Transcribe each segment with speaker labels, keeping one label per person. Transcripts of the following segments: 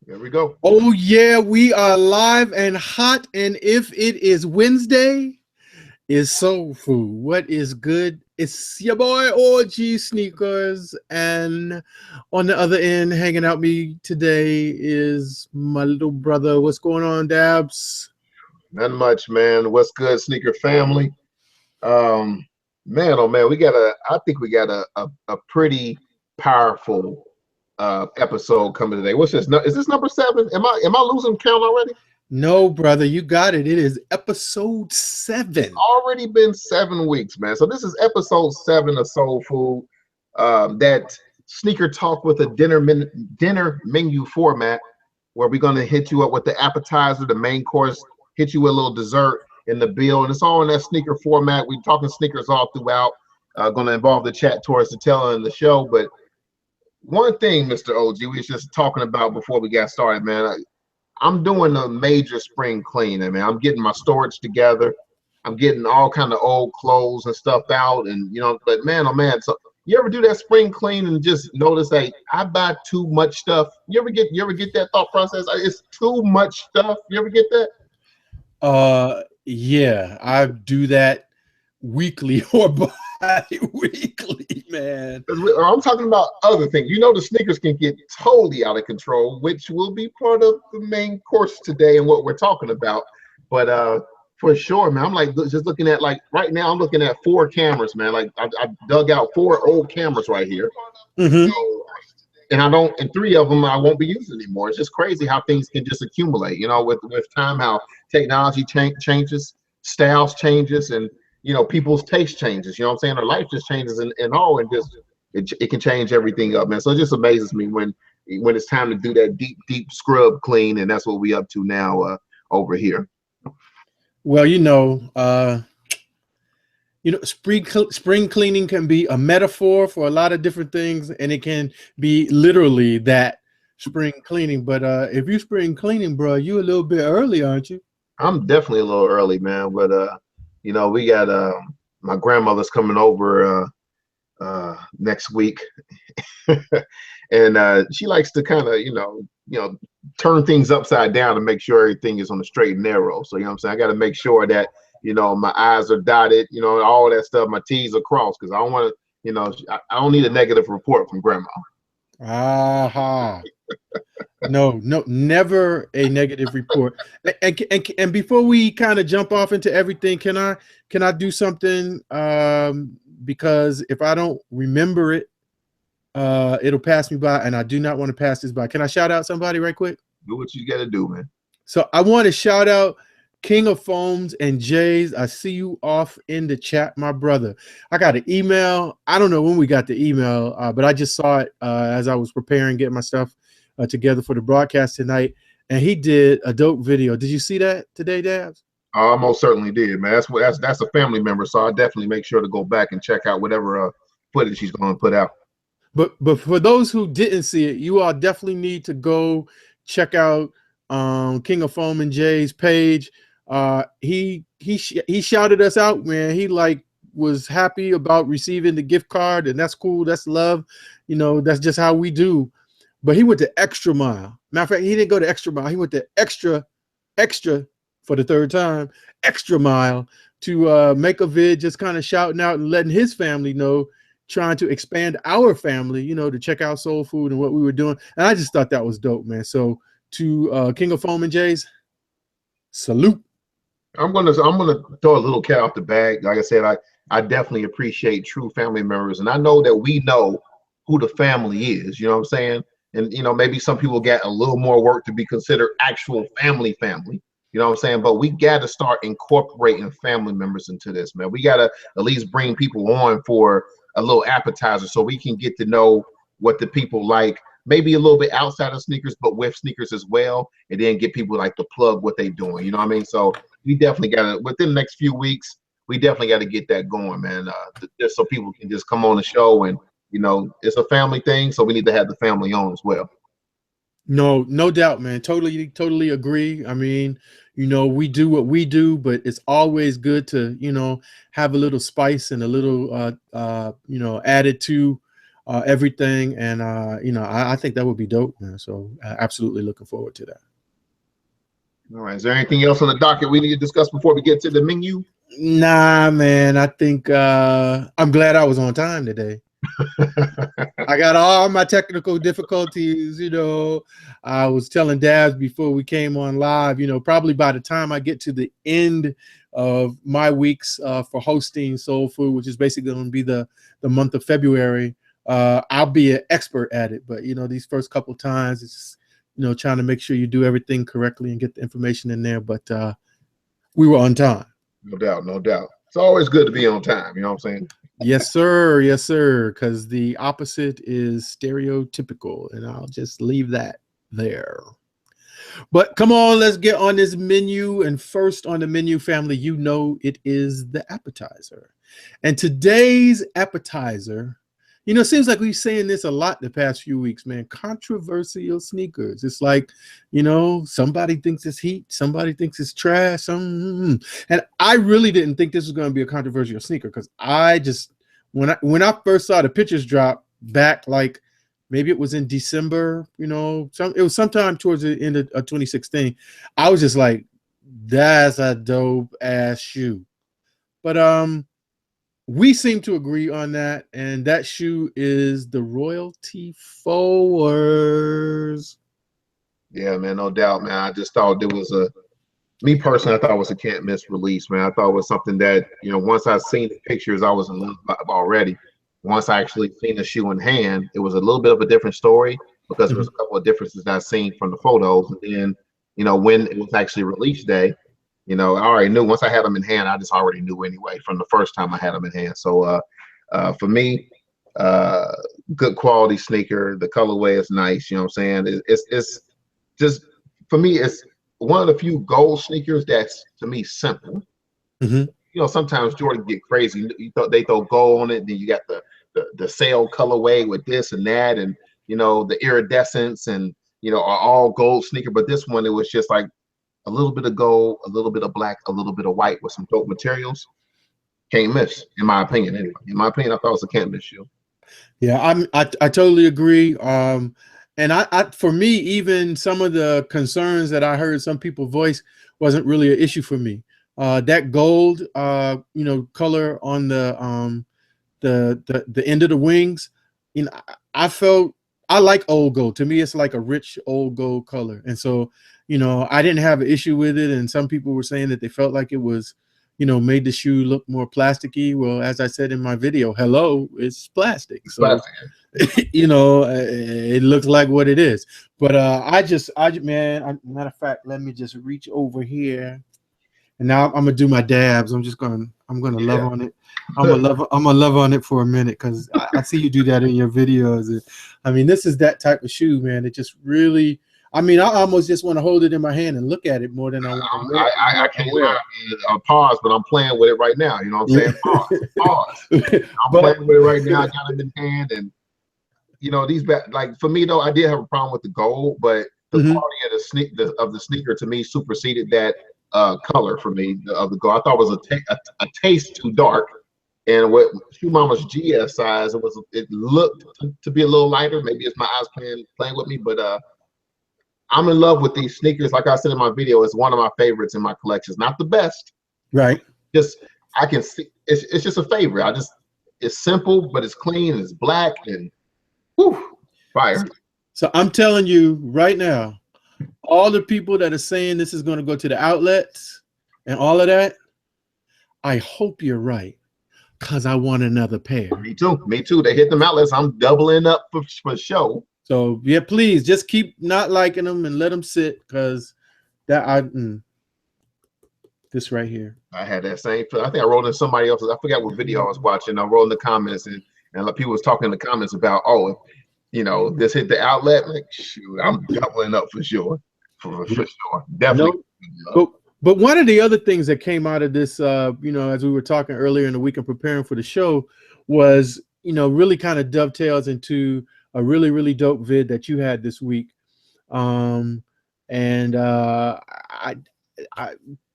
Speaker 1: There we go.
Speaker 2: Oh yeah, we are live and hot, and if it is Wednesday, it's soul food. What is good? It's your boy OGSneekerz, and on the other end, hanging out me today is my little brother. What's going on, Dabs?
Speaker 1: Not much, man. What's good, sneaker family? Um, man, oh man, I think we got a pretty powerful episode coming today. What's this? Is this number 7? Am I losing count already?
Speaker 2: No, brother, you got it. It is episode 7.
Speaker 1: Already been 7 weeks, man. So this is episode 7 of Soul Food. That sneaker talk with a dinner menu format, where we're gonna hit you up with the appetizer, the main course, hit you with a little dessert in the bill, and it's all in that sneaker format. We're talking sneakers all throughout. Going to involve the chat towards the tail end of the show. But one thing, Mr. OG, we was just talking about before we got started, man. I'm doing a major spring clean, man. I'm getting my storage together. I'm getting all kind of old clothes and stuff out, and but man, oh man, so you ever do that spring clean and just notice, like, I buy too much stuff? You ever get that thought process? It's too much stuff. You ever get that?
Speaker 2: Yeah, I do that weekly or bi-weekly, man.
Speaker 1: I'm talking about other things. The sneakers can get totally out of control, which will be part of the main course today and what we're talking about. But for sure, man, I'm like just looking at, like, right now, I'm looking at 4 cameras, man. Like I dug out 4 old cameras right here.
Speaker 2: Mm-hmm.
Speaker 1: So, and 3 of them I won't be using anymore. It's just crazy how things can just accumulate, with time, how technology changes, styles changes, and people's taste changes. You know what I'm saying? Their life just changes and all, and just it can change everything up, man. So it just amazes me when it's time to do that deep scrub clean, and that's what we up to now over here.
Speaker 2: Well, spring cleaning can be a metaphor for a lot of different things, and it can be literally that spring cleaning. But if you spring cleaning, bro, you a little bit early, aren't you?
Speaker 1: I'm definitely a little early, man. But we got my grandmother's coming over next week, and she likes to kind of turn things upside down to make sure everything is on the straight and narrow. So what I'm saying, I got to make sure that my I's are dotted, all that stuff, my T's are crossed, because I don't want to, I don't need a negative report from grandma.
Speaker 2: Aha. No, never a negative report. And before we kind of jump off into everything, can I do something? Because if I don't remember it, it'll pass me by, and I do not want to pass this by. Can I shout out somebody right quick?
Speaker 1: Do what you got to do, man.
Speaker 2: So I want to shout out King of Foams and Jays. I see you off in the chat, my brother. I got an email. I don't know when we got the email, but I just saw it as I was preparing, getting my stuff together for the broadcast tonight. And he did a dope video. Did you see that today, Dabs?
Speaker 1: I almost certainly did, man. That's a family member, so I'll definitely make sure to go back and check out whatever footage he's going to put out.
Speaker 2: But for those who didn't see it, you all definitely need to go check out King of Foam and Jay's page. He shouted us out, man. He was happy about receiving the gift card, and that's cool. That's love. That's just how we do. But he went the extra mile. Matter of fact, he didn't go the extra mile. He went the extra for the 3rd time, extra mile to make a vid, just kind of shouting out and letting his family know, trying to expand our family, to check out Soul Food and what we were doing. And I just thought that was dope, man. So to King of Foam and Jays, salute.
Speaker 1: I'm gonna throw a little cat off the bag. Like I said, I definitely appreciate true family members, and I know that we know who the family is. You know what I'm saying? And maybe some people get a little more work to be considered actual family. You know what I'm saying? But we got to start incorporating family members into this, man. We got to at least bring people on for a little appetizer, so we can get to know what the people like, maybe a little bit outside of sneakers, but with sneakers as well, and then get people like to plug what they doing. You know what I mean? So we definitely got to, within the next few weeks, we definitely got to get that going, man. Just so people can just come on the show, and it's a family thing, so we need to have the family on as well.
Speaker 2: No doubt, man. Totally agree. I mean, we do what we do, but it's always good to, have a little spice and a little, added to everything. And I think that would be dope, man. So absolutely looking forward to that.
Speaker 1: All right. Is there anything else on the docket we need to discuss before we get to the menu?
Speaker 2: Nah, man. I think I'm glad I was on time today. I got all my technical difficulties. I was telling Dabs before we came on live, probably by the time I get to the end of my weeks for hosting Soul Food, which is basically going to be the month of February, I'll be an expert at it. But, these first couple times, it's just, trying to make sure you do everything correctly and get the information in there. But we were on time.
Speaker 1: No doubt, no doubt. It's always good to be on time. You know what I'm saying?
Speaker 2: Yes, sir. Yes, sir. Because the opposite is stereotypical, and I'll just leave that there. But come on, let's get on this menu. And first on the menu, family, it is the appetizer. And today's appetizer, it seems like we've saying this a lot the past few weeks, man. Controversial sneakers. It's like, somebody thinks it's heat, somebody thinks it's trash. And I really didn't think this was going to be a controversial sneaker, because I just, when I first saw the pictures drop back, like maybe it was in December, it was sometime towards the end of 2016. I was just like, that's a dope ass shoe. But we seem to agree on that, and that shoe is the Royalty Forwards.
Speaker 1: Yeah, man, no doubt, man. I just thought it was me personally, I thought it was a can't miss release, man. I thought it was something that, once I seen the pictures, I was in love already. Once I actually seen the shoe in hand, it was a little bit of a different story, because there was a couple of differences that I seen from the photos. And then, when it was actually release day, I already knew. Once I had them in hand, I just already knew anyway from the first time I had them in hand. So for me, good quality sneaker. The colorway is nice. You know what I'm saying? It's just, for me, it's one of the few gold sneakers that's, to me, simple. Sometimes Jordan get crazy. They throw gold on it. Then you got the sail colorway with this and that, and the iridescence, and all gold sneaker. But this one, it was just like a little bit of gold, a little bit of black, a little bit of white with some dope materials. Can't miss, in my opinion. Anyway, in my opinion, I thought it was a can't miss shoe.
Speaker 2: Yeah, I totally agree. And I for me, even some of the concerns that I heard some people voice wasn't really an issue for me. That gold, color on the end of the wings, I like old gold. To me, it's like a rich old gold color. And so, I didn't have an issue with it. And some people were saying that they felt like it was, made the shoe look more plasticky. Well, as I said in my video, hello, it's plastic. So, plastic. It looks like what it is. But matter of fact, let me just reach over here. And now I'm gonna do my dabs. I'm gonna love on it. I'm gonna love on it for a minute, because I see you do that in your videos. This is that type of shoe, man. It just really, I almost just want to hold it in my hand and look at it more than I want to wear it.
Speaker 1: I can't lie. Pause, but I'm playing with it right now. You know what I'm saying? Pause. I'm playing with it right now. I got it in hand, and these like, for me though, I did have a problem with the gold, but the quality of the sneaker to me superseded that color for me of the gold. I thought it was a taste too dark, and what Shoe Mama's GS size, it looked to be a little lighter. Maybe it's my eyes playing with me, but I'm in love with these sneakers. Like I said in my video, it's one of my favorites in my collections. Not the best,
Speaker 2: right?
Speaker 1: Just, I can see it's just a favorite. It's simple, but it's clean. It's black, and whew, fire.
Speaker 2: So I'm telling you right now, all the people that are saying this is going to go to the outlets and all of that, I hope you're right, because I want another pair.
Speaker 1: Me too. They hit them outlets. I'm doubling up for show.
Speaker 2: So yeah, please just keep not liking them and let them sit, because this right here.
Speaker 1: I had that same. I think I wrote in somebody else's. I forgot what video I was watching. I wrote in the comments, and people was talking in the comments about, this hit the outlet. Like, shoot, I'm doubling up for sure. For sure, definitely.
Speaker 2: But one of the other things that came out of this, as we were talking earlier in the week and preparing for the show, was really kind of dovetails into a really, really dope vid that you had this week. I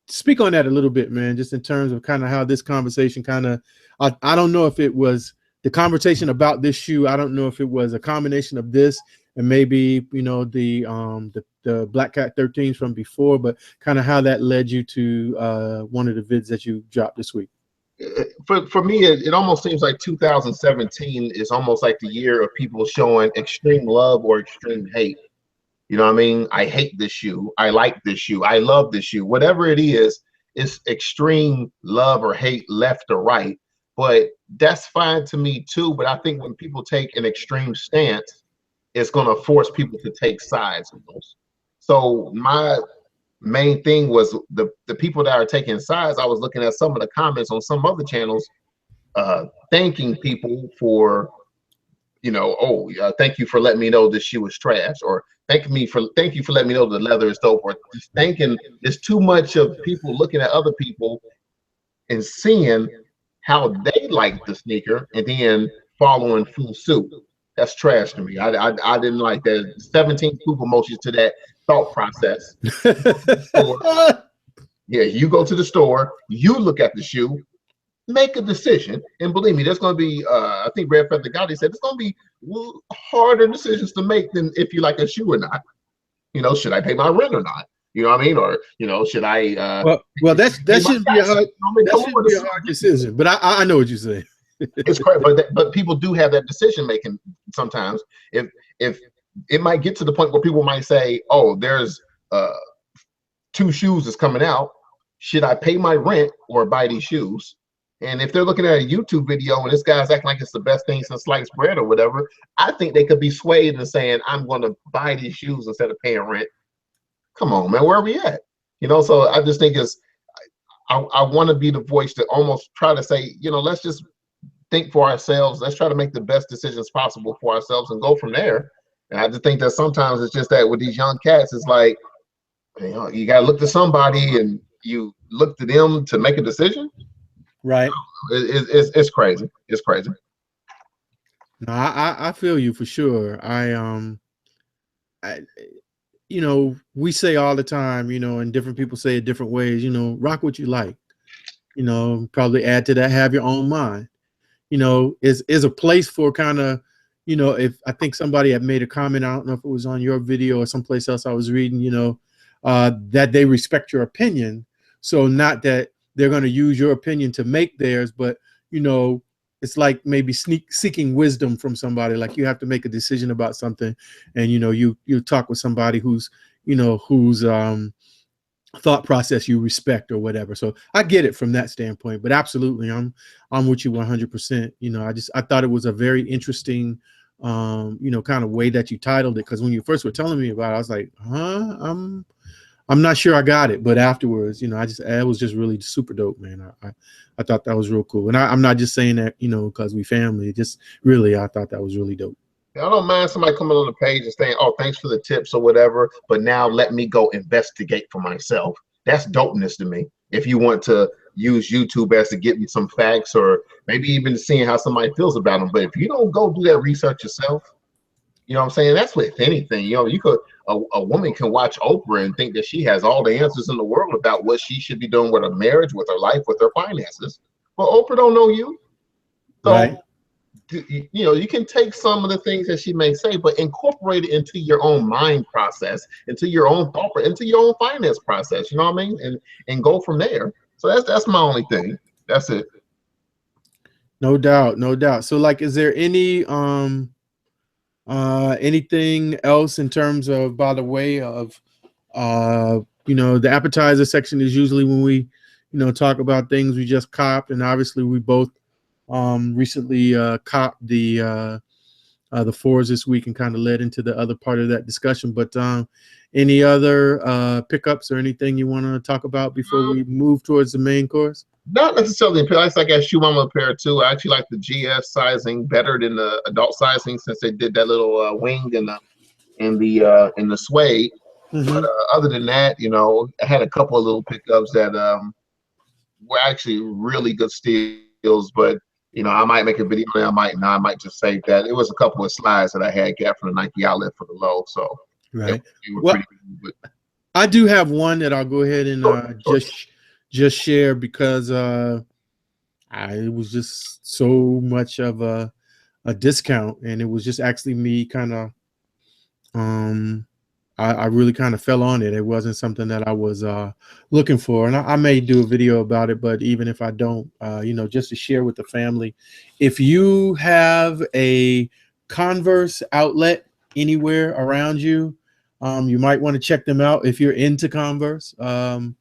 Speaker 2: speak on that a little bit, man, just in terms of kind of how this conversation kind of, I don't know if it was the conversation about this shoe, I don't know if it was a combination of this and maybe, you know, the Black Cat 13s from before, but kind of how that led you to one of the vids that you dropped this week.
Speaker 1: For me, it almost seems like 2017 is almost like the year of people showing extreme love or extreme hate. You know what I mean? I hate this shoe. I like this shoe. I love this shoe. Whatever it is, it's extreme love or hate, left or right. But that's fine to me too. But I think when people take an extreme stance, it's going to force people to take sides of those. So my main thing was the people that are taking sides. I was looking at some of the comments on some other channels, thanking people for, you know, oh, thank you for letting me know this shoe is trash, or thank you for letting me know the leather is dope, or just thanking. There's too much of people looking at other people and seeing how they like the sneaker and then following full suit. That's trash to me. I didn't like that. 17 poop emojis to that thought process. Yeah, you go to the store, you look at the shoe, make a decision, and believe me, there's going to be, I think Red Feather Gotti said, it's going to be harder decisions to make than if you like a shoe or not. You know, should I pay my rent or not? You know what I mean? Or, you know, should I?
Speaker 2: Well, that shouldn't be a hard decision. But I know what you're saying.
Speaker 1: It's correct, but people do have that decision making sometimes. If it might get to the point where people might say, oh, there's 2 shoes that's coming out. Should I pay my rent or buy these shoes? And if they're looking at a YouTube video and this guy's acting like it's the best thing since sliced bread or whatever, I think they could be swayed into saying, I'm going to buy these shoes instead of paying rent. Come on, man, where are we at? You know, so I just think I want to be the voice to almost try to say, you know, let's just think for ourselves. Let's try to make the best decisions possible for ourselves and go from there. And I just think that sometimes it's just that with these young cats, it's like, you know, you got to look to somebody and you look to them to make a decision.
Speaker 2: Right.
Speaker 1: It's crazy. It's crazy.
Speaker 2: No, I feel you for sure. You know, we say all the time, you know, and different people say it different ways, you know, rock what you like, you know, probably add to that, have your own mind. You know, is a place for kind of, you know, if I think somebody had made a comment, I don't know if it was on your video or someplace else I was reading, you know, that they respect your opinion. So not that they're going to use your opinion to make theirs, but, you know, it's like maybe seeking wisdom from somebody. Like you have to make a decision about something, and, you know, you talk with somebody who's, you know, whose thought process you respect or whatever. So I get it from that standpoint, but absolutely, I'm with you 100%. You know, I thought it was a very interesting, you know, kind of way that you titled it. Because when you first were telling me about it, I was like, huh, I'm not sure I got it, but afterwards, you know, it was just really super dope, man. I thought that was real cool. And I'm not just saying that, you know, because we family, just really, I thought that was really dope.
Speaker 1: I don't mind somebody coming on the page and saying, oh, thanks for the tips or whatever, but now let me go investigate for myself. That's dopeness to me. If you want to use YouTube as to get me some facts or maybe even seeing how somebody feels about them. But if you don't go do that research yourself, you know what I'm saying? That's with anything. You know, you could, a woman can watch Oprah and think that she has all the answers in the world about what she should be doing with her marriage, with her life, with her finances. But Oprah don't know you. So,
Speaker 2: right.
Speaker 1: You know, you can take some of the things that she may say, but incorporate it into your own mind process, into your own thought, into your own finance process. You know what I mean? And go from there. So that's my only thing. That's it.
Speaker 2: No doubt, no doubt. So, like, is there any anything else in terms of, by the way of, you know, the appetizer section is usually when we, you know, talk about things we just copped, and obviously we both recently copped the fours this week and kind of led into the other part of that discussion. But any other pickups or anything you want to talk about before we move towards the main course?
Speaker 1: Not necessarily. I got Shoe Mama pair too. I actually like the GS sizing better than the adult sizing since they did that little wing in the suede. Mm-hmm. But other than that, you know, I had a couple of little pickups that were actually really good steals, but you know, I might make a video on it, I might not, I might just save that. It was a couple of slides that I had got from the Nike outlet for the low. So
Speaker 2: right. Well, good, I do have one that I'll go ahead and just share because it was just so much of a discount, and it was just actually me kind of I really kind of fell on it. It wasn't something that I was looking for, and I may do a video about it. But even if I don't, just to share with the family, if you have a Converse outlet anywhere around you, you might want to check them out if you're into Converse. The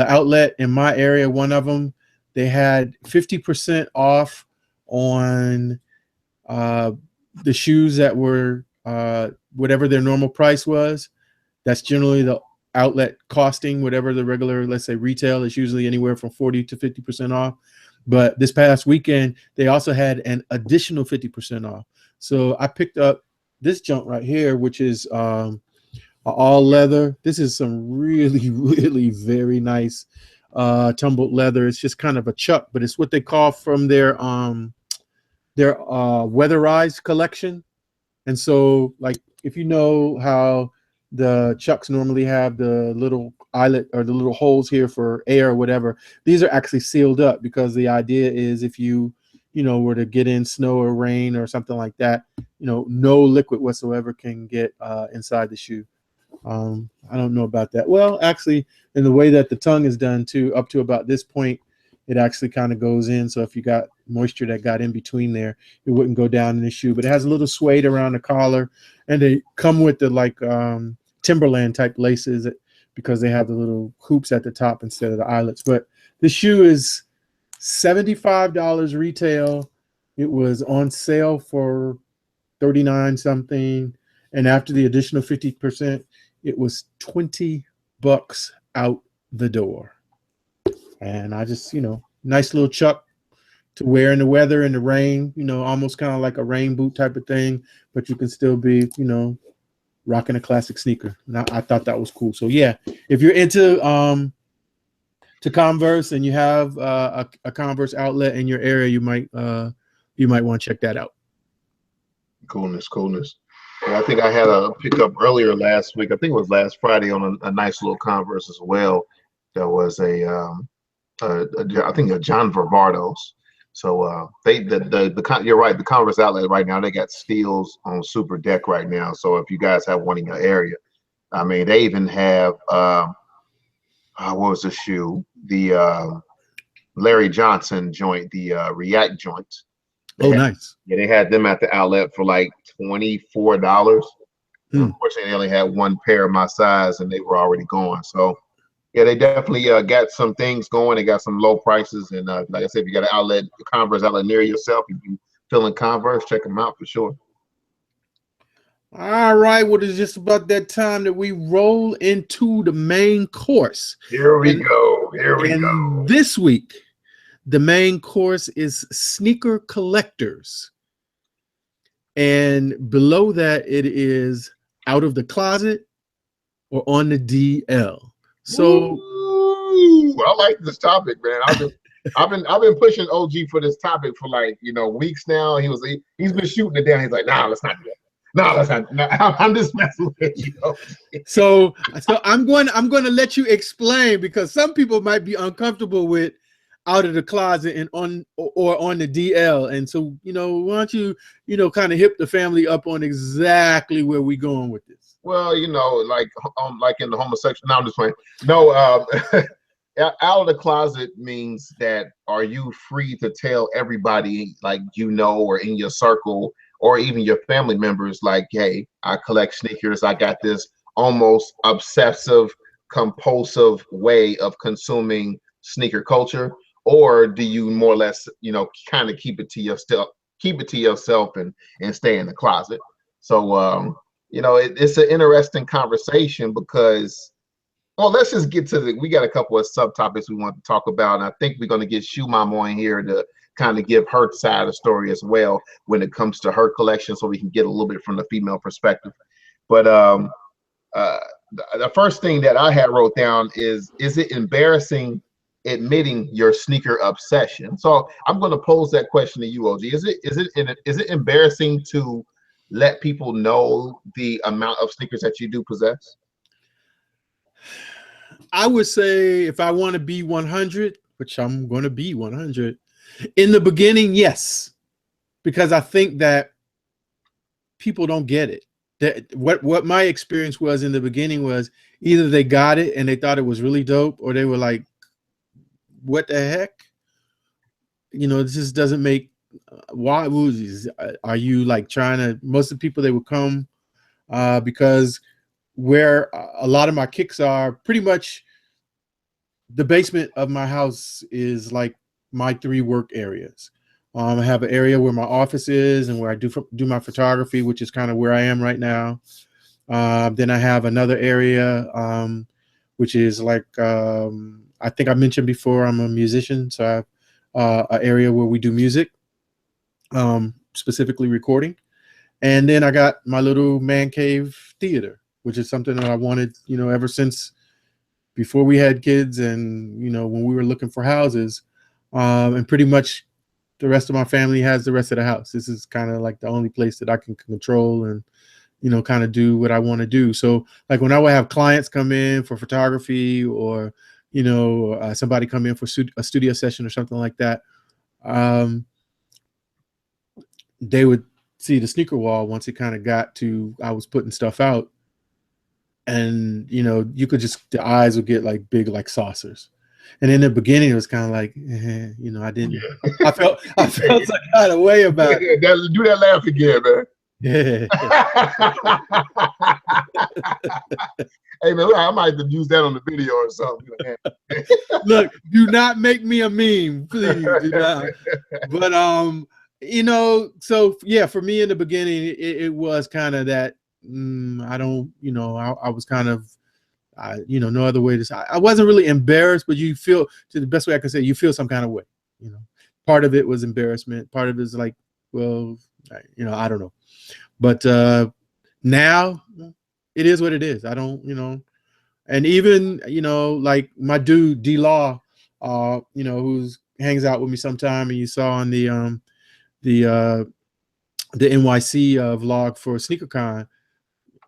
Speaker 2: outlet in my area, one of them, they had 50% off on the shoes that were whatever their normal price was. That's generally the outlet costing whatever the regular, let's say retail is usually anywhere from 40 to 50% off. But this past weekend, they also had an additional 50% off. So I picked up this junk right here, which is all leather. This is some really, really very nice tumbled leather. It's just kind of a chuck, but it's what they call from their weatherized collection. And so, like, if you know how the chucks normally have the little eyelet or the little holes here for air or whatever, these are actually sealed up, because the idea is if you were to get in snow or rain or something like that, no liquid whatsoever can get inside the shoe. I don't know about that. Well, actually, in the way that the tongue is done too, up to about this point, it actually kind of goes in. So if you got moisture that got in between there, it wouldn't go down in the shoe. But it has a little suede around the collar, and they come with the like Timberland type laces because they have the little hoops at the top instead of the eyelets. But the shoe is $75 retail. It was on sale for 39 something, and after the additional 50%, it was $20 out the door. And I just, nice little chuck to wear in the weather, in the rain, almost kind of like a rain boot type of thing, but you can still be, rocking a classic sneaker. And I thought that was cool. So yeah, if you're into to Converse and you have a Converse outlet in your area, you might want to check that out.
Speaker 1: Coolness. And I think I had a pickup earlier last week. I think it was last Friday on a nice little Converse as well. There was I think a John Varvatos. So you're right. The Converse outlet right now, they got steals on Super Deck right now. So if you guys have one in your area, I mean, they even have what was the shoe? The Larry Johnson joint, the React joint.
Speaker 2: Nice.
Speaker 1: Yeah, they had them at the outlet for like $24. Unfortunately, they only had one pair of my size, and they were already gone. So yeah, they definitely got some things going. They got some low prices, and like I said, if you got an outlet, Converse outlet near yourself, if you feeling Converse, check them out for sure.
Speaker 2: All right, well, it's just about that time that we roll into the main course.
Speaker 1: Here we go.
Speaker 2: This week, the main course is Sneaker Collectors, and below that, it is Out of the Closet or On the DL. So
Speaker 1: I like this topic, man. I've been pushing OG for this topic for like weeks now. He's been shooting it down. He's like, nah, let's not do that. No, let's not. No, I'm just messing with you.
Speaker 2: So I'm going to let you explain, because some people might be uncomfortable with Out of the Closet and on the DL, and so why don't you kind of hip the family up on exactly where we going with this.
Speaker 1: Well, like in the homosexual. No, I'm just playing. No, out of the closet means that are you free to tell everybody, like or in your circle, or even your family members, like, hey, I collect sneakers. I got this almost obsessive, compulsive way of consuming sneaker culture, or do you more or less, kind of keep it to yourself and stay in the closet? So. It's an interesting conversation because, well, let's just get to we got a couple of subtopics we want to talk about. And I think we're going to get Shoe Mama on here to kind of give her side of the story as well when it comes to her collection, so we can get a little bit from the female perspective. But the first thing that I had wrote down is it embarrassing admitting your sneaker obsession? So I'm going to pose that question to you, OG. Is it embarrassing to let people know the amount of sneakers that you do possess?
Speaker 2: I would say, if I want to be 100, which I'm going to be 100. In the beginning, yes, because I think that people don't get it. That what my experience was in the beginning was either they got it and they thought it was really dope, or they were like, "What the heck? You know, this just doesn't make. Why Uzis? Are you like trying to?" Most of the people, they would come because where a lot of my kicks are, pretty much the basement of my house is like my 3 work areas. I have an area where my office is and where I do my photography, which is kind of where I am right now. Then I have another area, which is like, I think I mentioned before, I'm a musician. So I have an area where we do music, specifically recording. And then I got my little man cave theater, which is something that I wanted, you know, ever since before we had kids and, you know, when we were looking for houses. And pretty much the rest of my family has the rest of the house. This is kind of like the only place that I can control and, you know, kind of do what I want to do. So like when I would have clients come in for photography or, you know, somebody come in for a studio session or something like that, they would see the sneaker wall once it kind of got to, I was putting stuff out, and, you know, you could just, the eyes would get like big, like saucers. And in the beginning, it was kind of like, you know, I didn't, I felt some kind of way about it.
Speaker 1: Do that laugh again, man.
Speaker 2: Yeah.
Speaker 1: Hey, man, I might have to use that on the video or something.
Speaker 2: Look, do not make me a meme, please. Do not. But, you know, so yeah, for me in the beginning, it was kind of that, I don't, you know, I was kind of, you know, no other way to say. I wasn't really embarrassed, but you feel, to the best way I can say, you feel some kind of way, you know. Part of it was embarrassment. Part of it is like, well, you know, I don't know. But now it is what it is. I don't, you know, and even, you know, like my dude D-Law, you know, who's hangs out with me sometime, and you saw on the NYC vlog for SneakerCon,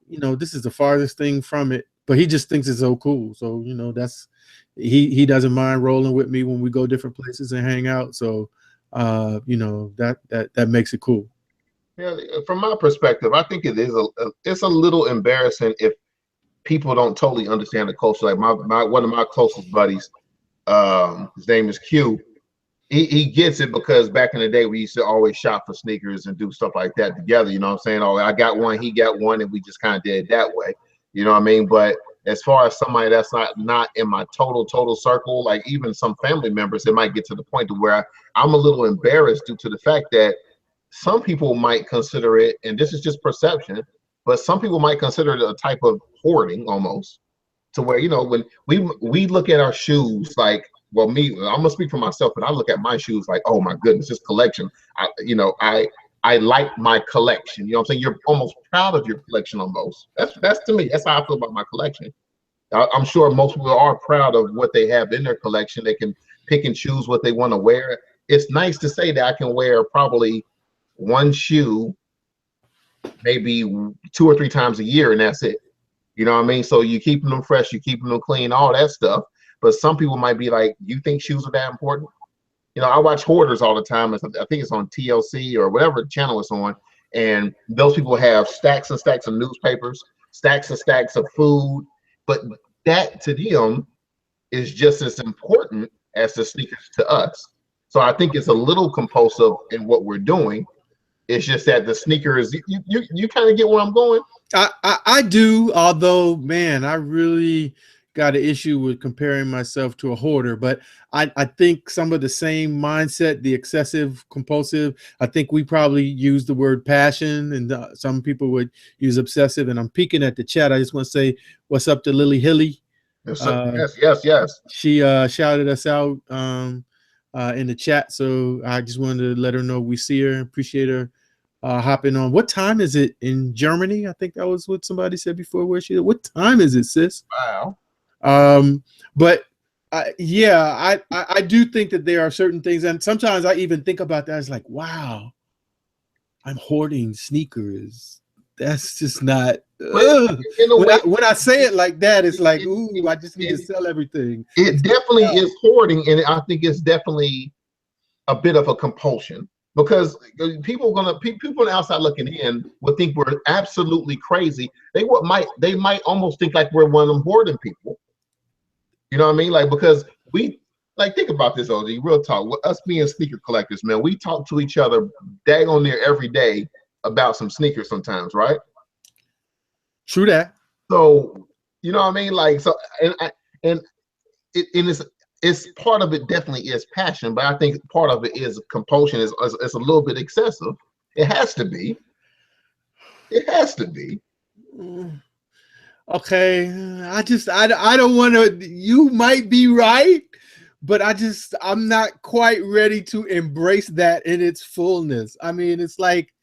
Speaker 2: you know, this is the farthest thing from it, but he just thinks it's so cool. So, you know, that's, he doesn't mind rolling with me when we go different places and hang out. So, you know, that makes it cool.
Speaker 1: Yeah, from my perspective, I think it is it's a little embarrassing if people don't totally understand the culture. Like one of my closest buddies, his name is Q. He gets it because back in the day we used to always shop for sneakers and do stuff like that together. You know what I'm saying? Oh, I got one, he got one, and we just kind of did it that way. You know what I mean? But as far as somebody that's not in my total circle, like even some family members, it might get to the point to where I'm a little embarrassed due to the fact that some people might consider it, and this is just perception, but some people might consider it a type of hoarding almost, to where, you know, when we look at our shoes, like, well, I'm gonna speak for myself, and I look at my shoes like, oh my goodness, this collection. I like my collection. You know what I'm saying? You're almost proud of your collection almost. That's to me, that's how I feel about my collection. I'm sure most people are proud of what they have in their collection. They can pick and choose what they want to wear. It's nice to say that I can wear probably one shoe maybe 2 or 3 times a year, and that's it. You know what I mean? So you keeping them fresh, you keeping them clean, all that stuff. But some people might be like, you think shoes are that important? You know, I watch Hoarders all the time. I think it's on TLC or whatever channel it's on. And those people have stacks and stacks of newspapers, stacks and stacks of food. But that to them is just as important as the sneakers to us. So I think it's a little compulsive in what we're doing. It's just that the sneakers, you kind of get where I'm going.
Speaker 2: I do, although, man, I really got an issue with comparing myself to a hoarder. But I think some of the same mindset, the excessive compulsive, I think we probably use the word passion, and some people would use obsessive. And I'm peeking at the chat. I just want to say what's up to Lily Hilly.
Speaker 1: Yes.
Speaker 2: She shouted us out in the chat. So I just wanted to let her know we see her, appreciate her hopping on. What time is it in Germany? I think that was what somebody said before. Where she? What time is it, sis?
Speaker 1: Wow.
Speaker 2: But yeah, I do think that there are certain things, and sometimes I even think about that as like, wow, I'm hoarding sneakers. that's just not.
Speaker 1: But in a way,
Speaker 2: When I say it like that, it's like,
Speaker 1: it,
Speaker 2: ooh, I just need to sell everything.
Speaker 1: it definitely is hoarding, and I think it's definitely a bit of a compulsion because people on the outside looking in would think we're absolutely crazy. They might almost think like we're one of them hoarding people. You know what I mean? Like because we like think about this, OG. Real talk. With us being sneaker collectors, man, we talk to each other dag on there every day about some sneakers sometimes, right?
Speaker 2: True that.
Speaker 1: So you know what I mean? Like so, and it's part of it definitely is passion, but I think part of it is compulsion. Is a little bit excessive. It has to be. It has to be.
Speaker 2: Okay, I don't want to. You might be right, but I'm not quite ready to embrace that in its fullness. I mean, it's like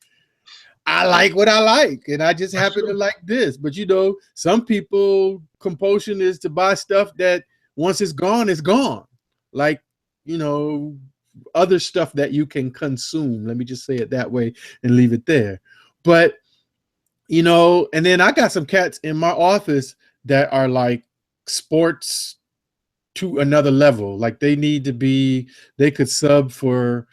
Speaker 2: I like what I like, and I just happen to like this. But you know, some people compulsion is to buy stuff that once it's gone, it's gone. Like, you know, other stuff that you can consume. Let me just say it that way and leave it there. But you know, and then I got some cats in my office that are like sports to another level. Like they need to be, they could sub for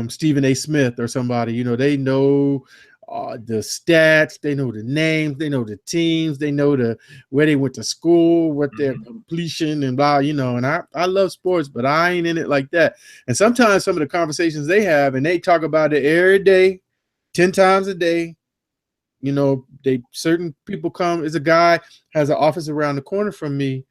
Speaker 2: Stephen A. Smith or somebody. You know, they know the stats, they know the names, they know the teams, they know the where they went to school, what their completion and blah, you know. And I love sports, but I ain't in it like that. And sometimes some of the conversations they have, and they talk about it every day, 10 times a day. You know, certain people come. As a guy has an office around the corner from me.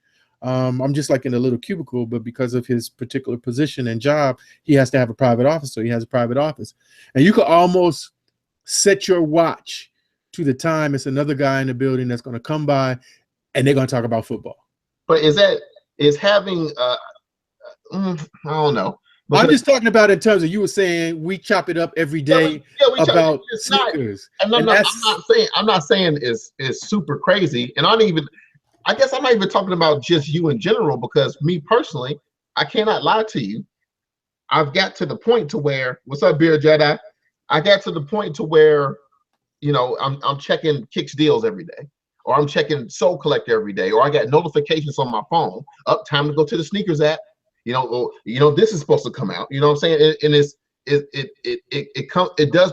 Speaker 2: I'm just like in a little cubicle, but because of his particular position and job, he has to have a private office. So he has a private office, and you could almost set your watch to the time. It's another guy in the building that's going to come by, and they're going to talk about football.
Speaker 1: But is having I don't know.
Speaker 2: I'm just talking about in terms of you were saying we chop it up every day about sneakers.
Speaker 1: I'm not saying it's super crazy, and I guess I'm not even talking about just you in general, because me personally, I cannot lie to you. I've got to the point to where, what's up, Beer Jedi? I got to the point to where, you know, I'm checking Kicks deals every day, or I'm checking Soul Collector every day, or I got notifications on my phone. Up, time to go to the SNeekerz app. You know, this is supposed to come out. You know what I'm saying? And it does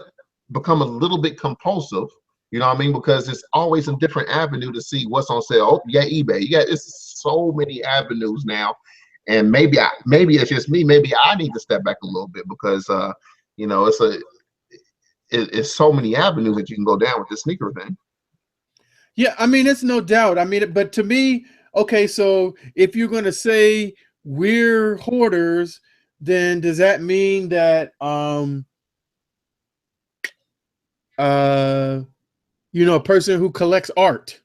Speaker 1: become a little bit compulsive. You know what I mean? Because it's always a different avenue to see what's on sale. Oh, yeah, eBay. It's so many avenues now, and maybe it's just me. Maybe I need to step back a little bit because you know, it's so many avenues that you can go down with this sneaker thing.
Speaker 2: Yeah, I mean, it's no doubt. I mean, but to me, okay, so if you're going to say we're hoarders, then does that mean that you know, a person who collects art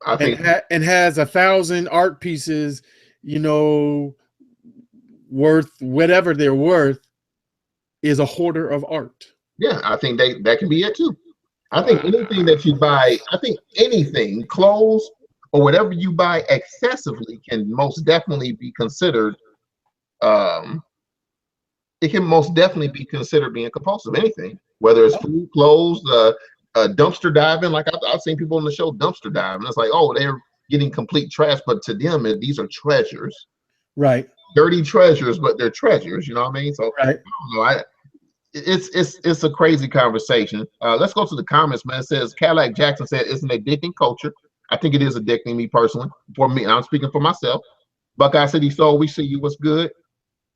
Speaker 2: and has 1,000 art pieces, you know, worth whatever they're worth, is a hoarder of art?
Speaker 1: Yeah, I think that can be it too. I think anything that you buy, anything, clothes or whatever you buy excessively can most definitely be considered. It can most definitely be considered being compulsive. Anything, whether it's food, clothes, dumpster diving. Like I've seen people on the show dumpster diving. It's like, oh, they're getting complete trash, but to them, these are treasures.
Speaker 2: Right.
Speaker 1: Dirty treasures, but they're treasures. You know what I mean? So
Speaker 2: right.
Speaker 1: I don't know. It's a crazy conversation. Let's go to the comments, man. It says Cadillac Jackson said it's an addicting culture. I think it is addicting, me personally. For me, I'm speaking for myself. Buckeye City Soul, we see you. What's good?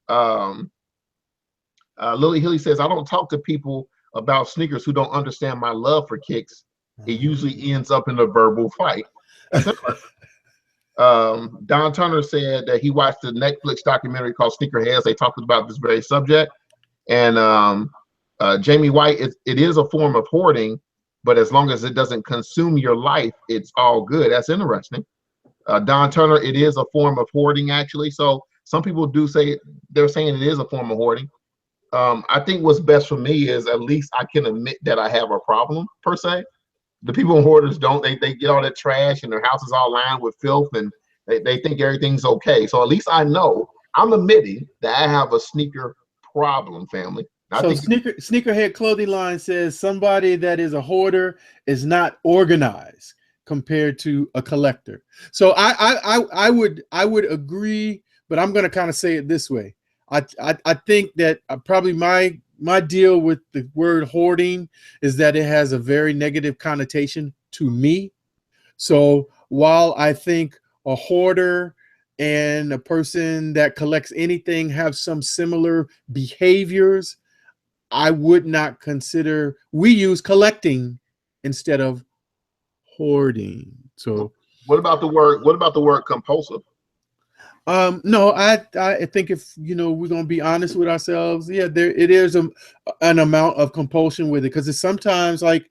Speaker 1: Lily Hilly says, I don't talk to people about sneakers who don't understand my love for Kicks. It usually ends up in a verbal fight. That's interesting. Don Turner said that he watched the Netflix documentary called Sneakerheads. They talked about this very subject. And Jamie White, it is a form of hoarding, but as long as it doesn't consume your life, it's all good. That's interesting. Don Turner, it is a form of hoarding, actually. So some people do say, they're saying it is a form of hoarding. I think what's best for me is at least I can admit that I have a problem, per se. The people in hoarders don't. They get all that trash and their house is all lined with filth, and they think everything's okay. So at least I know I'm admitting that I have a sneaker problem, family. I
Speaker 2: So
Speaker 1: think
Speaker 2: Sneakerhead Clothing Line says somebody that is a hoarder is not organized compared to a collector. So I would agree, but I'm going to kind of say it this way. I think that probably my deal with the word hoarding is that it has a very negative connotation to me. So while I think a hoarder and a person that collects anything have some similar behaviors, I would not consider, we use collecting instead of hoarding. So
Speaker 1: what about the word compulsive?
Speaker 2: no, I think if we're gonna be honest with ourselves, yeah, there it is an amount of compulsion with it, because it's sometimes like,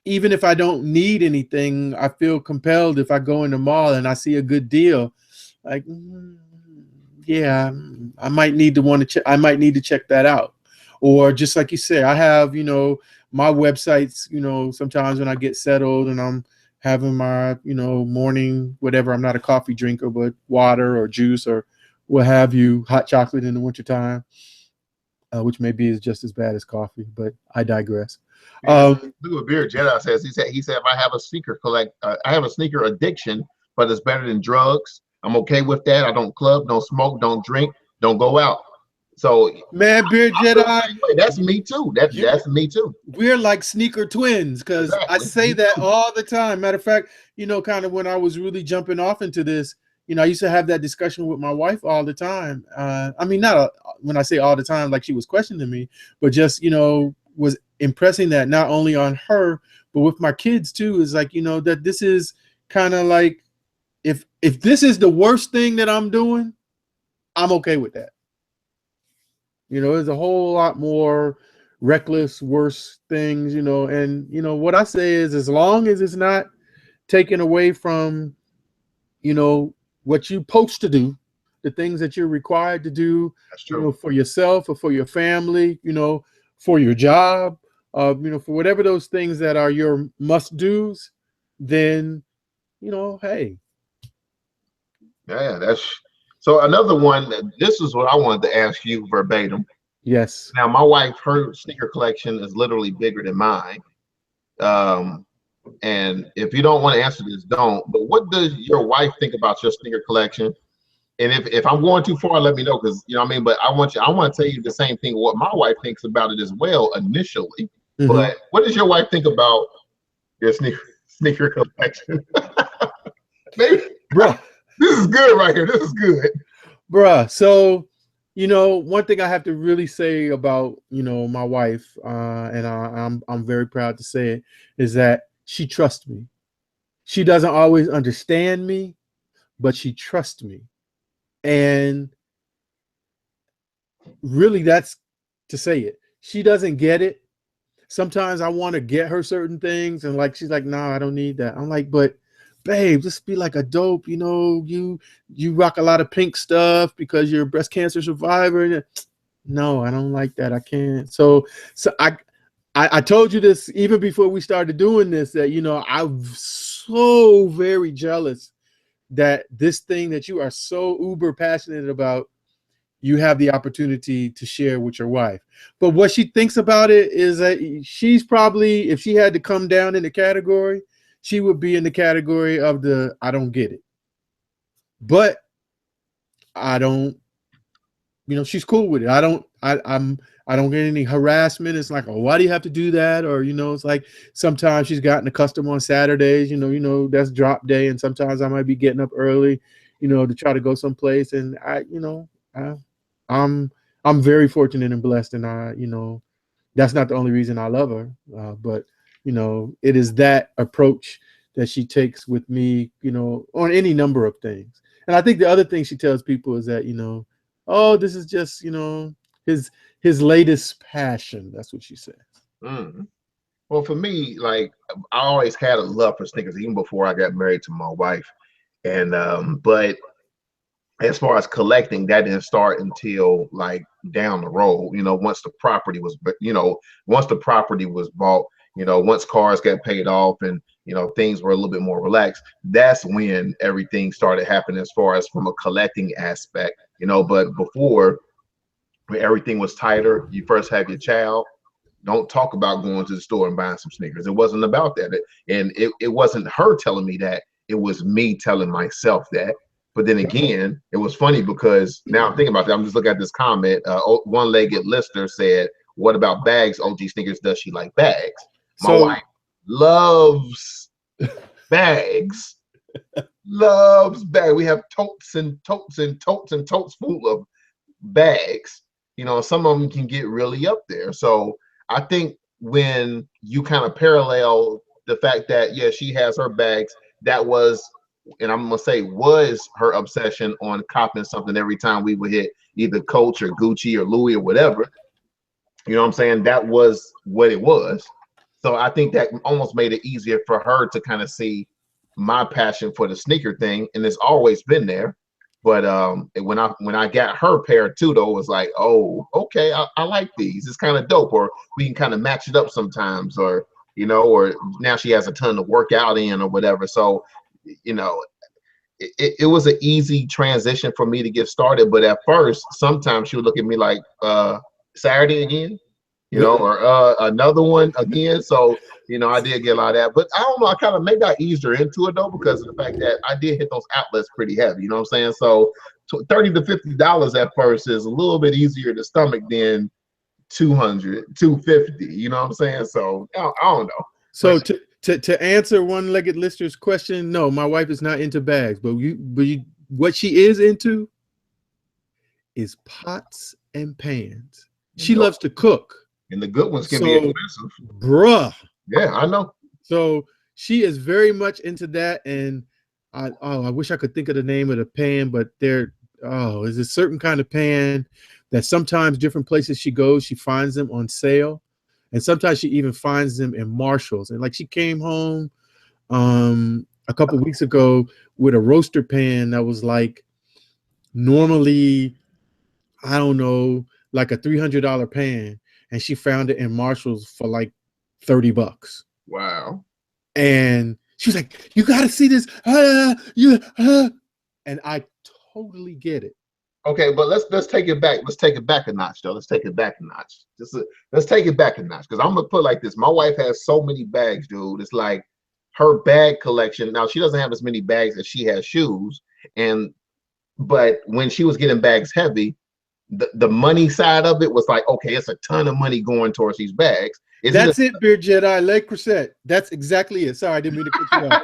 Speaker 2: even if I don't need anything, I feel compelled if I go in the mall and I see a good deal, like, yeah, I might need to want to check. I might need to check that out. Or just like you said, I have my websites. Sometimes when I get settled and I'm having my morning whatever. I'm not a coffee drinker, but water or juice or what have you, hot chocolate in the wintertime, which maybe is just as bad as coffee, but I digress.
Speaker 1: Yeah, look what Beer Jedi says. He said if I have a I have a sneaker addiction, but it's better than drugs. I'm okay with that. I don't club, don't smoke, don't drink, don't go out. So
Speaker 2: Man, Beer Jedi,
Speaker 1: that's me too. That's me too.
Speaker 2: We're like sneaker twins, because I
Speaker 1: Exactly.
Speaker 2: say that all the time. Matter of fact, kind of when I was really jumping off into this, I used to have that discussion with my wife all the time. I mean, not when I say all the time, like she was questioning me, but just, was impressing that not only on her, but with my kids too, is like, that this is kind of like, if this is the worst thing that I'm doing, I'm okay with that. There's a whole lot more reckless, worse things, and what I say is, as long as it's not taken away from, what you're supposed to do, the things that you're required to do,
Speaker 1: That's true.
Speaker 2: for yourself or for your family, for your job, for whatever those things that are your must do's, then, hey.
Speaker 1: Yeah, that's so another one. This is what I wanted to ask you verbatim.
Speaker 2: Yes.
Speaker 1: Now, my wife, her sneaker collection is literally bigger than mine. Um, and if you don't want to answer this, don't. But what does your wife think about your sneaker collection? And if I'm going too far, let me know, because you know what I mean. But I want to tell you the same thing what my wife thinks about it as well initially.
Speaker 2: Mm-hmm.
Speaker 1: But what does your wife think about your sneaker collection? Maybe
Speaker 2: Bruh.
Speaker 1: This is good right here. This is good.
Speaker 2: Bruh. So, one thing I have to really say about, my wife, and I'm very proud to say it, is that she trusts me. She doesn't always understand me, but she trusts me. And really, that's to say it. She doesn't get it. Sometimes I want to get her certain things, and like she's like, "No, I don't need that." I'm like, "But babe, just be like a dope, you rock a lot of pink stuff because you're a breast cancer survivor." And no, I don't like that. I can't. So I told you this even before we started doing this, that I'm so very jealous that this thing that you are so uber passionate about, you have the opportunity to share with your wife. But what she thinks about it is that she's probably, if she had to come down in the category, she would be in the category of the I don't get it. But I don't, she's cool with it. I don't get any harassment. It's like, oh, why do you have to do that? Or, it's like sometimes she's gotten accustomed on Saturdays, that's drop day. And sometimes I might be getting up early, to try to go someplace. And I'm very fortunate and blessed. And that's not the only reason I love her. But, it is that approach that she takes with me, on any number of things. And I think the other thing she tells people is that, oh, this is just, his latest passion. That's what she says.
Speaker 1: Mm. Well, for me, like I always had a love for sneakers even before I got married to my wife. And but as far as collecting, that didn't start until like down the road. Once the property was, once the property was bought, once cars got paid off, and things were a little bit more relaxed. That's when everything started happening as far as from a collecting aspect. But before, where everything was tighter. You first have your child. Don't talk about going to the store and buying some sneakers. It wasn't about that. It wasn't her telling me that. It was me telling myself that. But then again, it was funny because now I'm thinking about that. I'm just looking at this comment. One-legged listener said, "What about bags? OGSneekerz, does she like bags?" My wife loves bags. Loves bags. We have totes and totes and totes and totes full of bags. You know, some of them can get really up there. So I think when you kind of parallel the fact that, yeah, she has her bags, that was, and I'm gonna say was her obsession on copping something every time we would hit either Coach or Gucci or Louis or whatever. You know what I'm saying? That was what it was. So I think that almost made it easier for her to kind of see my passion for the sneaker thing, and it's always been there. But when I got her pair too, though, it was like, oh, okay, I like these. It's kind of dope, or we can kind of match it up sometimes, or or now she has a ton to work out in or whatever. So, you know, it was an easy transition for me to get started. But at first, sometimes she would look at me like, Saturday again, or another one again. So, I did get a lot of that. But I don't know, I kind of maybe I eased her into it though, because of the fact that I did hit those outlets pretty heavy. You know what I'm saying? So $30 to $50 at first is a little bit easier to stomach than 200, 250. You know what I'm saying? So I don't know.
Speaker 2: So to answer one-legged listener's question, no, my wife is not into bags, but what she is into is pots and pans. She loves to cook.
Speaker 1: And the good ones can be expensive.
Speaker 2: Bruh.
Speaker 1: Yeah, I know.
Speaker 2: So she is very much into that. And I wish I could think of the name of the pan, but is a certain kind of pan that sometimes different places she goes, she finds them on sale. And sometimes she even finds them in Marshalls. And like she came home a couple weeks ago with a roaster pan that was like normally, I don't know, like a $300 pan. And she found it in Marshalls for like $30.
Speaker 1: Wow.
Speaker 2: And she's like, you got to see this. And I totally get it.
Speaker 1: Okay, but let's take it back. Let's take it back a notch, though. Let's take it back a notch. Let's take it back a notch, because I'm gonna put it like this. My wife has so many bags, dude. It's like her bag collection. Now she doesn't have as many bags as she has shoes, but when she was getting bags heavy, the money side of it was like, okay, it's a ton of money going towards these bags.
Speaker 2: That's it, Beard Jedi, Le Creuset. That's exactly it. Sorry, I didn't mean to cut you off.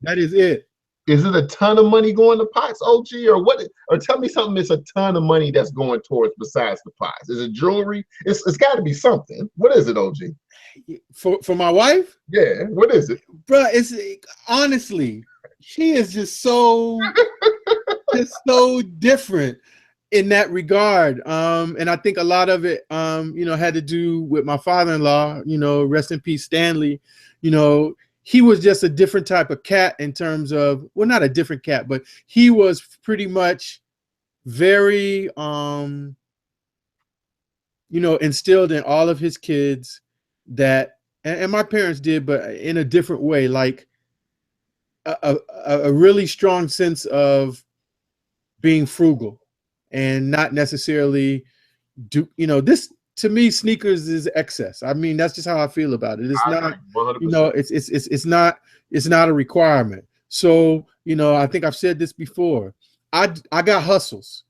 Speaker 2: That is it.
Speaker 1: Is it a ton of money going to pots, OG, or what? Or tell me something. It's a ton of money that's going towards besides the pots. Is it jewelry? It's got to be something. What is it, OG?
Speaker 2: For my wife?
Speaker 1: Yeah. What is it,
Speaker 2: bro? It's honestly, she is just so different in that regard. And I think a lot of it, had to do with my father-in-law. Rest in peace, Stanley. He was just a different type of cat in terms of, well, not a different cat, but he was pretty much very, instilled in all of his kids that, and my parents did, but in a different way, like a really strong sense of being frugal and not necessarily this. To me, sneakers is excess. I mean, that's just how I feel about it. It's not, 100%. It's not a requirement. So, I think I've said this before. I got hustles.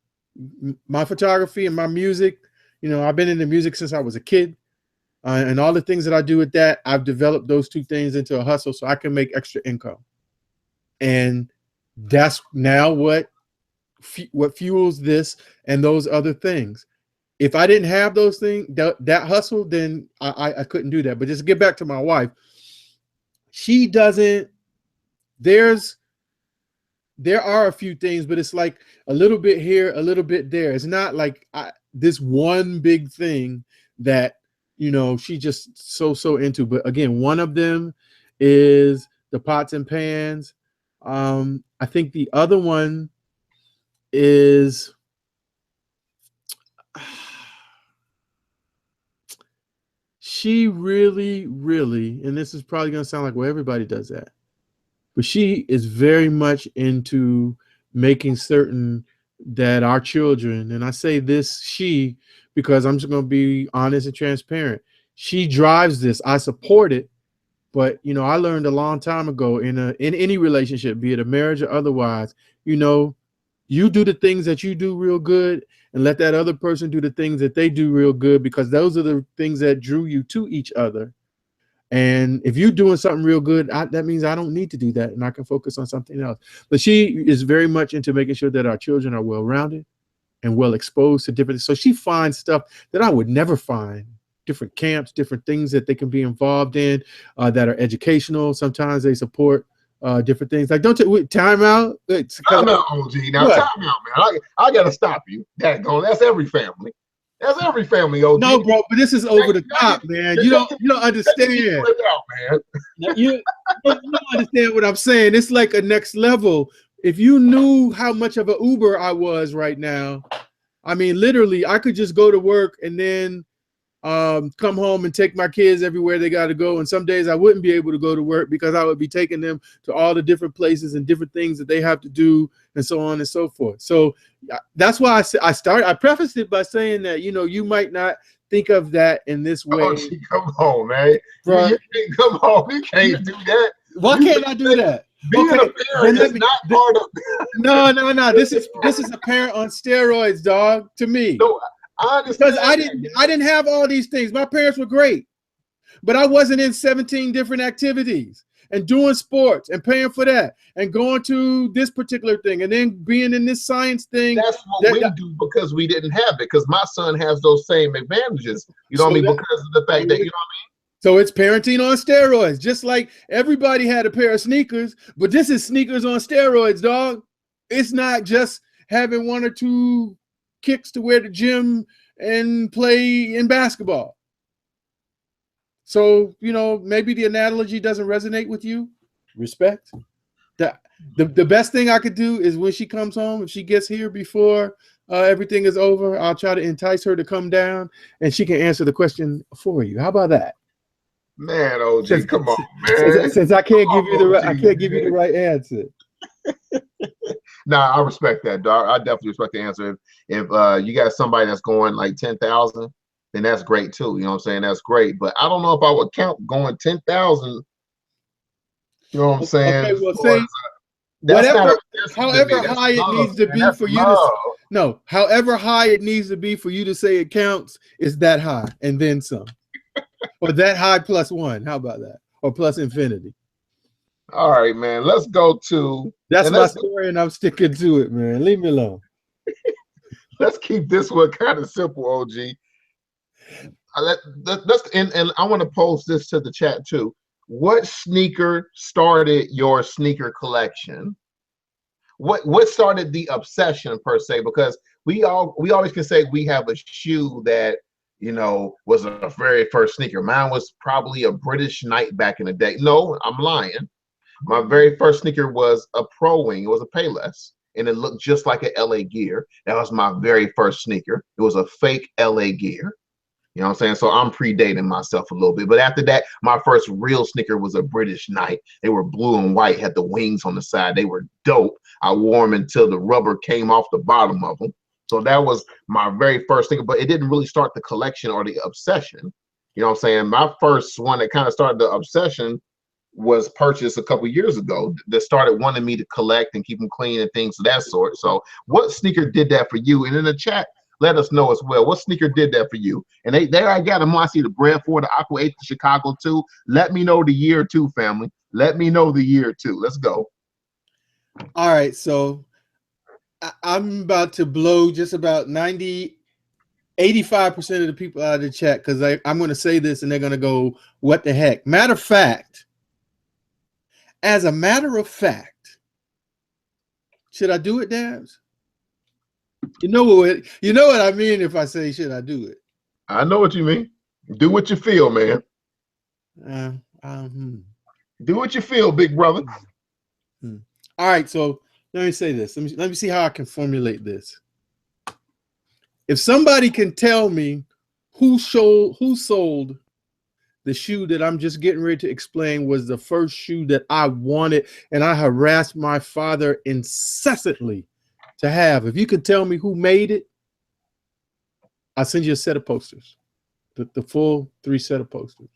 Speaker 2: My photography and my music, I've been into music since I was a kid. And all the things that I do with that, I've developed those two things into a hustle so I can make extra income. And that's now what fuels this and those other things. If I didn't have those things, that hustle, then I couldn't do that. But just to get back to my wife, she doesn't, there are a few things, but it's like a little bit here, a little bit there. It's not like this one big thing that, she just so into. But again, one of them is the pots and pans. I think the other one is, she really, and this is probably going to sound like, well, everybody does that, but she is very much into making certain that our children, and I say this she because I'm just going to be honest and transparent. She drives this. I support it. But, you know, I learned a long time ago in any relationship, be it a marriage or otherwise, you know, you do the things that you do real good and let that other person do the things that they do real good, because those are the things that drew you to each other. And if you're doing something real good, that means I don't need to do that and I can focus on something else. But she is very much into making sure that our children are well-rounded and well exposed to different. So she finds stuff that I would never find, different camps, different things that they can be involved in that are educational. Sometimes they support different things. Like, time out.
Speaker 1: Time out, OG. Now, what? Time out, man. I got to stop you. That's every family. That's every family, OG.
Speaker 2: No, bro, but this is over the top, man. You don't understand. You don't understand what I'm saying. It's like a next level. If you knew how much of an Uber I was right now, I mean, literally, I could just go to work and then come home and take my kids everywhere they got to go. And some days I wouldn't be able to go to work because I would be taking them to all the different places and different things that they have to do and so on and so forth. So that's why I prefaced it by saying that, you know, you might not think of that in this way.
Speaker 1: Oh, come on, man. You come on. You can't do that.
Speaker 2: Why can't I do that?
Speaker 1: Being a parent is not part of
Speaker 2: No. This is a parent on steroids, dog, to me.
Speaker 1: No, I understand.
Speaker 2: Because I didn't have all these things. My parents were great, but I wasn't in 17 different activities and doing sports and paying for that and going to this particular thing and then being in this science thing.
Speaker 1: That's what we do because we didn't have it. Because my son has those same advantages. You know what I mean? Because of the fact that, you know what I mean?
Speaker 2: So it's parenting on steroids, just like everybody had a pair of sneakers, but this is sneakers on steroids, dog. It's not just having one or two kicks to wear to the gym and play in basketball. So, you know, maybe the analogy doesn't resonate with you. Respect. The best thing I could do is when she comes home, if she gets here before everything is over, I'll try to entice her to come down and she can answer the question for you. How about that?
Speaker 1: Man, OG, come on, man.
Speaker 2: Since I can't give you the right answer.
Speaker 1: Nah, I respect that, dog. I definitely respect the answer. If you got somebody that's going like 10,000, then that's great too. You know what I'm saying? That's great. But I don't know if I would count going 10,000. You know what I'm saying?
Speaker 2: Okay, well, say however high it needs to be for you to no, however high it needs to be for you to say it counts is that high and then some. Or that high plus one. How about that? Or plus infinity.
Speaker 1: All right, man. Let's go to.
Speaker 2: That's my story, and I'm sticking to it, man. Leave me alone.
Speaker 1: Let's keep this one kind of simple, OG. And I want to post this to the chat too. What sneaker started your sneaker collection? What started the obsession per se? Because we always can say we have a shoe that, you know, was a very first sneaker. Mine was probably a British Knight back in the day. No, I'm lying. My very first sneaker was a Pro Wing. It was a Payless, and it looked just like an LA Gear. That was my very first sneaker. It was a fake LA Gear. You know what I'm saying? So I'm predating myself a little bit. But after that, my first real sneaker was a British Knight. They were blue and white, had the wings on the side. They were dope. I wore them until the rubber came off the bottom of them. So that was my very first thing, but it didn't really start the collection or the obsession. You know what I'm saying? My first one that kind of started the obsession was purchased a couple years ago that started wanting me to collect and keep them clean and things of that sort. So what sneaker did that for you? And in the chat, let us know as well. What sneaker did that for you? And there I got them. I see the Bread 4, the Aqua 8, the Chicago 2. Let me know the year too, family. Let me know the year too. Let's go.
Speaker 2: All right, so I'm about to blow just about 85% of the people out of the chat because I'm going to say this and they're going to go, what the heck? As a matter of fact, should I do it, Dabs? You know what I mean if I say, should I do it?
Speaker 1: I know what you mean. Do what you feel, man. Do what you feel, big brother.
Speaker 2: All right, so let me say this. Let me see how I can formulate this. If somebody can tell me who sold the shoe that I'm just getting ready to explain was the first shoe that I wanted, and I harassed my father incessantly to have. If you can tell me who made it, I'll send you a set of posters, the full 3 set of posters.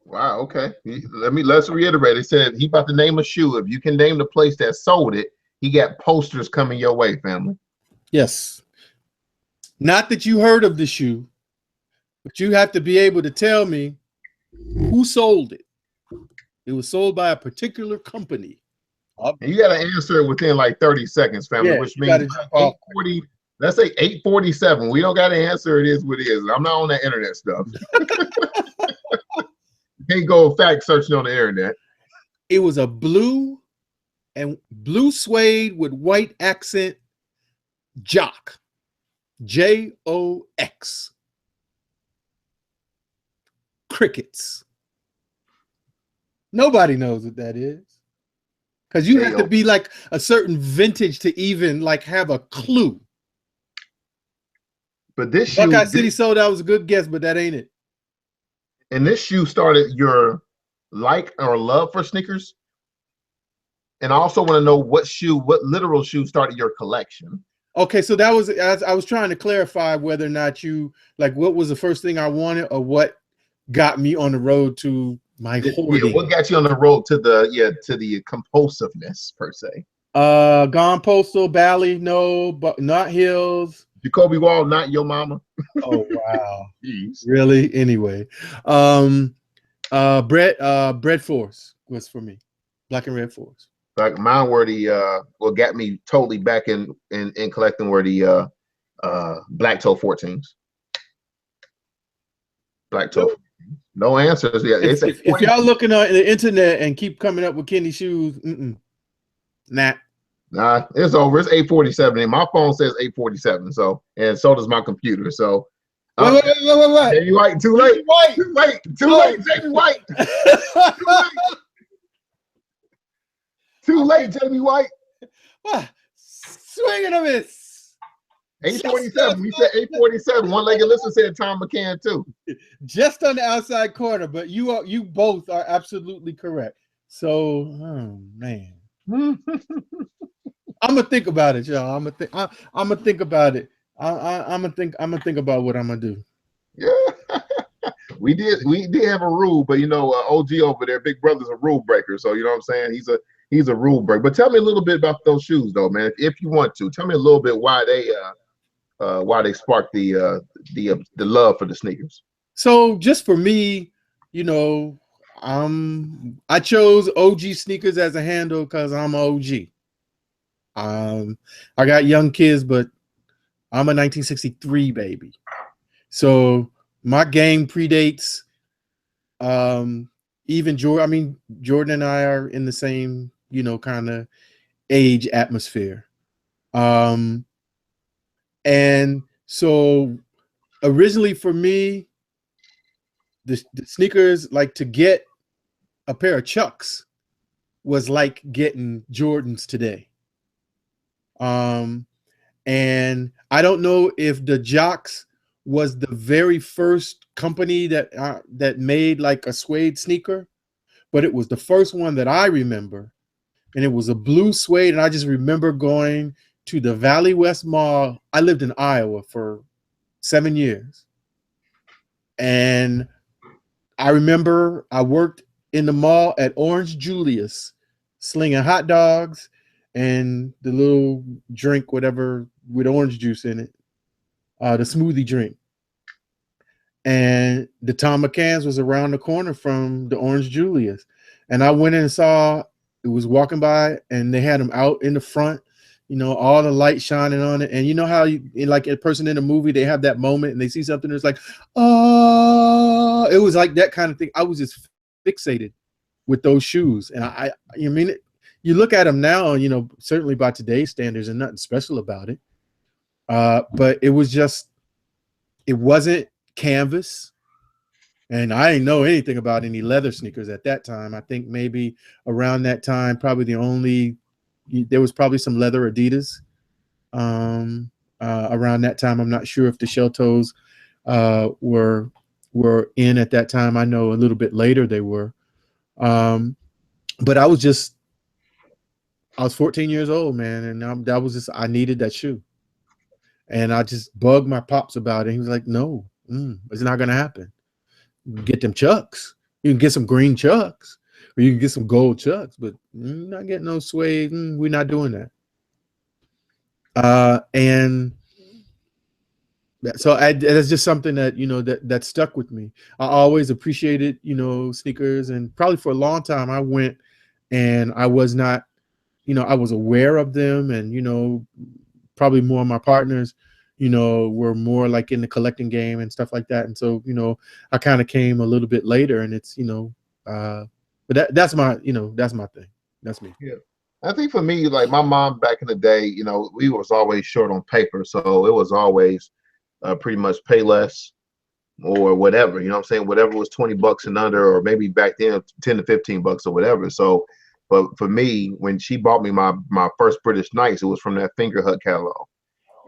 Speaker 1: Wow. Okay. Let's reiterate. It said he about to name a shoe. If you can name the place that sold it, he got posters coming your way, family.
Speaker 2: Yes. Not that you heard of the shoe, but you have to be able to tell me who sold it. It was sold by a particular company.
Speaker 1: And you got to answer it within like 30 seconons, family,
Speaker 2: Yeah,
Speaker 1: which means 840. Let's say 847. We don't got to answer. It is what it is. I'm not on that internet stuff. You can't go fact searching on the internet.
Speaker 2: It was a blue suede with white accent Jock. Jox. Crickets. Nobody knows what that is. Because you have to be like a certain vintage to even like have a clue.
Speaker 1: But this shoe,
Speaker 2: Buckeye City sold out was a good guess, but that ain't it.
Speaker 1: And this shoe started your like or love for sneakers. And I also want to know what literal shoe started your collection.
Speaker 2: Okay, so that was, I was trying to clarify whether or not you, like, what was the first thing I wanted or what got me on the road to my hoarding.
Speaker 1: Yeah, what got you on the road to the compulsiveness, per se?
Speaker 2: Gone Postal, Bally, no, but not Hills.
Speaker 1: Jacoby Wall, not your mama.
Speaker 2: Oh, wow.
Speaker 1: Jeez.
Speaker 2: Really? Anyway. Bread Force was for me. Black and Red Force.
Speaker 1: Like mine were what got me totally back in collecting were the Black Toe 14s. Black Toe. No answers. Yeah,
Speaker 2: if y'all looking on the internet and keep coming up with Kenny shoes, nah,
Speaker 1: it's over. It's 8:47, and my phone says 8:47. So, and so does my computer. So,
Speaker 2: wait.
Speaker 1: Jamie White, too late. Too late. Jamie White. Too late, Jamie White.
Speaker 2: What? Swing and a miss.
Speaker 1: 8:47. We said 8:47. One-legged listener said Tom McCann too.
Speaker 2: Just on the outside corner, but you both are absolutely correct. So, oh man, I'm gonna think about it, y'all. I'm gonna think about it. I'm gonna think about what I'm gonna do.
Speaker 1: Yeah, we did have a rule, but OG over there, Big Brother's a rule breaker. So you know what I'm saying? He's a rule breaker. But tell me a little bit about those shoes, though, man. If you want to, tell me a little bit why they sparked the love for the sneakers.
Speaker 2: So just for me, I chose OGSneekerz as a handle because I'm OG. I got young kids, but I'm a 1963 baby. So my game predates even Jordan. I mean, Jordan and I are in the same, kind of age atmosphere. And so originally for me, the sneakers, like to get a pair of Chucks was like getting Jordans today. And I don't know if the Jox was the very first company that made like a suede sneaker, but it was the first one that I remember. And it was a blue suede. And I just remember going to the Valley West Mall. I lived in Iowa for 7 years. And I remember I worked in the mall at Orange Julius, slinging hot dogs and the little drink, whatever, with orange juice in it, the smoothie drink. And the Tom McCann's was around the corner from the Orange Julius. And I went in and saw, it was walking by, and they had them out in the front, all the light shining on it. And you know how like a person in a movie, they have that moment and they see something that's like, oh, it was like that kind of thing. I was just fixated with those shoes. And you look at them now, certainly by today's standards, and nothing special about it. But it wasn't canvas. And I didn't know anything about any leather sneakers at that time. I think maybe around that time, probably there was probably some leather Adidas around that time. I'm not sure if the shell toes were in at that time. I know a little bit later they were. But I was just I was 14 years old, man, and that was just I needed that shoe, and I just bugged my pops about it. He was like, "No, it's not gonna happen. Get them Chucks. You can get some green Chucks, or you can get some gold Chucks, but you're not getting no suede. We're not doing that." And so that's just something that that stuck with me. I always appreciated sneakers, and probably for a long time I went and I was not, I was aware of them, and probably more of my partners were more like in the collecting game and stuff like that, and so I kind of came a little bit later, and it's but that's my that's my thing. That's me.
Speaker 1: Yeah. I think for me, like my mom back in the day, we was always short on paper, so it was always pretty much pay less or whatever. You know what I'm saying? Whatever was 20 bucks and under, or maybe back then 10 to 15 bucks or whatever. So, but for me, when she bought me my first British Knights, it was from that Finger Hut catalog,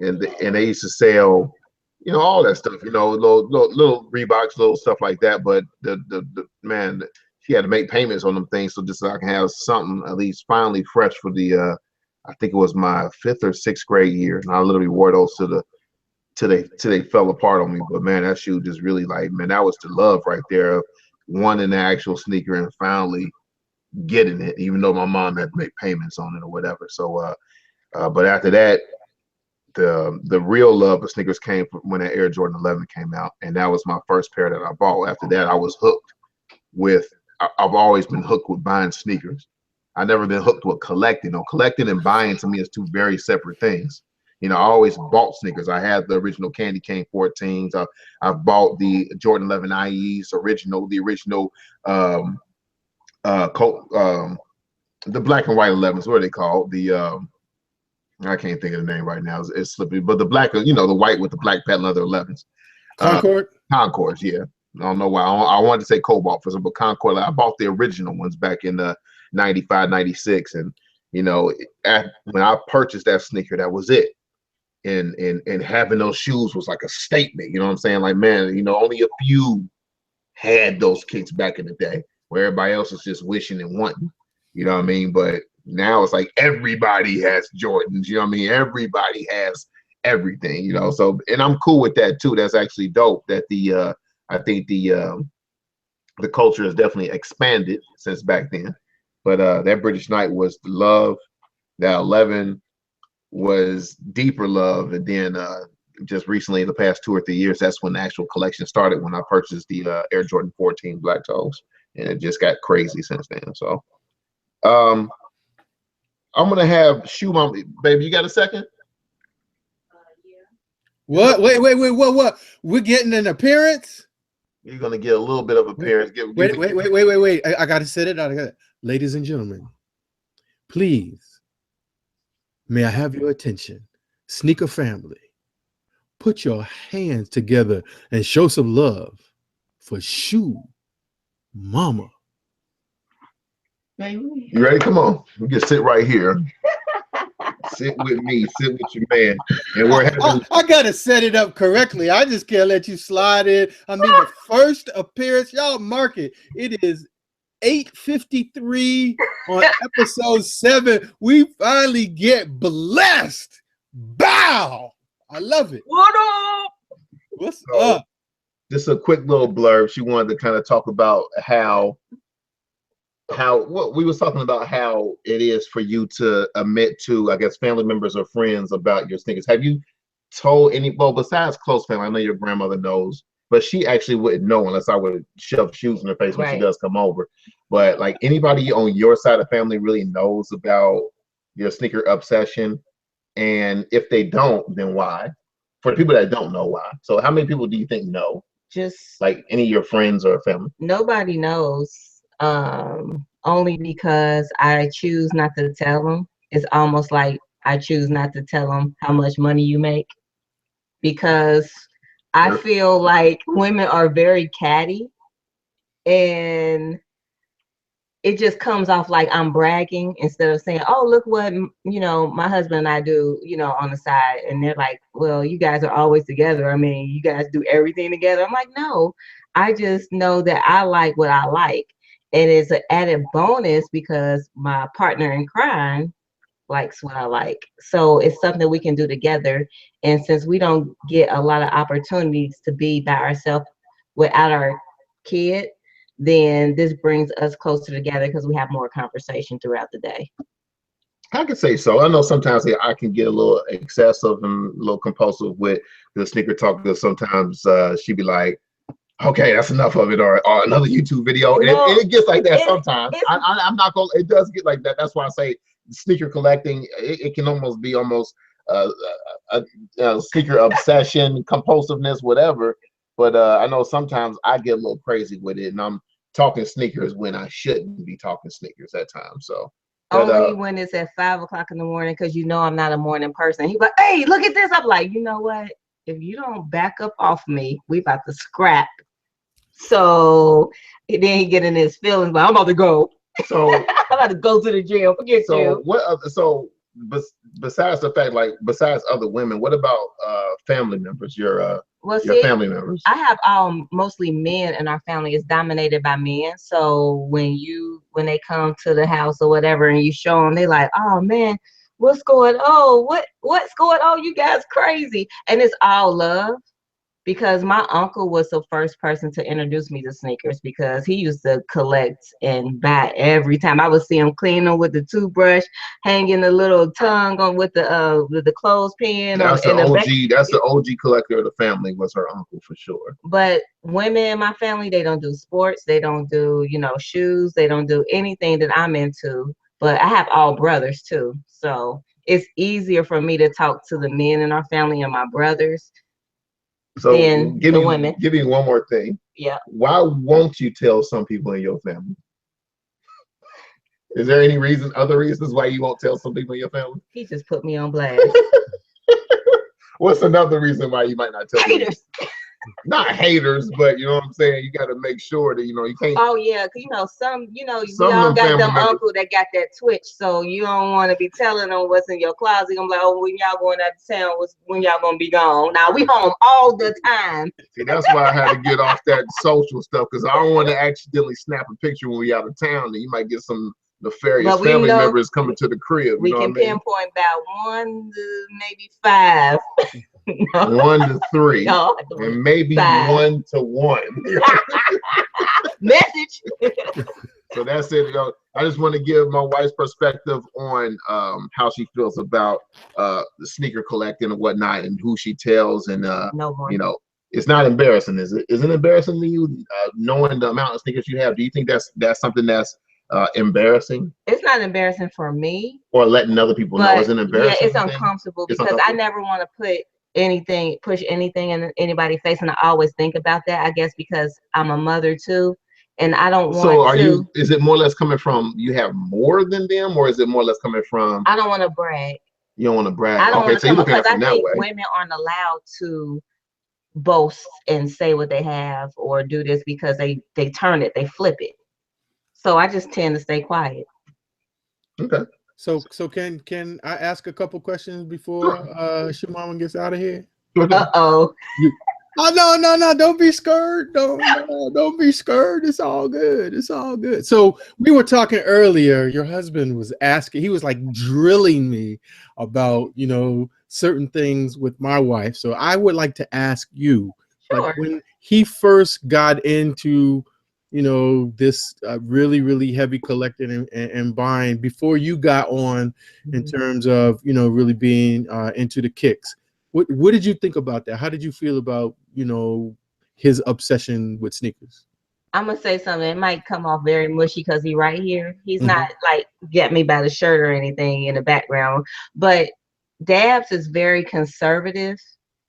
Speaker 1: and they used to sell, all that stuff, little Reeboks, little stuff like that. But the man, she had to make payments on them things, so just so I can have something at least finally fresh for the I think it was my 5th or 6th grade year, and I literally wore those till they fell apart on me. But man, that shoe just really, like, man, that was the love right there of wanting the actual sneaker and finally getting it, even though my mom had to make payments on it or whatever. So but after that, the real love of sneakers came from when that Air Jordan 11 came out, and that was my first pair that I bought. After that, I was hooked with I've always been hooked with buying sneakers. I've never been hooked with collecting. Collecting and buying to me is two very separate things. I always bought sneakers. I had the original Candy Cane 14s. I've bought the Jordan 11 IEs, the original the black and white 11s. What are they called? I can't think of the name right now. It's slipping, but the black, the white with the black patent leather 11s. Concords, yeah. I don't know why. I wanted to say Cobalt for some, but Concord. I bought the original ones back in 95, 96, and when I purchased that sneaker, that was it. And having those shoes was like a statement. You know what I'm saying? Like, man, only a few had those kicks back in the day, where everybody else was just wishing and wanting. You know what I mean? But now it's like everybody has Jordans. You know what I mean? Everybody has everything. So, and I'm cool with that too. That's actually dope. That I think the culture has definitely expanded since back then. But that British Knight was the love. That 11 was deeper love, and then just recently, the past 2 or 3 years, that's when the actual collection started. When I purchased the Air Jordan 14 Black Toes, and it just got crazy since then. So, I'm gonna have Shoe Mom, baby. You got a second?
Speaker 2: Yeah. What? Wait! What? We're getting an appearance.
Speaker 1: You're gonna get a little bit of appearance.
Speaker 2: Wait! I gotta set it out. Ladies and gentlemen, please, may I have your attention, sneaker family? Put your hands together and show some love for Shoe Mama.
Speaker 1: You ready? Come on. We can sit right here. Sit with me. Sit with your man. And we're having.
Speaker 2: I gotta set it up correctly. I just can't let you slide in. I mean, the first appearance, y'all mark it. It is 8:53 on episode 7. We finally get blessed. Bow. I love it.
Speaker 3: What up?
Speaker 2: What's up?
Speaker 1: Just a quick little blurb. She wanted to kind of talk about how what we was talking about, how it is for you to admit to, I guess, family members or friends about your sneakers. Have you told besides close family? I know your grandmother knows, but she actually wouldn't know unless I would shove shoes in her face when she does come over. But like, anybody on your side of family really knows about your sneaker obsession? And if they don't, then why? For the people that don't know, why? So how many people do you think know?
Speaker 3: Just
Speaker 1: like any of your friends or family?
Speaker 3: Nobody knows. Only because I choose not to tell them. It's almost like I choose not to tell them how much money you make, because I feel like women are very catty, and it just comes off like I'm bragging instead of saying, oh, look what, my husband and I do, on the side. And they're like, well, you guys are always together. I mean, you guys do everything together. I'm like, no, I just know that I like what I like. And it's an added bonus because my partner in crime likes what I like. So it's something we can do together. And since we don't get a lot of opportunities to be by ourselves without our kid, then this brings us closer together because we have more conversation throughout the day.
Speaker 1: I can say so. I know sometimes I can get a little excessive and a little compulsive with the sneaker talk, because sometimes she'd be like, okay, that's enough of it, or another YouTube video. And,
Speaker 3: No,
Speaker 1: and it gets like that
Speaker 3: it-
Speaker 1: sometimes. I'm not going to, it does get like that. That's why I say sneaker collecting, it can almost be almost a sneaker obsession, compulsiveness, whatever. But I know sometimes I get a little crazy with it, and I'm talking sneakers when I shouldn't be talking sneakers at times. So. But,
Speaker 3: only when it's at 5 o'clock in the morning, because you know I'm not a morning person. He's like, hey, look at this. I'm like, you know what? If you don't back up off me, we about to scrap. So then he get in his feelings, but I'm about to go.
Speaker 1: So
Speaker 3: I'm about to go to the gym. Forget
Speaker 1: so
Speaker 3: you.
Speaker 1: what other, so besides the fact, like besides other women, what about family members, your
Speaker 3: Well,
Speaker 1: your
Speaker 3: see,
Speaker 1: family members?
Speaker 3: I have mostly men in our family. It's dominated by men. So when they come to the house or whatever, and you show them, they like, oh man, what's going on? What's going on? You guys crazy, and it's all love. Because my uncle was the first person to introduce me to sneakers, because he used to collect and buy every time. I would see him clean them with the toothbrush, hanging the little tongue on with the clothespin.
Speaker 1: That's the
Speaker 3: in the back.
Speaker 1: OG. That's the OG collector of the family, was her uncle for sure.
Speaker 3: But women in my family, they don't do sports. They don't do, shoes. They don't do anything that I'm into. But I have all brothers too. So it's easier for me to talk to the men in our family and my brothers
Speaker 1: So
Speaker 3: than the women.
Speaker 1: give me one more thing.
Speaker 3: Yeah.
Speaker 1: Why won't you tell some people in your family? Is there any other reasons why you won't tell some people in your family?
Speaker 3: He just put me on blast.
Speaker 1: What's another reason why you might not tell people?
Speaker 3: Haters.
Speaker 1: Not haters, but you know what I'm saying? You got to make sure that, you can't.
Speaker 3: Oh yeah, cause
Speaker 1: Some
Speaker 3: we
Speaker 1: of
Speaker 3: all
Speaker 1: them
Speaker 3: got
Speaker 1: family
Speaker 3: them
Speaker 1: members-
Speaker 3: uncle that got that twitch, so you don't want to be telling them what's in your closet. I'm like, oh, when y'all going out of town, when y'all gonna be gone? Now we home all the time.
Speaker 1: See, that's why I had to get off that social stuff, because I don't want to accidentally snap a picture when we out of town, and you might get some nefarious
Speaker 3: But we
Speaker 1: family
Speaker 3: know-
Speaker 1: members coming to the crib.
Speaker 3: We
Speaker 1: You know
Speaker 3: can
Speaker 1: what I mean?
Speaker 3: pinpoint about 1 to maybe 5.
Speaker 1: 1 to 3,
Speaker 3: No,
Speaker 1: and maybe
Speaker 3: 5.
Speaker 1: 1 to 1.
Speaker 3: Message.
Speaker 1: So that's it. I just want to give my wife's perspective on how she feels about the sneaker collecting and whatnot, and who she tells, and
Speaker 3: No more.
Speaker 1: it's not embarrassing, is it? Is it embarrassing to you, knowing the amount of sneakers you have? Do you think that's something that's embarrassing,
Speaker 3: It's not embarrassing for me,
Speaker 1: or letting other people know?
Speaker 3: but
Speaker 1: Is it embarrassing?
Speaker 3: yeah, it's uncomfortable
Speaker 1: It's
Speaker 3: because I
Speaker 1: uncomfortable.
Speaker 3: never want to push anything in anybody's face, and I always think about that. I guess because I'm a mother too, and I don't want to.
Speaker 1: Is it more or less coming from you have more than them, or is it more or less coming from
Speaker 3: I don't want to brag.
Speaker 1: you don't want to brag?
Speaker 3: I don't
Speaker 1: Okay,
Speaker 3: want
Speaker 1: so
Speaker 3: to
Speaker 1: you're
Speaker 3: come
Speaker 1: looking at
Speaker 3: because
Speaker 1: it from
Speaker 3: I
Speaker 1: that
Speaker 3: think
Speaker 1: way.
Speaker 3: women aren't allowed to boast and say what they have or do this because they turn it, they flip it. So I just tend to stay quiet.
Speaker 1: Okay.
Speaker 2: So can I ask a couple questions before Shimama gets out of here?
Speaker 3: Uh-oh.
Speaker 2: Oh no! Don't be scared. Don't be scared. It's all good. It's all good. So we were talking earlier. Your husband was asking. He was like drilling me about certain things with my wife. So I would like to ask you,
Speaker 3: Sure.
Speaker 2: like when he first got into this really heavy collecting and buying before you got on in terms of really being into the kicks. What did you think about that? How did you feel about his obsession with sneakers?
Speaker 3: I'm gonna say something. It might come off very mushy because he's right here. He's not like get me by the shirt or anything in the background. But Dabs is very conservative.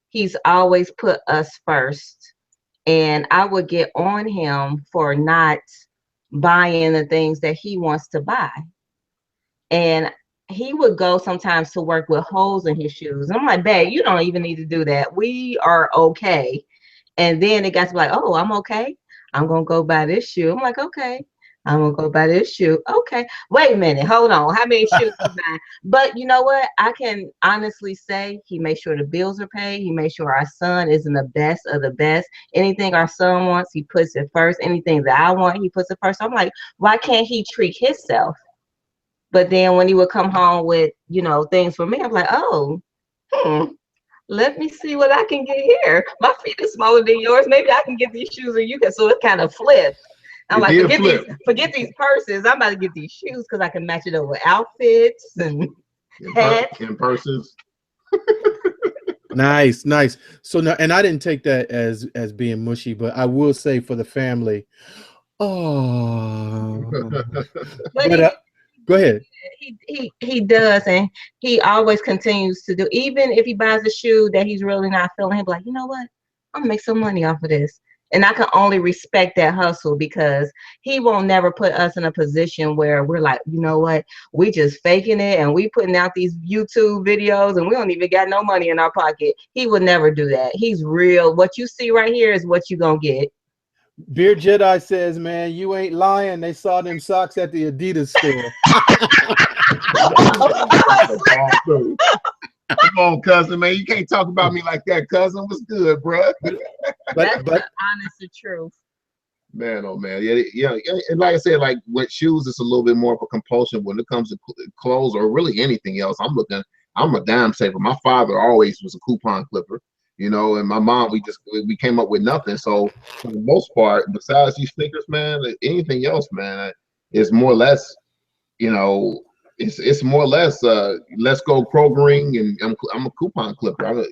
Speaker 3: He's always put us first. And I would get on him for not buying the things that he wants to buy. And he would go sometimes to work with holes in his shoes. And I'm like, babe, you don't even need to do that. We are okay. And then it got to be like, oh, I'm okay. I'm going to go buy this shoe. I'm like, okay. I'm going to go buy this shoe. Okay. Wait a minute. Hold on. How many shoes you buy? But you know what? I can honestly say he makes sure the bills are paid. He makes sure our son is in the best of the best. Anything our son wants, he puts it first. Anything that I want, he puts it first. So I'm like, why can't he treat himself? But then when he would come home with, things for me, I'm like, oh, let me see what I can get here. My feet are smaller than yours. Maybe I can get these shoes or you can. So it kind of flipped. I'm like, forget these purses. I'm about to get these shoes because I can match it up with outfits and hats
Speaker 1: and purses.
Speaker 2: Nice. So now, and I didn't take that as being mushy, but I will say for the family. Oh, but go ahead.
Speaker 3: He does, and he always continues to do. Even if he buys a shoe that he's really not feeling, he'll be like, you know what? I'm gonna make some money off of this. And I can only respect that hustle because he won't never put us in a position where we're like, you know what, we just faking it and we putting out these YouTube videos and we don't even got no money in our pocket. He would never do that. He's real. What you see right here is what you gonna get.
Speaker 2: Beard Jedi says, man, you ain't lying. They saw them socks at the Adidas store.
Speaker 1: Come on, cousin, man. You can't talk about me like that, cousin. What's good, bro?
Speaker 3: That's the honest truth.
Speaker 1: Man, oh man, yeah. And like I said, like with shoes, it's a little bit more of a compulsion. When it comes to clothes or really anything else, I'm a dime saver. My father always was a coupon clipper, and my mom, we came up with nothing. So for the most part, besides these sneakers, man, anything else, man, is more or less, it's more or less let's go Krogering, and I'm a coupon clipper.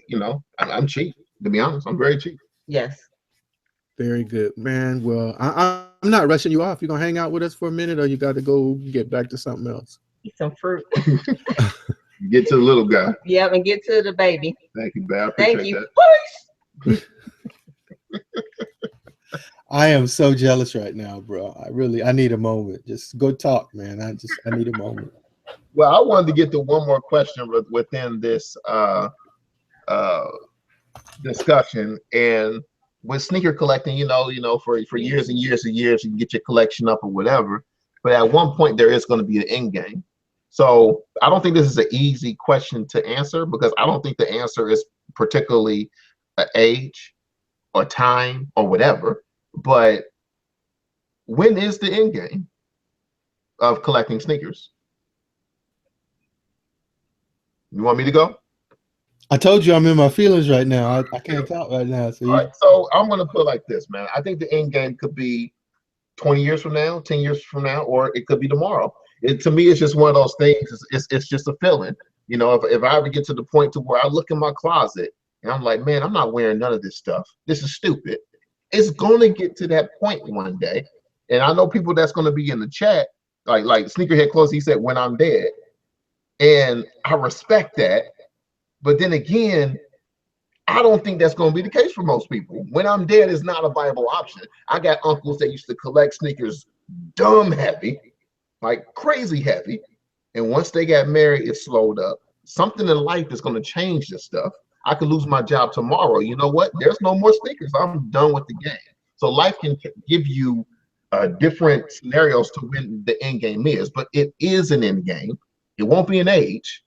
Speaker 1: I'm cheap, to be honest. I'm very cheap.
Speaker 3: Yes.
Speaker 2: Very good, man. Well, I'm not rushing you off. You gonna hang out with us for a minute, or you got to go get back to something else?
Speaker 3: Eat some fruit.
Speaker 1: Get to the little guy.
Speaker 3: Yeah, and get to the baby.
Speaker 1: Thank you, babe. I appreciate
Speaker 3: that.
Speaker 2: I am so jealous right now, bro. I need a moment. Just go talk, man. I need a moment.
Speaker 1: Well, I wanted to get to one more question within this discussion. And with sneaker collecting, for years and years and years, you can get your collection up or whatever. But at one point, there is going to be an end game. So I don't think this is an easy question to answer because I don't think the answer is particularly age or time or whatever. But when is the end game of collecting sneakers? You want me to go?
Speaker 2: I told you I'm in my feelings right now. I can't talk right now.
Speaker 1: All right, so I'm going to put it like this, man. I think the end game could be 20 years from now, 10 years from now, or it could be tomorrow. To me, it's just one of those things. It's just a feeling. If I ever get to the point to where I look in my closet and I'm like, man, I'm not wearing none of this stuff. This is stupid. It's going to get to that point one day. And I know people that's going to be in the chat, like Sneakerhead Close, he said, when I'm dead. And I respect that. But then again, I don't think that's going to be the case for most people. When I'm dead is not a viable option. I got uncles that used to collect sneakers dumb heavy, like crazy heavy. And once they got married, it slowed up. Something in life is going to change this stuff. I could lose my job tomorrow. You know what? There's no more sneakers. I'm done with the game. So life can give you different scenarios to when the end game is, but it is an end game. It won't be an age,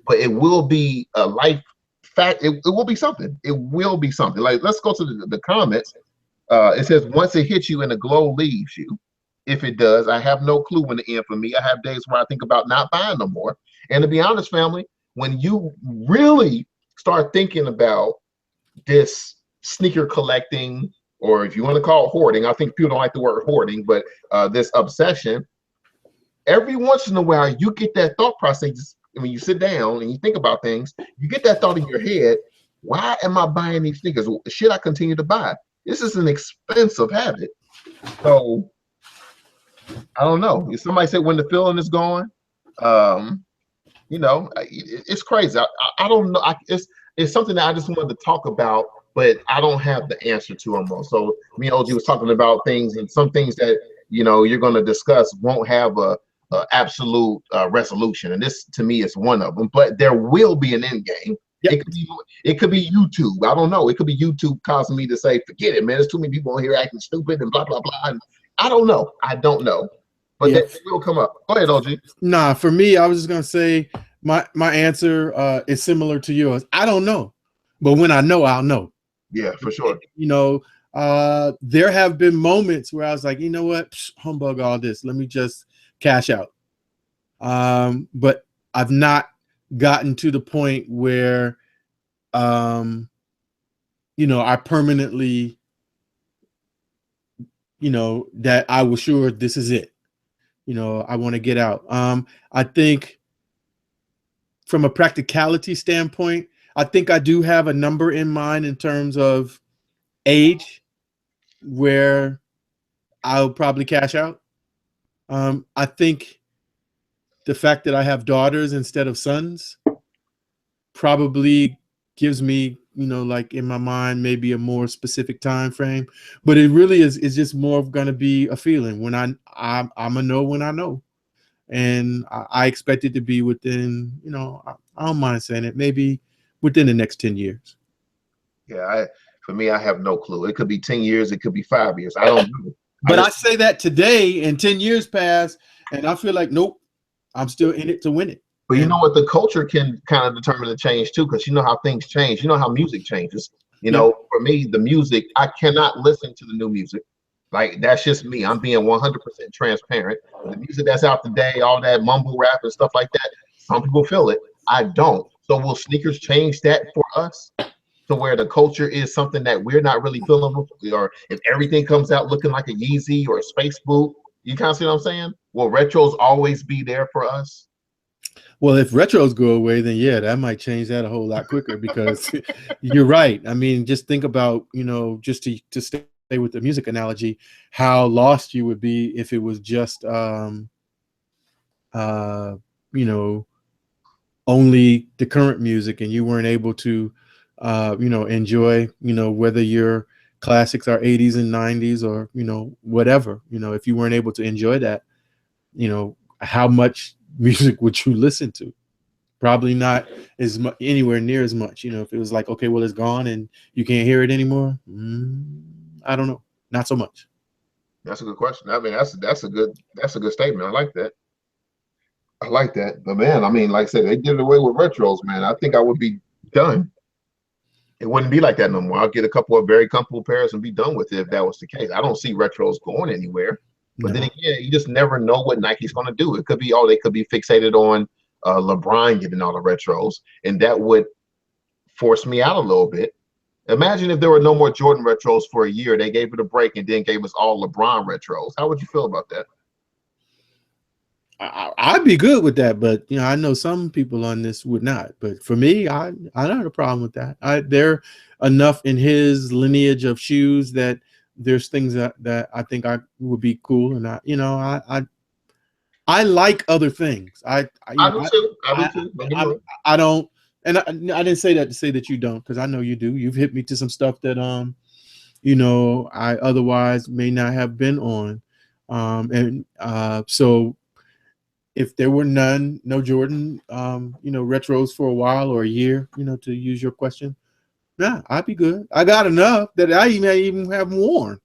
Speaker 1: but it will be a life fact. It will be something. It will be something. Like, let's go to the comments. It says, once it hits you and the glow leaves you, if it does, I have no clue when the end for me. I have days where I think about not buying no more. And to be honest, family, when you really start thinking about this sneaker collecting, or if you want to call it hoarding, I think people don't like the word hoarding, but this obsession, every once in a while, you get that thought process. When you sit down and you think about things, you get that thought in your head, why am I buying these sneakers? Should I continue to buy? This is an expensive habit. So I don't know. If somebody said when the feeling is gone, it's crazy. I don't know. It's something that I just wanted to talk about, but I don't have the answer to almost. So me and OG was talking about things, and some things that you're going to discuss won't have a absolute resolution, and this to me is one of them. But there will be an end game. Yep. It could be YouTube. I don't know. It could be YouTube causing me to say, forget it, man. There's too many people on here acting stupid and blah blah blah. And I don't know. But that will come up. Go ahead, OG.
Speaker 2: Nah, for me, I was just gonna say my answer is similar to yours. I don't know, but when I know, I'll know.
Speaker 1: Yeah, for sure.
Speaker 2: There have been moments where I was like, you know what, humbug all this. Let me just cash out. but I've not gotten to the point where, you know, I permanently, you know, that I was sure this is it. You know, I want to get out. I think from a practicality standpoint, I think I do have a number in mind in terms of age where I'll probably cash out. I think the fact that I have daughters instead of sons probably gives me, you know, like in my mind, maybe a more specific time frame. But it really is just more of going to be a feeling when I'm gonna know when I know. And I expect it to be within, you know, I don't mind saying it, maybe within the next 10 years.
Speaker 1: Yeah, for me, I have no clue. It could be 10 years, it could be 5 years. I don't know.
Speaker 2: But I say that today and 10 years pass, and I feel like, nope, I'm still in it to win it.
Speaker 1: But you know what? The culture can kind of determine the change too, because you know how things change. You know how music changes. You know, for me, the music, I cannot listen to the new music. Like, that's just me. I'm being 100% transparent. The music that's out today, all that mumble rap and stuff like that, some people feel it. I don't. So will sneakers change that for us to where the culture is something that we're not really feeling? Or if everything comes out looking like a Yeezy or a Space Boot, you kind of see what I'm saying? Will retros always be there for us?
Speaker 2: Well, if retros go away, then yeah, that might change that a whole lot quicker because you're right. I mean, just think about, you know, just to stay with the music analogy, how lost you would be if it was just, you know, only the current music and you weren't able to, you know, enjoy, you know, whether your classics are 80s and 90s or, you know, whatever, you know, if you weren't able to enjoy that, you know, how much music would you listen to? Probably not as much, anywhere near as much. You know, if it was like, okay, well, it's gone and you can't hear it anymore. I don't know, not so much.
Speaker 1: That's a good question. I mean, that's a good statement. I like that. I like that. But man, I mean, like I said, they did away with retros, man. I think I would be done. It wouldn't be like that no more. I'll get a couple of very comfortable pairs and be done with it if that was the case. I don't see retros going anywhere. But then again, you just never know what Nike's going to do. It could be, oh, they could be fixated on LeBron getting all the retros, and that would force me out a little bit. Imagine if there were no more Jordan retros for a year. They gave it a break and then gave us all LeBron retros. How would you feel about that?
Speaker 2: I'd be good with that, but you know, I know some people on this would not. But for me, I don't have a problem with that. There enough in his lineage of shoes that there's things that I think I would be cool, and I like other things. I do too. I don't, and I didn't say that to say that you don't, because I know you do. You've hit me to some stuff that you know, I otherwise may not have been on, so if there were no Jordan, you know, retros for a while or a year, you know, to use your question, yeah, I'd be good. I got enough that I even have worn,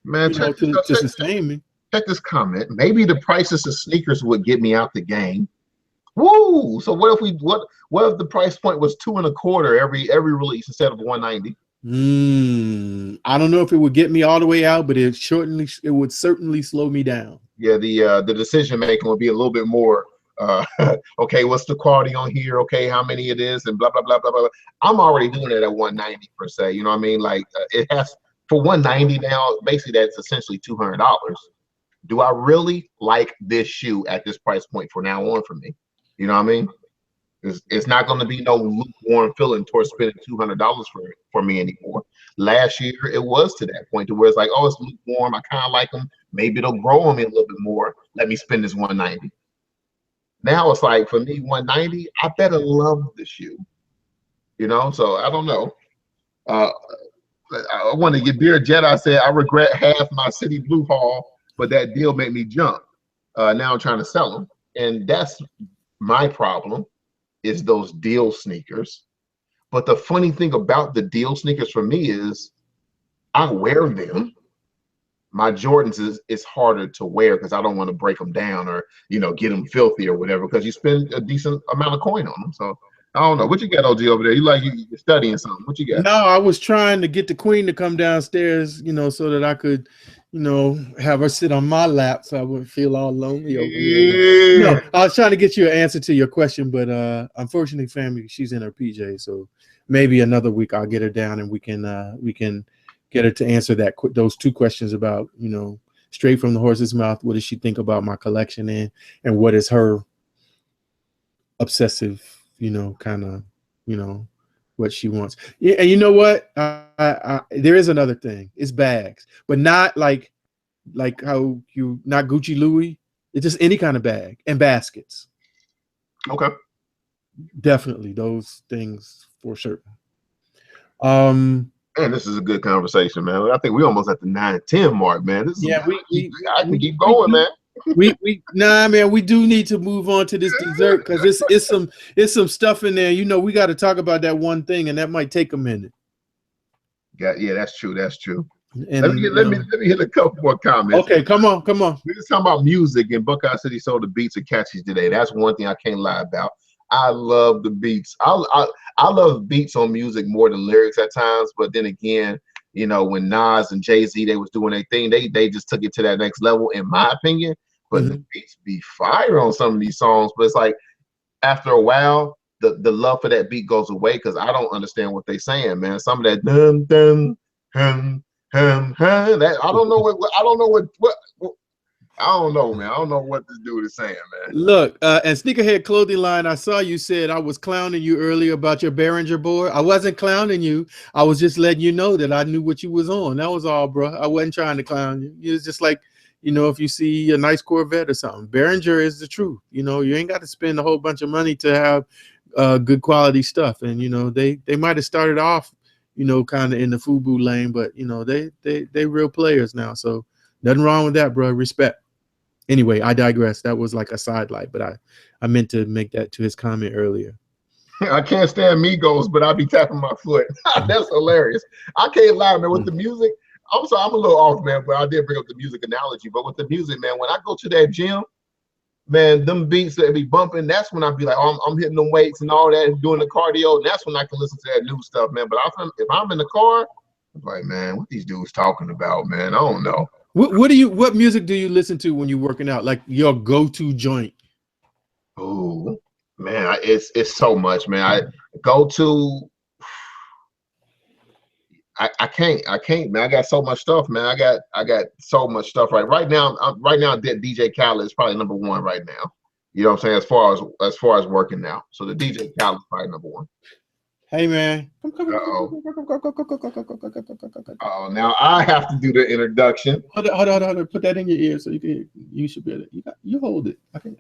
Speaker 1: man,
Speaker 2: you know, to sustain me.
Speaker 1: Check this comment. Maybe the prices of sneakers would get me out the game. Woo! So what if the price point was $225 every release instead of $190?
Speaker 2: I don't know if it would get me all the way out, but it would certainly slow me down.
Speaker 1: Yeah, the decision making would be a little bit more okay, what's the quality on here? Okay, how many it is, and blah blah blah blah blah. I'm already doing it at 190 per se. You know what I mean? Like it has for 190 now. Basically, that's essentially $200. Do I really like this shoe at this price point for now on for me? You know what I mean? It's not going to be no lukewarm feeling towards spending $200 for me anymore. Last year, it was to that point to where it's like, oh, it's lukewarm. I kind of like them. Maybe it'll grow on me a little bit more. Let me spend this 190. Now it's like, for me, 190, I better love the shoe. You know, so I don't know. I want to get Beer Jedi said, I regret half my City Blue haul, but that deal made me jump. Now I'm trying to sell them. And that's my problem, is those deal sneakers. But the funny thing about the deal sneakers for me is I wear them. My Jordans is harder to wear because I don't want to break them down or, you know, get them filthy or whatever, because you spend a decent amount of coin on them. So I don't know. What you got, OG, over there? You're studying something. What you got?
Speaker 2: No, I was trying to get the queen to come downstairs, you know, so that I could you know, have her sit on my lap so I wouldn't feel all lonely over here.
Speaker 1: Yeah.
Speaker 2: No, I was trying to get you an answer to your question, but unfortunately, family, she's in her PJ, so maybe another week I'll get her down and we can get her to answer those two questions about, you know, straight from the horse's mouth. What does she think about my collection, and what is her obsessive, you know, kind of, you know, what she wants. Yeah, and you know what? There is another thing. It's bags, but not like how you not Gucci Louis. It's just any kind of bag and baskets.
Speaker 1: Okay.
Speaker 2: Definitely those things for certain.
Speaker 1: Man, this is a good conversation, man. I think we almost at the 9-10 mark, man. This is I can keep going, man.
Speaker 2: Nah, man, we do need to move on to this dessert because it's some stuff in there. You know, we got to talk about that one thing, and that might take a minute.
Speaker 1: Yeah, that's true. That's true.
Speaker 2: And
Speaker 1: let me hit a couple more comments.
Speaker 2: Okay, come on.
Speaker 1: We're just talking about music, and Buckeye City sold the beats and catchy today. That's one thing I can't lie about. I love the beats. I love beats on music more than lyrics at times. But then again, you know, when Nas and Jay-Z, they was doing their thing, they just took it to that next level, in my opinion. But the beats be fire on some of these songs. But it's like after a while, the love for that beat goes away because I don't understand what they saying, man. Some of that dun dun dun dun dun. That I don't know what I don't know, man. I don't know what this dude is saying, man.
Speaker 2: Look, and Sneakerhead Clothing Line, I saw you said I was clowning you earlier about your Behringer board. I wasn't clowning you. I was just letting you know that I knew what you was on. That was all, bro. I wasn't trying to clown you. It was just like, you know, if you see a nice Corvette or something, Behringer is the truth. You know, you ain't got to spend a whole bunch of money to have good quality stuff. And, you know, they might have started off, you know, kind of in the FUBU lane, but, you know, they real players now. So nothing wrong with that, bro. Respect. Anyway, I digress. That was like a sidelight, but I meant to make that to his comment earlier.
Speaker 1: I can't stand Migos, but I be tapping my foot. That's hilarious. I can't lie, man. With the music, I'm sorry, I'm a little off, man, but I did bring up the music analogy. But with the music, man, when I go to that gym, man, them beats that be bumping, that's when I be like, oh, I'm hitting them weights and all that and doing the cardio. And that's when I can listen to that new stuff, man. But if I'm in the car, I'm like, man, what these dudes talking about, man? I don't know.
Speaker 2: What music do you listen to when you're working out? Like your go-to joint?
Speaker 1: Oh, man, it's so much, man. I go to. I can't, man. I got so much stuff, man. I got so much stuff right now. DJ Khaled is probably number one right now. You know what I'm saying? As far as working now, so the DJ Khaled is probably number one.
Speaker 2: Hey, man.
Speaker 1: Oh, now I have to do the introduction.
Speaker 2: Hold on. Put that in your ear so you should be able to. You hold it. Okay.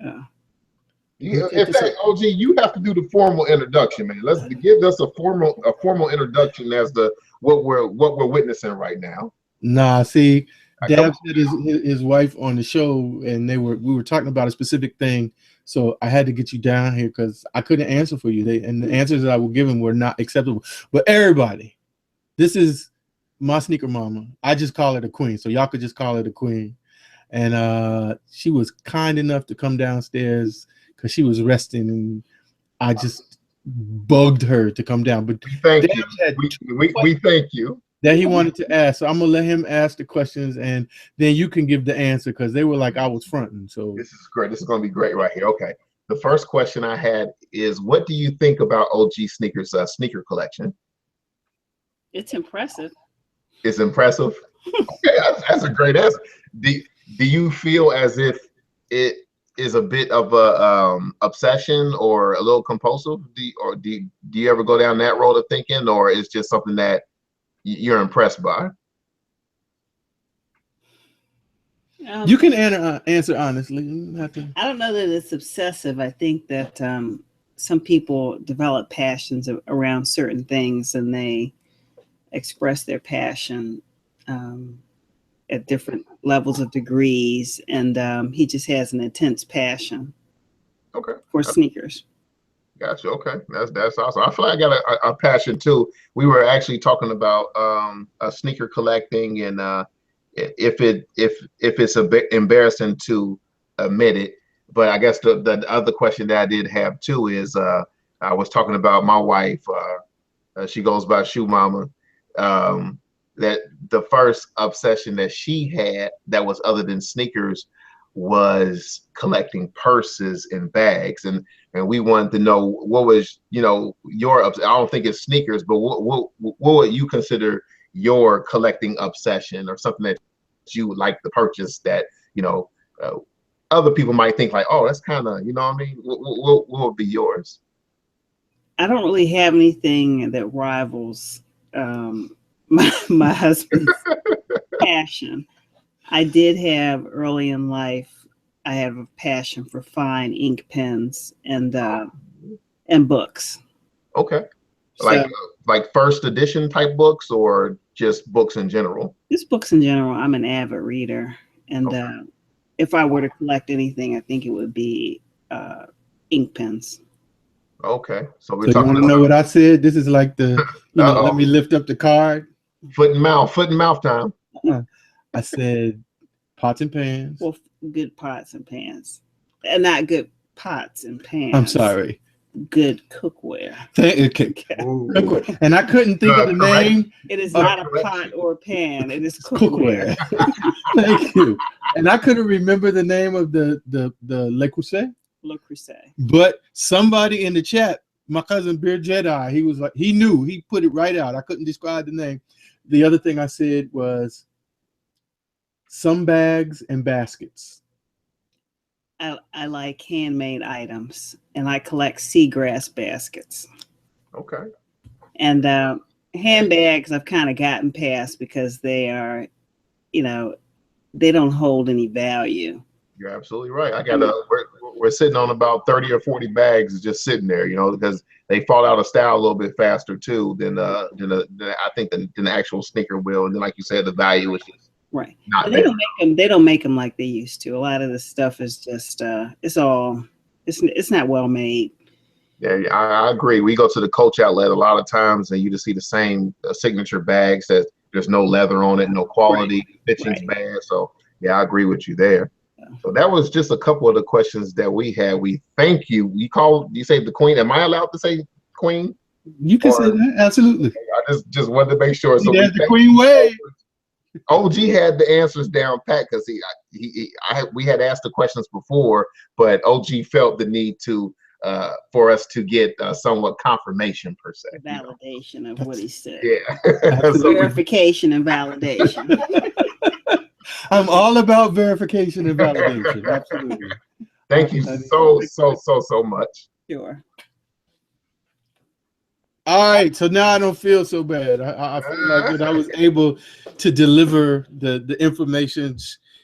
Speaker 1: Yeah, in fact, OG, you have to do the formal introduction, man. Let's give us a formal introduction as to what we're witnessing right now.
Speaker 2: Nah, see, Dab said his wife on the show, and we were talking about a specific thing. So I had to get you down here because I couldn't answer for you. And the answers that I was given were not acceptable. But everybody, this is my sneaker mama. I just call her the queen, so y'all could just call her the queen. And she was kind enough to come downstairs because she was resting, and I just bugged her to come down. But
Speaker 1: thank you. We thank you.
Speaker 2: That he wanted to ask. So I'm gonna let him ask the questions, and then you can give the answer because they were like I was fronting. So
Speaker 1: this is great. This is gonna be great right here. Okay. The first question I had is, what do you think about OGSneekerz sneaker collection?
Speaker 4: It's impressive.
Speaker 1: It's impressive. Okay, that's a great answer. Do you feel as if it is a bit of a obsession or a little compulsive? Do you ever go down that road of thinking, or it's just something that you're impressed by?
Speaker 2: You can answer honestly.
Speaker 4: I don't know that it's obsessive. I think that some people develop passions around certain things, and they express their passion at different levels of degrees. And he just has an intense passion for sneakers.
Speaker 1: Gotcha. Okay, that's awesome. I feel like I got a passion too. We were actually talking about sneaker collecting, and if it's a bit embarrassing to admit it, but I guess the other question that I did have too is I was talking about my wife. She goes by Shoe Mama. that the first obsession that she had that was other than sneakers was collecting purses and bags, and we wanted to know what was, you know, your I don't think it's sneakers, but what would you consider your collecting obsession, or something that you would like to purchase that, you know, other people might think like, oh, that's kind of, you know what I mean? What would be yours?
Speaker 4: I don't really have anything that rivals my husband's passion. I did have early in life, I have a passion for fine ink pens and books.
Speaker 1: Okay.
Speaker 4: So,
Speaker 1: Like first edition type books, or just books in general?
Speaker 4: just books in general. I'm an avid reader. And
Speaker 1: Okay.
Speaker 4: if I were to collect anything, I think it would be ink pens.
Speaker 1: Okay. So we're
Speaker 2: So you
Speaker 1: talking
Speaker 2: want to know what I said? This is like the, you know, let me lift up the card.
Speaker 1: foot and mouth time.
Speaker 2: I said pots and pans.
Speaker 4: Well, good pots and pans. And not good pots and pans.
Speaker 2: I'm sorry.
Speaker 4: Good cookware.
Speaker 2: Cookware. And I couldn't think of the name.
Speaker 4: It is not a pot or a pan. It is
Speaker 2: Cookware. Thank you. And I couldn't remember the name of the Le Creuset.
Speaker 4: Le Creuset.
Speaker 2: But somebody in the chat, my cousin Beer Jedi, he was like, he knew, he put it right out. I couldn't describe the name. The other thing I said was some bags and baskets.
Speaker 4: I like handmade items, and I collect seagrass baskets.
Speaker 1: Okay.
Speaker 4: And handbags I've kind of gotten past because they are, you know, they don't hold any value.
Speaker 1: You're absolutely right. I got we're sitting on about 30 or 40 bags just sitting there, you know, because they fall out of style a little bit faster too than I think than the actual sneaker will. And then, like you said, the value is just
Speaker 4: right.
Speaker 1: not
Speaker 4: And
Speaker 1: there.
Speaker 4: they don't make them like they used to. A lot of the stuff is just it's not well made.
Speaker 1: Yeah, I agree. We go to the Coach outlet a lot of times, and you just see the same signature bags that there's no leather on it, no quality, fitting's bad. So yeah, I agree with you there. So that was just a couple of the questions that we had. We thank you. You say the Queen. Am I allowed to say Queen?
Speaker 2: You can say that, absolutely.
Speaker 1: I just wanted to make sure. So
Speaker 2: that's the Queen way.
Speaker 1: OG had the answers down pat because we had asked the questions before, but OG felt the need to for us to get somewhat confirmation per se.
Speaker 4: Validation of what he said.
Speaker 1: Yeah.
Speaker 4: Verification and validation.
Speaker 2: I'm all about verification and validation. Absolutely.
Speaker 1: Thank you so much.
Speaker 4: Sure.
Speaker 2: All right, so now I don't feel so bad. I feel like that I was able to deliver the information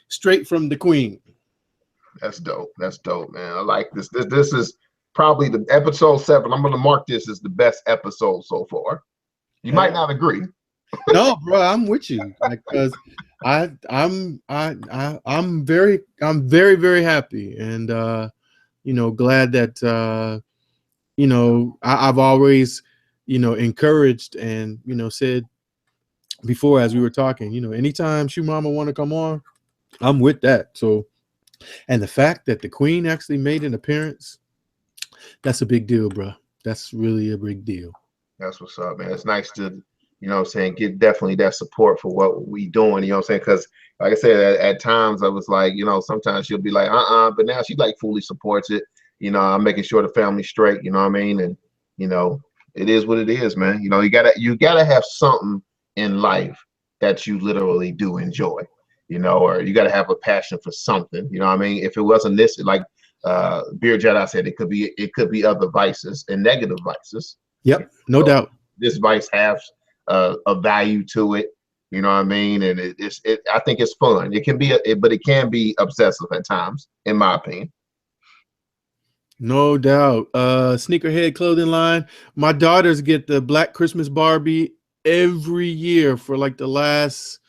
Speaker 2: straight from the Queen.
Speaker 1: That's dope. That's dope, man. I like this. This is probably the episode 7. I'm gonna mark this as the best episode so far. You might not agree.
Speaker 2: No, bro, I'm with you because I'm very very happy, and you know, glad that you know, I've always, you know, encouraged and, you know, said before as we were talking, you know, anytime Shoe Mama want to come on, I'm with that. So, and the fact that the Queen actually made an appearance, that's a big deal, bro. That's really a big deal.
Speaker 1: That's what's up, man. It's nice to, you know what I'm saying, get definitely that support for what we doing, you know what I'm saying? Because like I said, at times I was like, you know, sometimes she'll be like, but now she like fully supports it. You know, I'm making sure the family's straight, you know what I mean? And, you know, it is what it is, man. You know, you gotta have something in life that you literally do enjoy, you know, or you gotta have a passion for something, you know what I mean? If it wasn't this, like Beer Jedi said, it could be other vices and negative vices.
Speaker 2: Yep, no doubt.
Speaker 1: This vice has a value to it, you know what I mean? And I think it's fun. It can be, but it can be obsessive at times, in my opinion.
Speaker 2: No doubt. Sneakerhead clothing line. My daughters get the Black Christmas Barbie every year for like the last,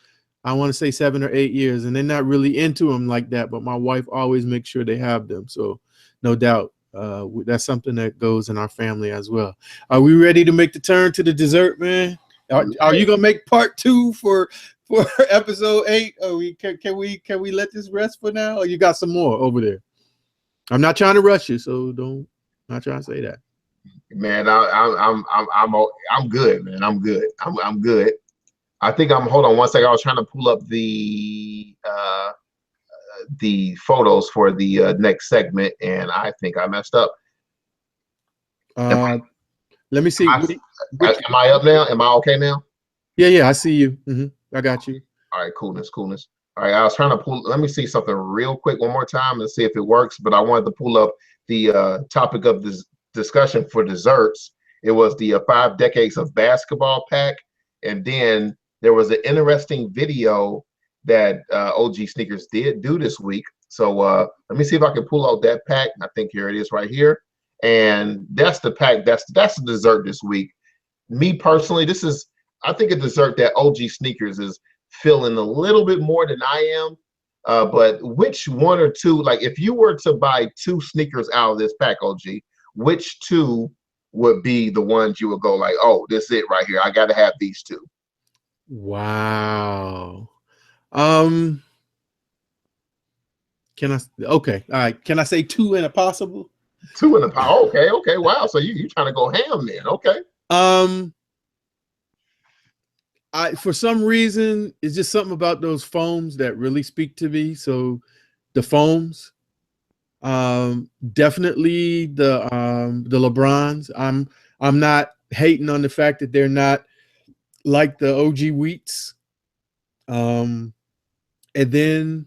Speaker 2: I want to say 7 or 8 years, and they're not really into them like that, but my wife always makes sure they have them. So no doubt, that's something that goes in our family as well. Are we ready to make the turn to the dessert, man? Are you gonna make part 2 for episode 8? Or can we let this rest for now, or you got some more over there? I'm not trying to rush you, so not trying to say that.
Speaker 1: Man, I'm good, man. I'm good. I'm good. I think I'm. Hold on one second. I was trying to pull up the photos for the next segment, and I think I messed up.
Speaker 2: Let me see.
Speaker 1: Am am I up now? Am I okay now?
Speaker 2: Yeah, I see you. I got you.
Speaker 1: All right, coolness. All right, I was trying to pull. Let me see something real quick one more time and see if it works. But I wanted to pull up the topic of this discussion for desserts. It was the 5 decades of basketball pack, and then there was an interesting video that OGSneekerz did do this week. So let me see if I can pull out that pack. I think here it is right here, and that's the pack. That's the dessert this week. Me personally, this is I think a dessert that OGSneekerz is feeling a little bit more than I am. But which one or two, like if you were to buy 2 sneakers out of this pack, OG, which 2 would be the ones you would go like, oh, this is it right here. I got to have these 2.
Speaker 2: Wow. Can I? Okay. All right. Can I say 2 and a possible?
Speaker 1: 2 in a pile. Okay. Wow. So you trying to go ham then? Okay.
Speaker 2: For some reason, it's just something about those foams that really speak to me. So the foams, definitely the LeBrons. I'm not hating on the fact that they're not like the OG wheats. And then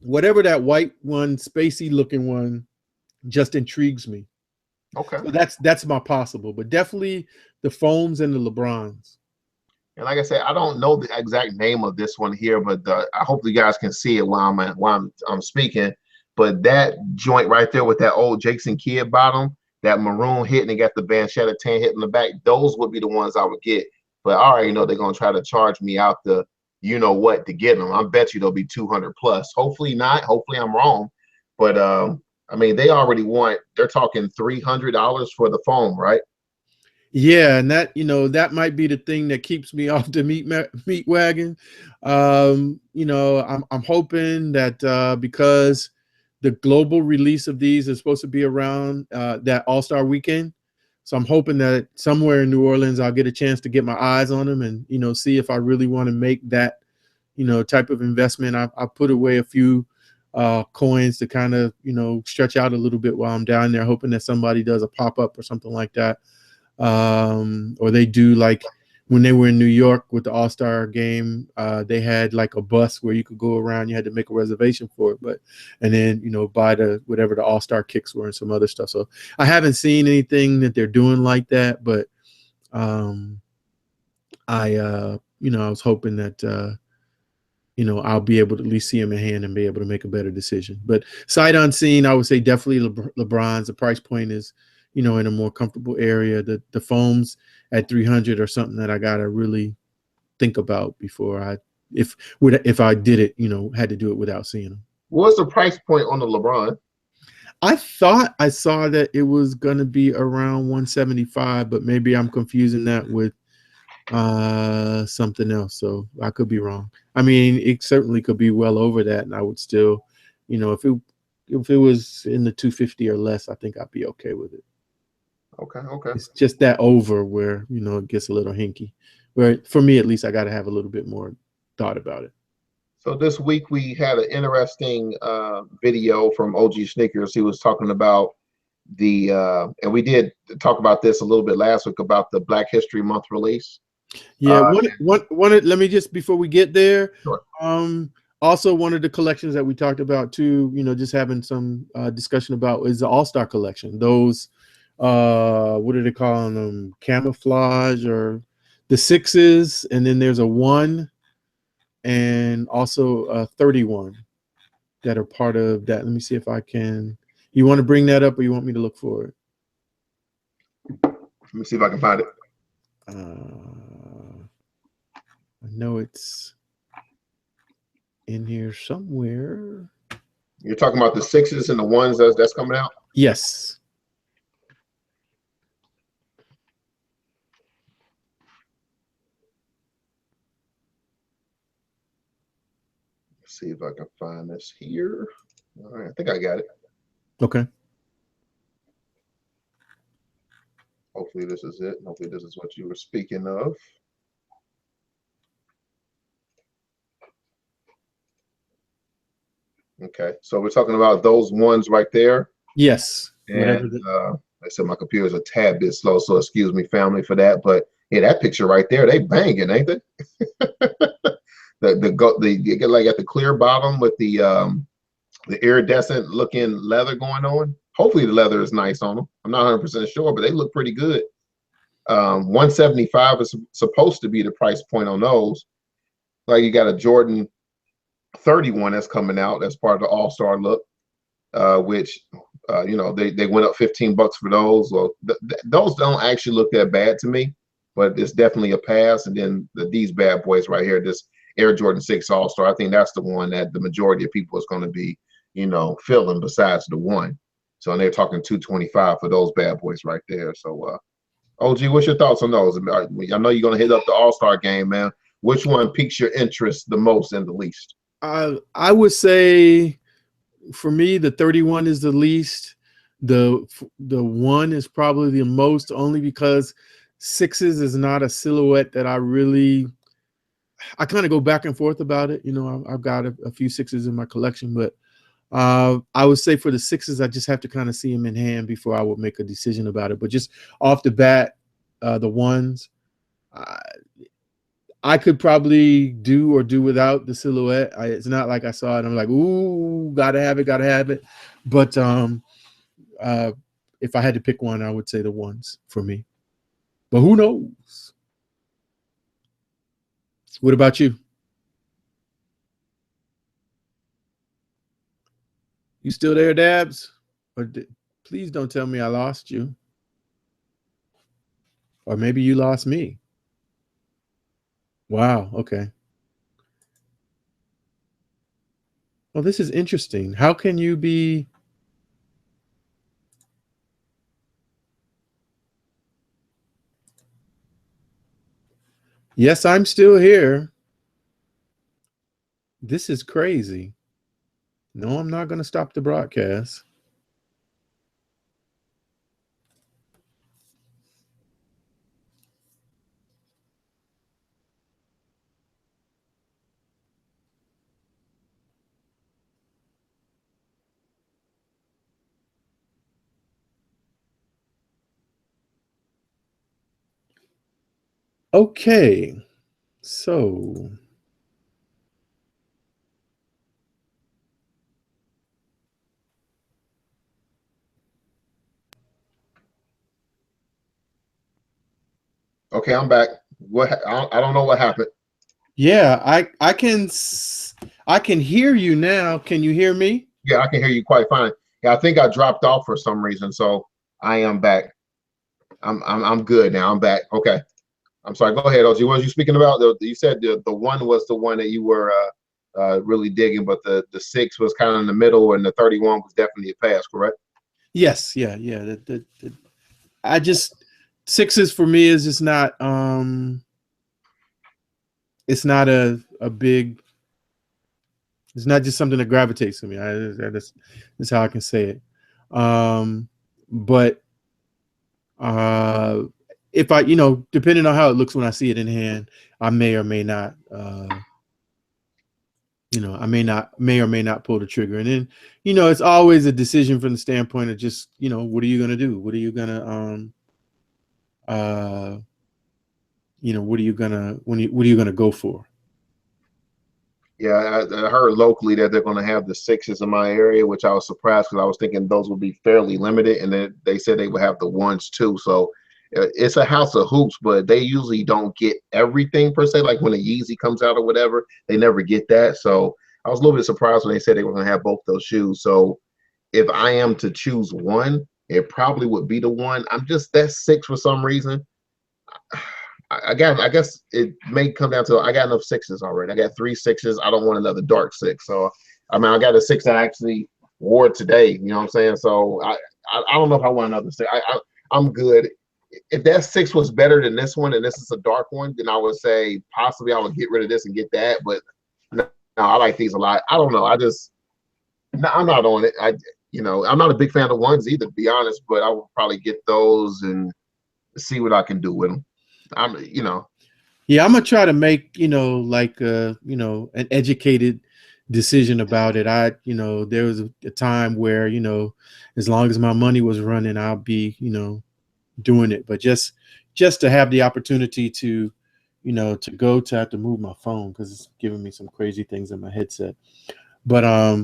Speaker 2: whatever that white one, spacey looking one, just intrigues me.
Speaker 1: Okay.
Speaker 2: So that's my possible, but definitely the foams and the LeBrons.
Speaker 1: And like I said, I don't know the exact name of this one here, but I hope you guys can see it while I'm speaking. But that joint right there with that old Jason Kidd bottom, that maroon hit, and they got the Banchetta 10 hit in the back, those would be the ones I would get. But I already know they're gonna try to charge me out the you know what to get them. I bet you they'll be 200 plus. Hopefully not. Hopefully I'm wrong. But I mean, they're talking $300 for the foam, right?
Speaker 2: Yeah, and that might be the thing that keeps me off the meat wagon. I'm hoping that because the global release of these is supposed to be around that All-Star weekend, so I'm hoping that somewhere in New Orleans I'll get a chance to get my eyes on them and see if I really want to make that type of investment. I put away a few coins to kind of stretch out a little bit while I'm down there, hoping that somebody does a pop-up or something like that. Or they do like when they were in New York with the All-Star game, they had like a bus where you could go around. You had to make a reservation for it, and then buy whatever the All-Star kicks were and some other stuff. So I haven't seen anything that they're doing like that, but I was hoping that I'll be able to at least see them in hand and be able to make a better decision. But sight unseen, I would say definitely LeBron's. The price point is in a more comfortable area. The foams at 300 or something that I gotta really think about before if I did it, had to do it without seeing them.
Speaker 1: What's the price point on the LeBron?
Speaker 2: I thought I saw that it was gonna be around 175, but maybe I'm confusing that with something else. So I could be wrong. I mean, it certainly could be well over that, and I would still, if it was in the 250 or less, I think I'd be okay with it.
Speaker 1: Okay.
Speaker 2: It's just that over where it gets a little hinky. Where for me at least, I got to have a little bit more thought about it.
Speaker 1: So this week we had an interesting video from OGSneekerz. He was talking about and we did talk about this a little bit last week about the Black History Month release.
Speaker 2: Yeah, let me just before we get there.
Speaker 1: Sure.
Speaker 2: Also, one of the collections that we talked about too, just having some discussion about is the All-Star collection. Those what are they calling them? Camouflage or the 6s, and then there's a 1 and also a 31 that are part of that. Let me see if I can. You want to bring that up or you want me to look for it?
Speaker 1: Let me see if I can find it.
Speaker 2: I know it's in here somewhere.
Speaker 1: You're talking about the 6s and the 1s that's coming out?
Speaker 2: Yes.
Speaker 1: Let's see if I can find this here. All right, I think I got it.
Speaker 2: Okay.
Speaker 1: Hopefully this is it. Hopefully this is what you were speaking of. Okay, so we're talking about those ones right there.
Speaker 2: Yes.
Speaker 1: And I said my computer's a tad bit slow, so excuse me, family, for that. But yeah, that picture right there, they banging, ain't they? You get like at the clear bottom with the iridescent looking leather going on. Hopefully the leather is nice on them. I'm not 100% sure, but they look pretty good. 175 is supposed to be the price point on those. Like you got a Jordan 31 that's coming out. That's part of the All-Star look, which you know, they went up $15 for those. Well, those don't actually look that bad to me, but it's definitely a pass. And then these bad boys right here, this Air Jordan 6 All-Star, I think that's the one that the majority of people is going to be, you know, feeling besides the one. So they're talking 225 for those bad boys right there. So OG, what's your thoughts on those? I know you're going to hit up the All-Star game, man. Which one piques your interest the most and the least?
Speaker 2: I would say for me, the 31 is the least. The one is probably the most, only because sixes is not a silhouette that I kind of go back and forth about it. You know, I've got a few sixes in my collection, but I would say for the sixes, I just have to kind of see them in hand before I would make a decision about it. But just off the bat, the ones, I could probably do without the silhouette. It's not like I saw it and I'm like, ooh, gotta have it. But if I had to pick one, I would say the ones for me. But who knows? What about you? You still there, Dabs? Or please don't tell me I lost you. Or maybe you lost me. Wow, okay. Well, this is interesting. How can you be... Yes, I'm still here. This is crazy. No, I'm not going to stop the broadcast. Okay, so
Speaker 1: Okay, I'm back. I don't know what happened.
Speaker 2: yeah, I can hear you now. Can you hear me?
Speaker 1: Yeah, I can hear you quite fine. Yeah, I think I dropped off for some reason, so I am back. I'm good now. I'm back. Okay. I'm sorry. Go ahead, OG. What was you speaking about? You said the one was the one that you were really digging, but the 6 was kind of in the middle, and the 31 was definitely a pass, correct?
Speaker 2: Yes, yeah. I just sixes for me is just not it's not a big, it's not just something that gravitates to me. That's how I can say it. But if I, you know, depending on how it looks when I see it in hand, I may or may not you know, I may or may not pull the trigger. And then, you know, it's always a decision from the standpoint of just, you know, what are you gonna do? What are you gonna you know, what are you gonna go for?
Speaker 1: Yeah, I heard locally that they're going to have the 6s in my area, which I was surprised because I was thinking those would be fairly limited, and then they said they would have the 1s too. So it's a house of hoops, but they usually don't get everything per se. Like when a Yeezy comes out or whatever, they never get that. So I was a little bit surprised when they said they were going to have both those shoes. So if I am to choose one, it probably would be the one. I'm just that 6 for some reason. I guess it may come down to I got enough 6s already. I got 3 6s. I don't want another dark 6. So I mean, I got a 6 that I actually wore today. You know what I'm saying? So I don't know if I want another 6. I'm good. If that 6 was better than this one, and this is a dark one, then I would say possibly I would get rid of this and get that. But no, I like these a lot. I don't know. I'm not on it. I'm not a big fan of ones either, to be honest. But I will probably get those and see what I can do with them. Yeah,
Speaker 2: I'm gonna try to make, you know, like you know, an educated decision about it. There was a time where, as long as my money was running, I'll be, doing it. But just to have the opportunity to, to go to have to move my phone because it's giving me some crazy things in my headset. But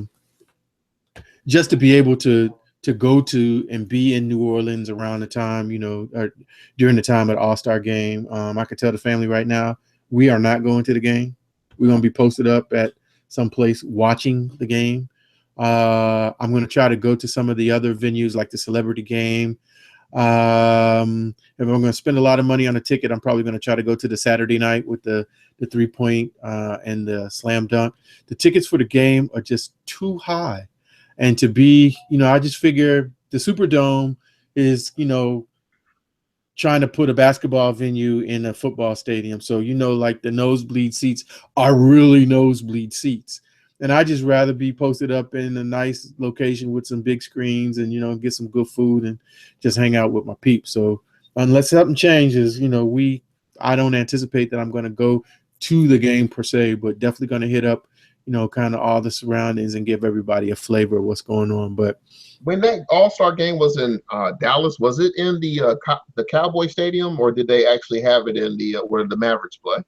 Speaker 2: just to be able to go to and be in New Orleans around the time, or during the time of the All-Star game, I could tell the family right now, we are not going to the game. We're going to be posted up at some place watching the game. I'm going to try to go to some of the other venues like the Celebrity Game. If I'm going to spend a lot of money on a ticket, I'm probably going to try to go to the Saturday night with the 3-point and the slam dunk. The tickets for the game are just too high. And to be, I just figure the Superdome is, trying to put a basketball venue in a football stadium. So, like the nosebleed seats are really nosebleed seats. And I just rather be posted up in a nice location with some big screens and, get some good food and just hang out with my peeps. So unless something changes, I don't anticipate that I'm going to go to the game per se, but definitely going to hit up, kind of all the surroundings and give everybody a flavor of what's going on. But
Speaker 1: when that All-Star game was in Dallas, was it in the Cowboy Stadium, or did they actually have it in the where the Mavericks play?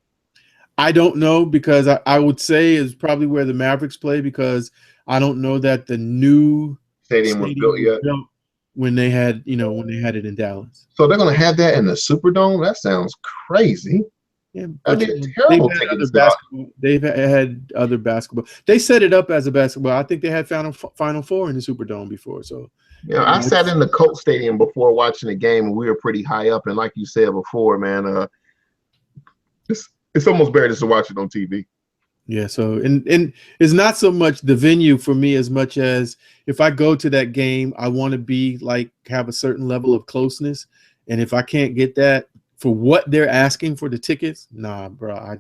Speaker 2: I don't know, because I would say is probably where the Mavericks play, because I don't know that the new
Speaker 1: Stadium was built yet
Speaker 2: when they had it in Dallas.
Speaker 1: So they're going to have that in the Superdome? That sounds crazy.
Speaker 2: Yeah,
Speaker 1: that'd be a terrible ticket to sell.
Speaker 2: They've had other basketball. They set it up as a basketball. I think they had Final Four in the Superdome before. So
Speaker 1: yeah, I sat in the Colts Stadium before watching the game, and we were pretty high up. And like you said before, man, it's almost better just to watch it on TV.
Speaker 2: Yeah. So and it's not so much the venue for me as much as if I go to that game, I want to be like have a certain level of closeness, and if I can't get that for what they're asking for the tickets, nah, bro, I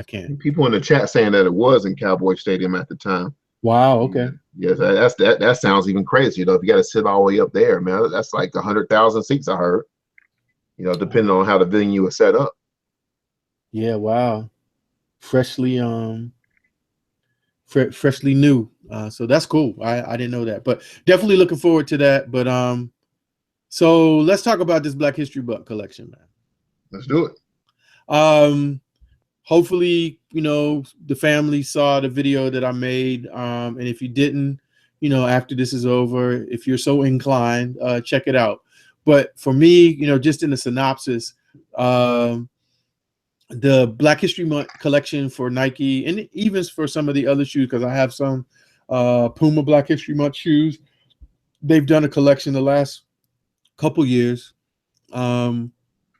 Speaker 2: can't.
Speaker 1: People in the chat saying that it was in Cowboy Stadium at the time.
Speaker 2: Wow. Okay.
Speaker 1: Yes, that sounds even crazy. If you got to sit all the way up there, man, that's like 100,000 seats. I heard. Depending on how the venue is set up.
Speaker 2: Yeah. Wow. Freshly new. So that's cool. I didn't know that, but definitely looking forward to that. But so let's talk about this Black History Month collection, man.
Speaker 1: Let's do it.
Speaker 2: Hopefully, the family saw the video that I made. And if you didn't, after this is over, if you're so inclined, check it out. But for me, just in the synopsis, the Black History Month collection for Nike, and even for some of the other shoes, because I have some Puma Black History Month shoes. They've done a collection the last couple years.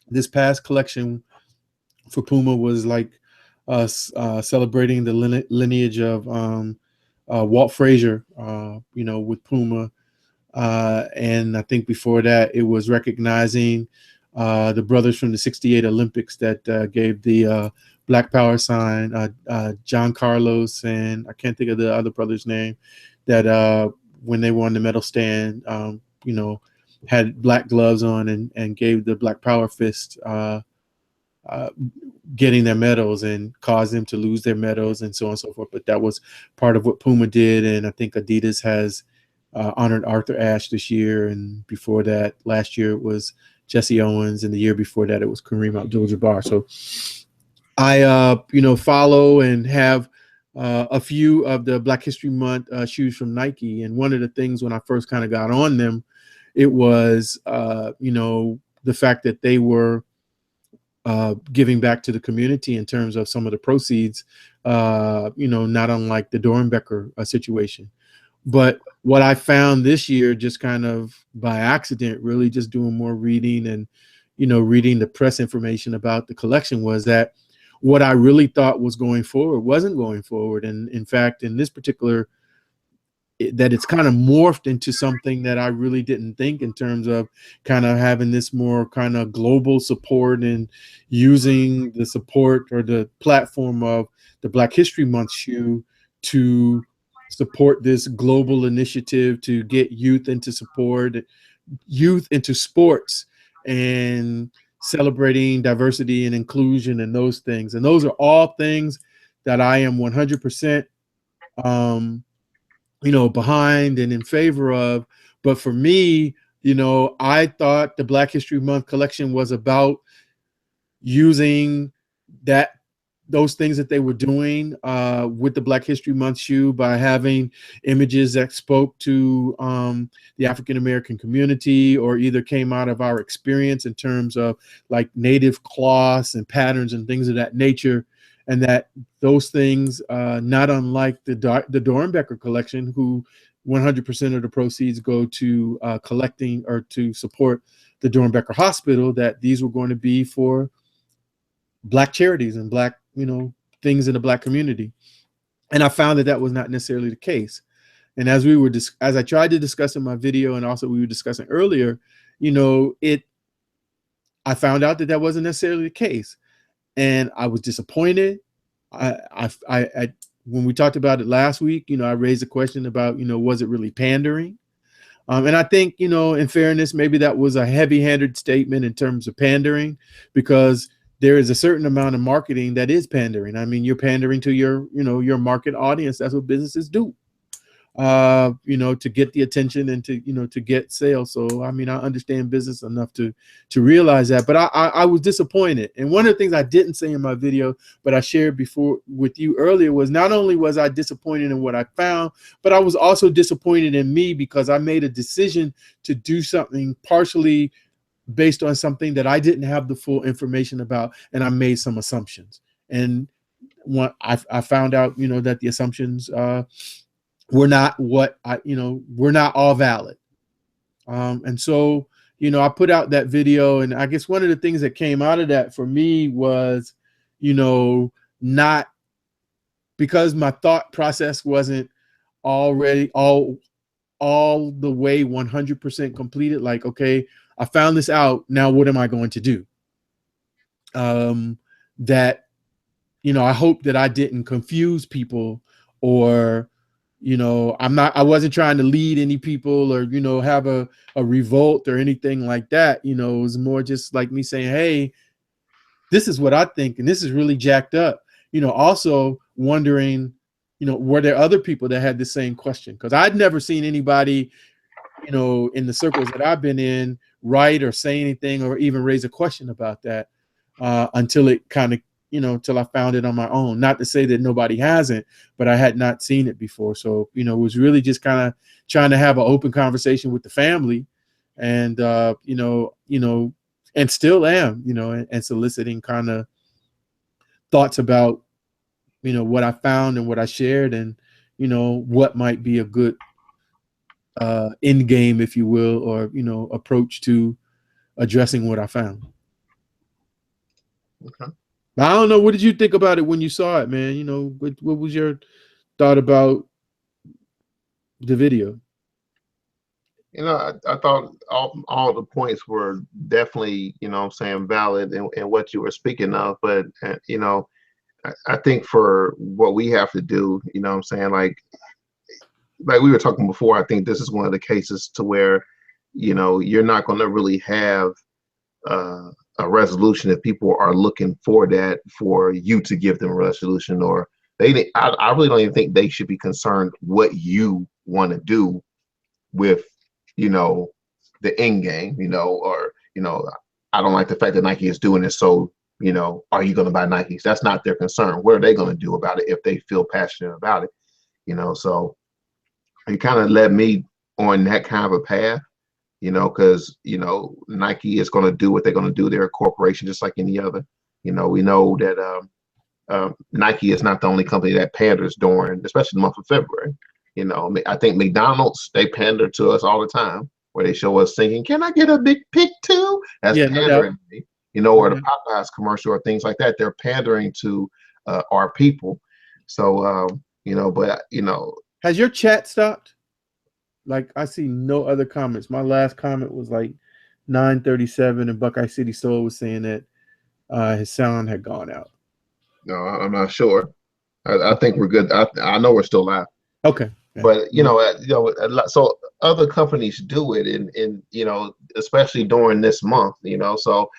Speaker 2: This past collection for Puma was like celebrating the lineage of Walt Frazier, with Puma. And I think before that, it was recognizing the brothers from the '68 Olympics that gave the Black Power sign, John Carlos, and I can't think of the other brother's name, that when they were on the medal stand, had black gloves on and gave the Black Power fist, getting their medals, and caused them to lose their medals and so on and so forth. But that was part of what Puma did. And I think Adidas has honored Arthur Ashe this year. And before that, last year it was Jesse Owens. And the year before that, it was Kareem Abdul-Jabbar. So I, follow and have a few of the Black History Month shoes from Nike. And one of the things when I first kind of got on them, it was, the fact that they were giving back to the community in terms of some of the proceeds, not unlike the Dornbecker situation. But what I found this year, just kind of by accident, really just doing more reading and, reading the press information about the collection, was that what I really thought was going forward wasn't going forward. And in fact, in this particular, that it's kind of morphed into something that I really didn't think, in terms of kind of having this more kind of global support and using the support or the platform of the Black History Month shoe to support this global initiative to get youth into sports and celebrating diversity and inclusion and those things. And those are all things that I am 100% behind and in favor of. But for me, I thought the Black History Month collection was about using those things that they were doing with the Black History Month shoe by having images that spoke to the African-American community, or either came out of our experience in terms of like native cloths and patterns and things of that nature. And that those things, not unlike the Dorenbecher collection, who 100% of the proceeds go to collecting or to support the Dorenbecher Hospital, that these were going to be for Black charities and Black, things in the Black community. And I found that was not necessarily the case. And as I tried to discuss in my video, and also we were discussing earlier, I found out that wasn't necessarily the case. And I was disappointed. When we talked about it last week, I raised a question about, was it really pandering? And I think, in fairness, maybe that was a heavy-handed statement in terms of pandering, because there is a certain amount of marketing that is pandering. I mean, you're pandering to your market audience. That's what businesses do, to get the attention and to get sales. So, I mean, I understand business enough to realize that, but I was disappointed. And one of the things I didn't say in my video, but I shared before with you earlier, was not only was I disappointed in what I found, but I was also disappointed in me, because I made a decision to do something partially based on something that I didn't have the full information about, and I made some assumptions. And I found out, that the assumptions were not were not all valid. And so, I put out that video, and I guess one of the things that came out of that for me was, not, because my thought process wasn't already all the way 100% completed. Like, okay, I found this out. Now, what am I going to do? That, I hope that I didn't confuse people, or, I wasn't trying to lead any people, or, have a revolt or anything like that. It was more just like me saying, hey, this is what I think, and this is really jacked up. Also wondering, were there other people that had the same question? Because I'd never seen anybody, in the circles that I've been in, write or say anything or even raise a question about that until it kind of, till I found it on my own. Not to say that nobody hasn't, but I had not seen it before. So, it was really just kind of trying to have an open conversation with the family, and, and still am, and soliciting kind of thoughts about, what I found and what I shared, and, what might be a good end game, if you will, or, approach to addressing what I found.
Speaker 1: Okay.
Speaker 2: I don't know. What did you think about it when you saw it, man? What was your thought about the video?
Speaker 1: I thought all the points were definitely, valid in what you were speaking of. But, I think for what we have to do, like we were talking before, I think this is one of the cases to where, you're not going to really have a resolution if people are looking for that, for you to give them a resolution, or I really don't even think they should be concerned what you want to do with, the end game, or, I don't like the fact that Nike is doing this. So, are you going to buy Nikes? That's not their concern. What are they going to do about it if they feel passionate about it? So you kind of led me on that kind of a path, because, Nike is going to do what they're going to do. They're a corporation just like any other. We know that Nike is not the only company that panders during, especially the month of February. I think McDonald's, they pander to us all the time, where they show us singing, "Can I get a big pick too?" That's pandering to me. Or the Popeyes commercial or things like that. They're pandering to our people. So,
Speaker 2: has your chat stopped? Like, I see no other comments. My last comment was like 9:37, and Buckeye City Soul was saying that his sound had gone out.
Speaker 1: No, I'm not sure. I think we're good. I know we're still live.
Speaker 2: Okay.
Speaker 1: But so other companies do it, and especially during this month. So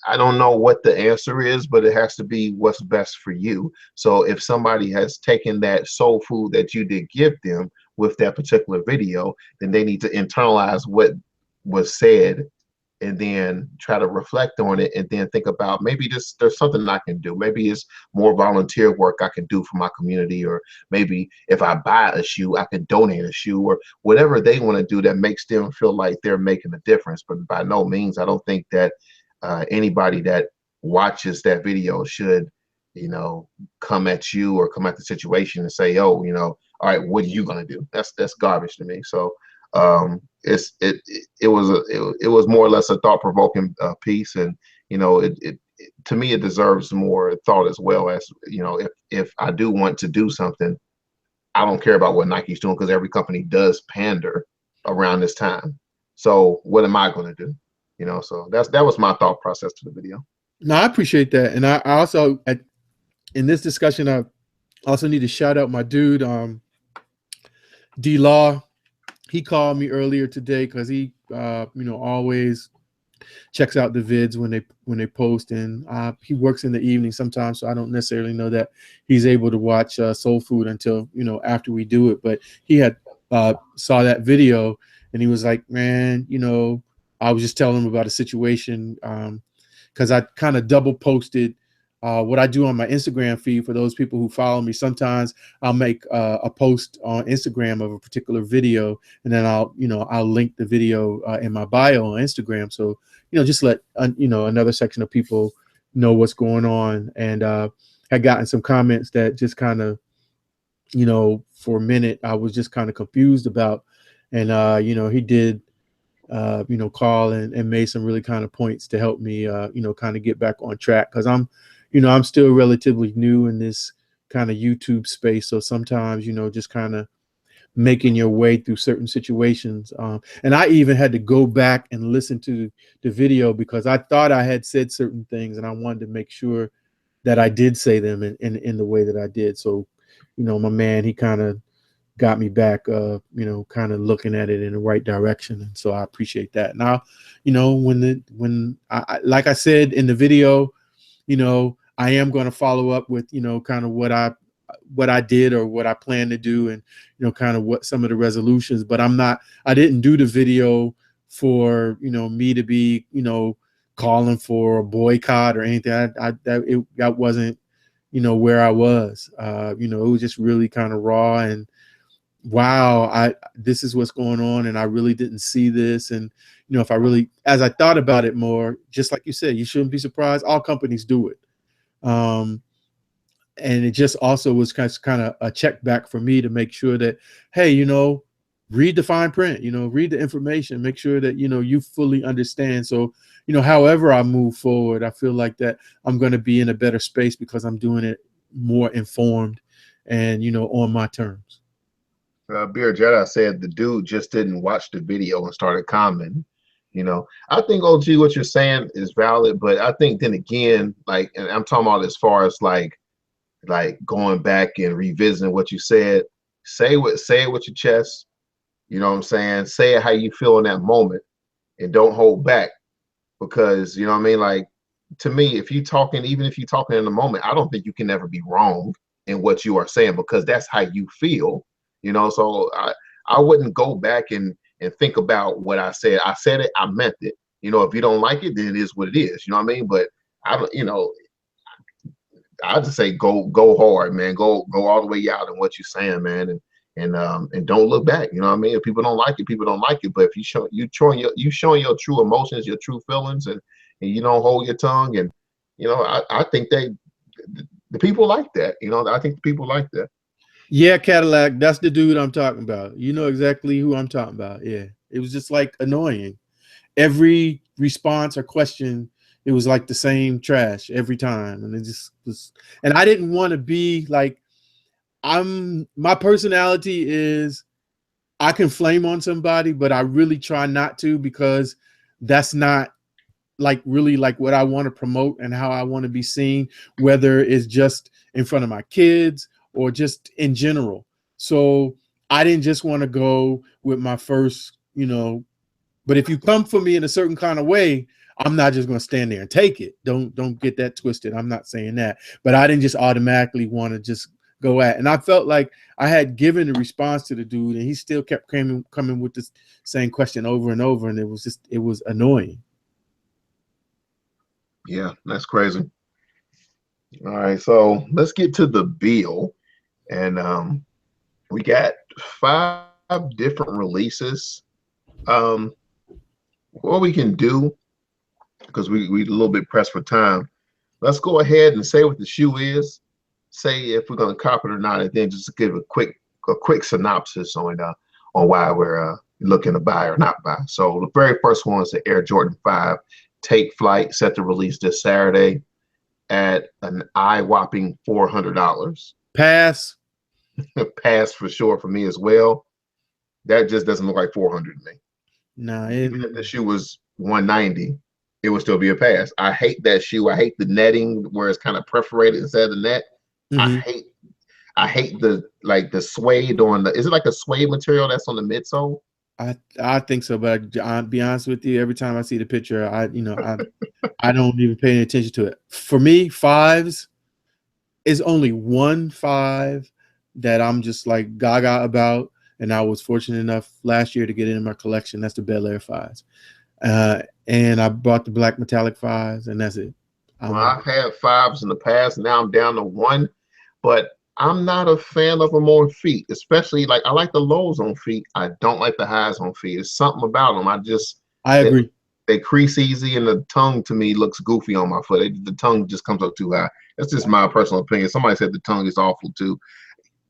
Speaker 1: I don't know what the answer is, but it has to be what's best for you. So if somebody has taken that soul food that you did give them with that particular video, then they need to internalize what was said and then try to reflect on it and then think about maybe there's something I can do. Maybe it's more volunteer work I can do for my community, or maybe if I buy a shoe, I can donate a shoe, or whatever they want to do that makes them feel like they're making a difference. But by no means, I don't think that anybody that watches that video should, come at you or come at the situation and say, oh, all right, what are you gonna do? That's garbage to me. So it was more or less a thought-provoking piece, and it to me it deserves more thought as well. As if I do want to do something, I don't care about what Nike's doing, because every company does pander around this time. So what am I going to do? So that was my thought process to the video.
Speaker 2: No, I appreciate that. And I also, in this discussion, I also need to shout out my dude, D Law. He called me earlier today because he, always checks out the vids when they post, and he works in the evening sometimes, so I don't necessarily know that he's able to watch Soul Food until after we do it. But he had saw that video, and he was like, man, I was just telling him about a situation, because I kind of double posted what I do on my Instagram feed. For those people who follow me, sometimes I'll make a post on Instagram of a particular video, and then I'll link the video in my bio on Instagram. So, just let, another section of people know what's going on. And had gotten some comments that just kind of, for a minute, I was just kind of confused about. And, he did, call and made some really kind of points to help me, kind of get back on track. Cause I'm still relatively new in this kind of YouTube space. So sometimes, just kind of making your way through certain situations. And I even had to go back and listen to the video because I thought I had said certain things, and I wanted to make sure that I did say them in the way that I did. So, my man, he kind of got me back, kind of looking at it in the right direction. And so I appreciate that. Now, when I like I said in the video, I am going to follow up with, kind of what I did or what I plan to do, and, kind of what some of the resolutions, but I didn't do the video for, me to be, calling for a boycott or anything. That wasn't, where I was. It was just really kind of raw, and wow, this is what's going on, and I really didn't see this. And if I really, as I thought about it more, just like you said, you shouldn't be surprised. All companies do it. And it just also was kind of a check back for me to make sure that, hey, read the fine print, read the information, make sure that, you fully understand. So, however I move forward, I feel like that I'm going to be in a better space because I'm doing it more informed and, on my terms.
Speaker 1: Beer Jedi said the dude just didn't watch the video and started commenting. I think, OG, what you're saying is valid, but I think then again, like, and I'm talking about as far as like going back and revisiting what you said, say it with your chest. You know what I'm saying? Say it how you feel in that moment, and don't hold back, because you know what I mean. Like, to me, even if you're talking in the moment, I don't think you can ever be wrong in what you are saying, because that's how you feel. So I wouldn't go back and think about what I said. I said it, I meant it. If you don't like it, then it is what it is. You know what I mean? But I don't, I just say go hard, man. Go all the way out in what you're saying, man, and don't look back. You know what I mean? If people don't like it, people don't like it. But if you showing your true emotions, your true feelings, and you don't hold your tongue, and I think the people like that. I think the people like that.
Speaker 2: Yeah, Cadillac, that's the dude I'm talking about. You know exactly who I'm talking about. Yeah, it was just like annoying. Every response or question, it was like the same trash every time, and it just was. And I didn't want to be like, my personality is, I can flame on somebody, but I really try not to, because that's not like really like what I want to promote and how I want to be seen, whether it's just in front of my kids or just in general. So I didn't just want to go with my first, but if you come for me in a certain kind of way, I'm not just going to stand there and take it. Don't get that twisted. I'm not saying that, but I didn't just automatically want to just go at. And I felt like I had given a response to the dude, and he still kept coming with this same question over and over, and it was annoying.
Speaker 1: Yeah, that's crazy. All right, so let's get to the bill, and we got 5 different releases. What we can do, because we a little bit pressed for time, let's go ahead and say what the shoe is, say if we're going to cop it or not, and then just give a quick synopsis on why we're looking to buy or not buy. So the very first one is the Air Jordan 5 Take Flight, set to release this Saturday at an eye-whopping $400.
Speaker 2: Pass.
Speaker 1: Pass for sure for me as well. That just doesn't look like 400 to me.
Speaker 2: No,
Speaker 1: even if the shoe was 190, it would still be a pass. I hate that shoe. I hate the netting where it's kind of perforated instead of the net. I hate the suede on the. Is it like a suede material that's on the midsole?
Speaker 2: I think so, but I'll be honest with you. Every time I see the picture, I don't even pay any attention to it. For me, 5s is only 1 5 that I'm just like gaga about, and I was fortunate enough last year to get it in my collection. That's the Bel Air 5s, and I bought the black metallic 5s, and that's it.
Speaker 1: Well, I've had 5s in the past. Now I'm down to 1, but I'm not a fan of them on feet, especially I like the lows on feet. I don't like the highs on feet. There's something about them. I
Speaker 2: agree.
Speaker 1: They crease easy, and the tongue to me looks goofy on my foot. The tongue just comes up too high. That's just my personal opinion. Somebody said the tongue is awful too.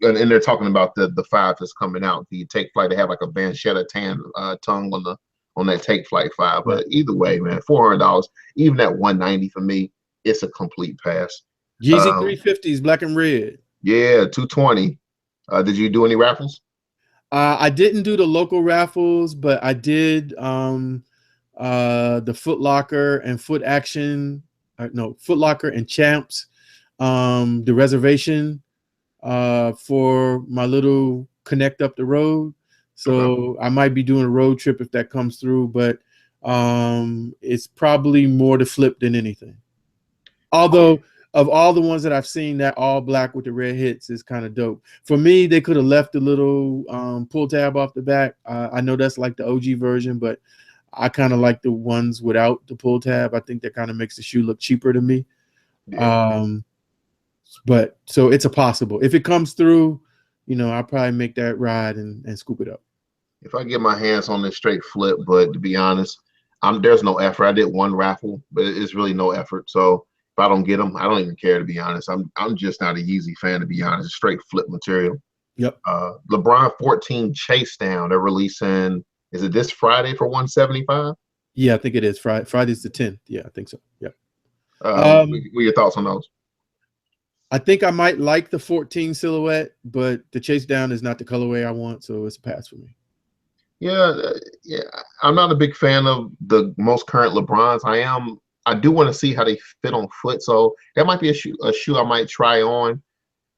Speaker 1: And they're talking about the 5 that's coming out. The Take Flight, they have like a Banchetta tan tongue on that Take Flight 5. But either way, man, $400, even at 190 for me, it's a complete pass.
Speaker 2: Yeezy 350s, black and red.
Speaker 1: Yeah, 220. Did you do any raffles?
Speaker 2: I didn't do the local raffles, but I did the Foot Locker and Foot Action. Foot Locker and Champs. The reservation for my little connect up the road. So I might be doing a road trip if that comes through, but it's probably more to flip than anything. Although of all the ones that I've seen, that all black with the red hits is kind of dope. For me, they could have left the little pull tab off the back. I know that's like the OG version, but I kind of like the ones without the pull tab. I think that kind of makes the shoe look cheaper to me. Yeah. But so it's a possible. If it comes through, I'll probably make that ride and scoop it up.
Speaker 1: If I get my hands on this straight flip, but to be honest, there's no effort. I did 1 raffle, but it's really no effort. So if I don't get them, I don't even care, to be honest. I'm just not a Yeezy fan, to be honest. It's straight flip material.
Speaker 2: Yep.
Speaker 1: LeBron 14 Chase Down. They're releasing. Is it this Friday for 175?
Speaker 2: Yeah, I think it is. Friday's the 10th. Yeah, I think so. Yeah.
Speaker 1: What are your thoughts on those?
Speaker 2: I think I might like the 14 silhouette, but the Chase Down is not the colorway I want, so it's a pass for me.
Speaker 1: Yeah. I'm not a big fan of the most current LeBrons. I do want to see how they fit on foot, so that might be a shoe I might try on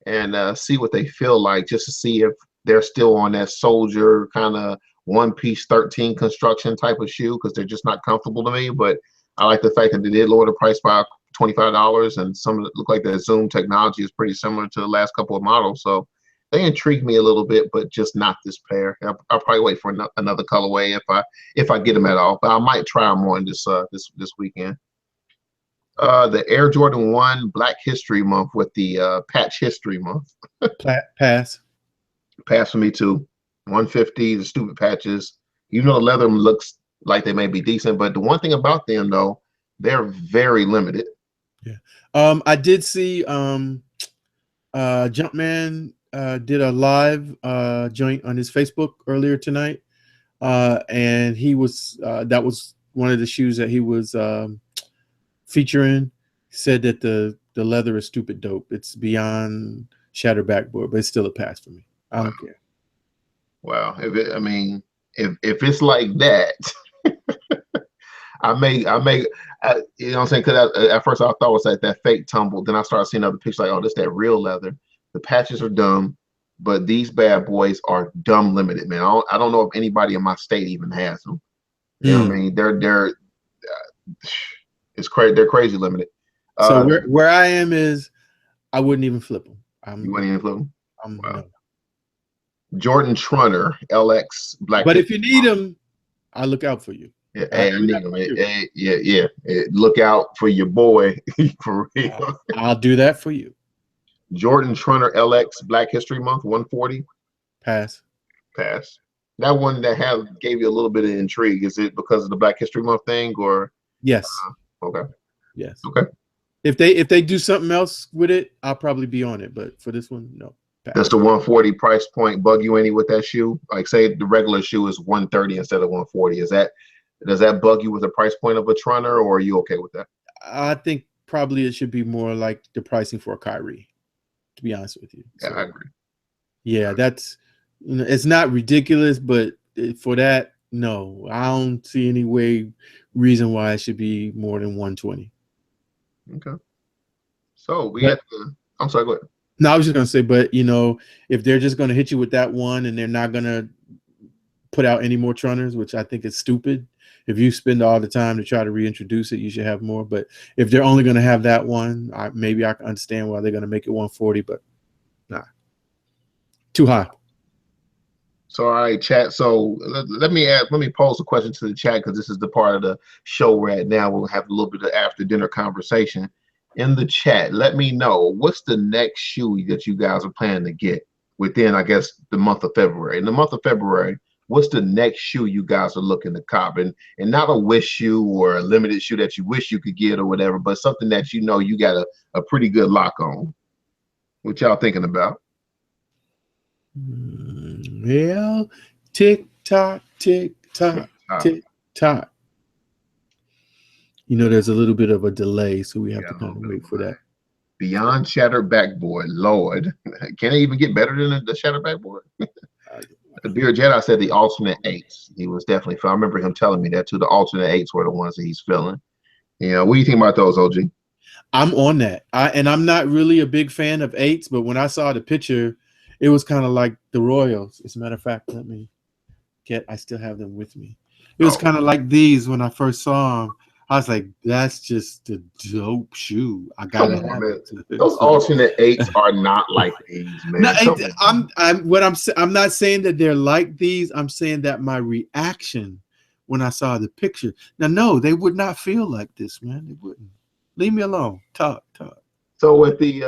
Speaker 1: and see what they feel like, just to see if they're still on that soldier kind of one-piece 13 construction type of shoe, because they're just not comfortable to me. But I like the fact that they did lower the price by $25, and some of it look like the Zoom technology is pretty similar to the last couple of models. So they intrigue me a little bit, but just not this pair. I'll probably wait for another colorway if I get them at all. But I might try them on this weekend. The Air Jordan 1 Black History Month with the Patch History Month.
Speaker 2: Pass
Speaker 1: for me too. 150, the stupid patches. Even though the leather looks like they may be decent, but the one thing about them though, they're very limited.
Speaker 2: Yeah. I did see Jumpman did a live joint on his Facebook earlier tonight, and he was that was one of the shoes that he was featuring. Said that the leather is stupid dope. It's beyond shatter backboard, but it's still a pass for me. I don't care.
Speaker 1: Wow. If it's like that, I may, you know what I'm saying? Because at first I thought it was like that fake tumble. Then I started seeing other pictures like, oh, this that real leather. The patches are dumb, but these bad boys are dumb limited, man. I don't know if anybody in my state even has them. You know what I mean? It's crazy. They're crazy limited.
Speaker 2: So where I am is I wouldn't even flip them.
Speaker 1: You wouldn't even flip them? Wow.
Speaker 2: No.
Speaker 1: Jordan Trunner LX Black.
Speaker 2: But if you need them, I look out for you.
Speaker 1: Yeah, hey, I need them. Yeah. Look out for your boy. For real.
Speaker 2: I'll do that for you.
Speaker 1: Jordan Trunner LX Black History Month 140.
Speaker 2: Pass.
Speaker 1: That one that gave you a little bit of intrigue. Is it because of the Black History Month thing, or?
Speaker 2: Yes.
Speaker 1: Okay.
Speaker 2: Yes.
Speaker 1: Okay.
Speaker 2: If they do something else with it, I'll probably be on it. But for this one, no. Pass.
Speaker 1: Does the 140 price point bug you any with that shoe? Like, say the regular shoe is 130 instead of 140. Does that bug you with the price point of a Trunner, or are you okay with that?
Speaker 2: I think probably it should be more like the pricing for a Kyrie, to be honest with you.
Speaker 1: Yeah, I agree.
Speaker 2: Yeah, that's, it's not ridiculous, but for that, no, I don't see any reason why it should be more than 120.
Speaker 1: Okay. So I'm sorry, go ahead.
Speaker 2: No, I was just gonna say, but if they're just gonna hit you with that one and they're not gonna put out any more Trunners, which I think is stupid. If you spend all the time to try to reintroduce it, you should have more. But if they're only gonna have that one, maybe I can understand why they're gonna make it 140, but nah, too high.
Speaker 1: So, all right, chat. So let me pose a question to the chat, because this is the part of the show we're at now. We'll have a little bit of after dinner conversation in the chat. Let me know, what's the next shoe that you guys are planning to get within, I guess, the month of February. In the month of February, what's the next shoe you guys are looking to cop? And not a wish shoe or a limited shoe that you wish you could get or whatever, but something that you got a pretty good lock on. What y'all thinking about?
Speaker 2: Well, tick tock, tick tock, tick tock. There's a little bit of a delay, so we have to kind of wait for that.
Speaker 1: Beyond Shattered Backboard, Lord, can it even get better than the Shattered Backboard? The Beer Jedi said the alternate eights. He was definitely. I remember him telling me that too. The alternate eights were the ones that he's feeling. What do you think about those, OG?
Speaker 2: I'm on that. I'm not really a big fan of eights, but when I saw the picture, it was kind of like the Royals. As a matter of fact, I still have them with me. It was kind of like these when I first saw them. I was like, that's just a dope shoe. I gotta have it.
Speaker 1: Those alternate eights are not like these, man.
Speaker 2: No, I'm not saying that they're like these. I'm saying that my reaction when I saw the picture. Now, no, they would not feel like this, man. They wouldn't. Leave me alone. Talk.
Speaker 1: So with the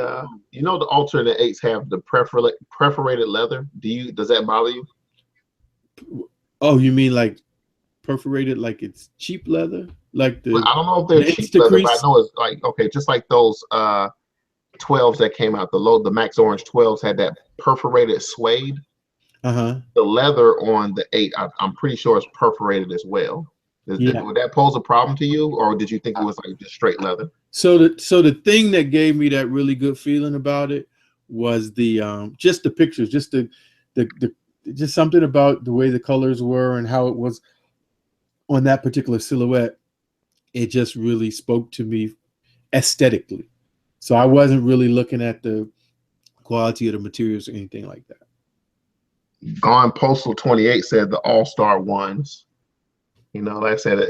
Speaker 1: the alternate eights have the perforated leather. Does that bother you?
Speaker 2: Oh, you mean like perforated, like it's cheap leather? Like
Speaker 1: I don't know if they're cheap leather, but I know it's like, okay, just like those 12s that came out, the Max Orange 12s had that perforated suede. The leather on the 8, I'm pretty sure it's perforated as well. Would that pose a problem to you, or did you think it was like just straight leather?
Speaker 2: So the thing that gave me that really good feeling about it was the just the pictures, just just something about the way the colors were and how it was on that particular silhouette. It just really spoke to me aesthetically. So I wasn't really looking at the quality of the materials or anything like that.
Speaker 1: Gone Postal 28 said the All-Star ones. Like I said,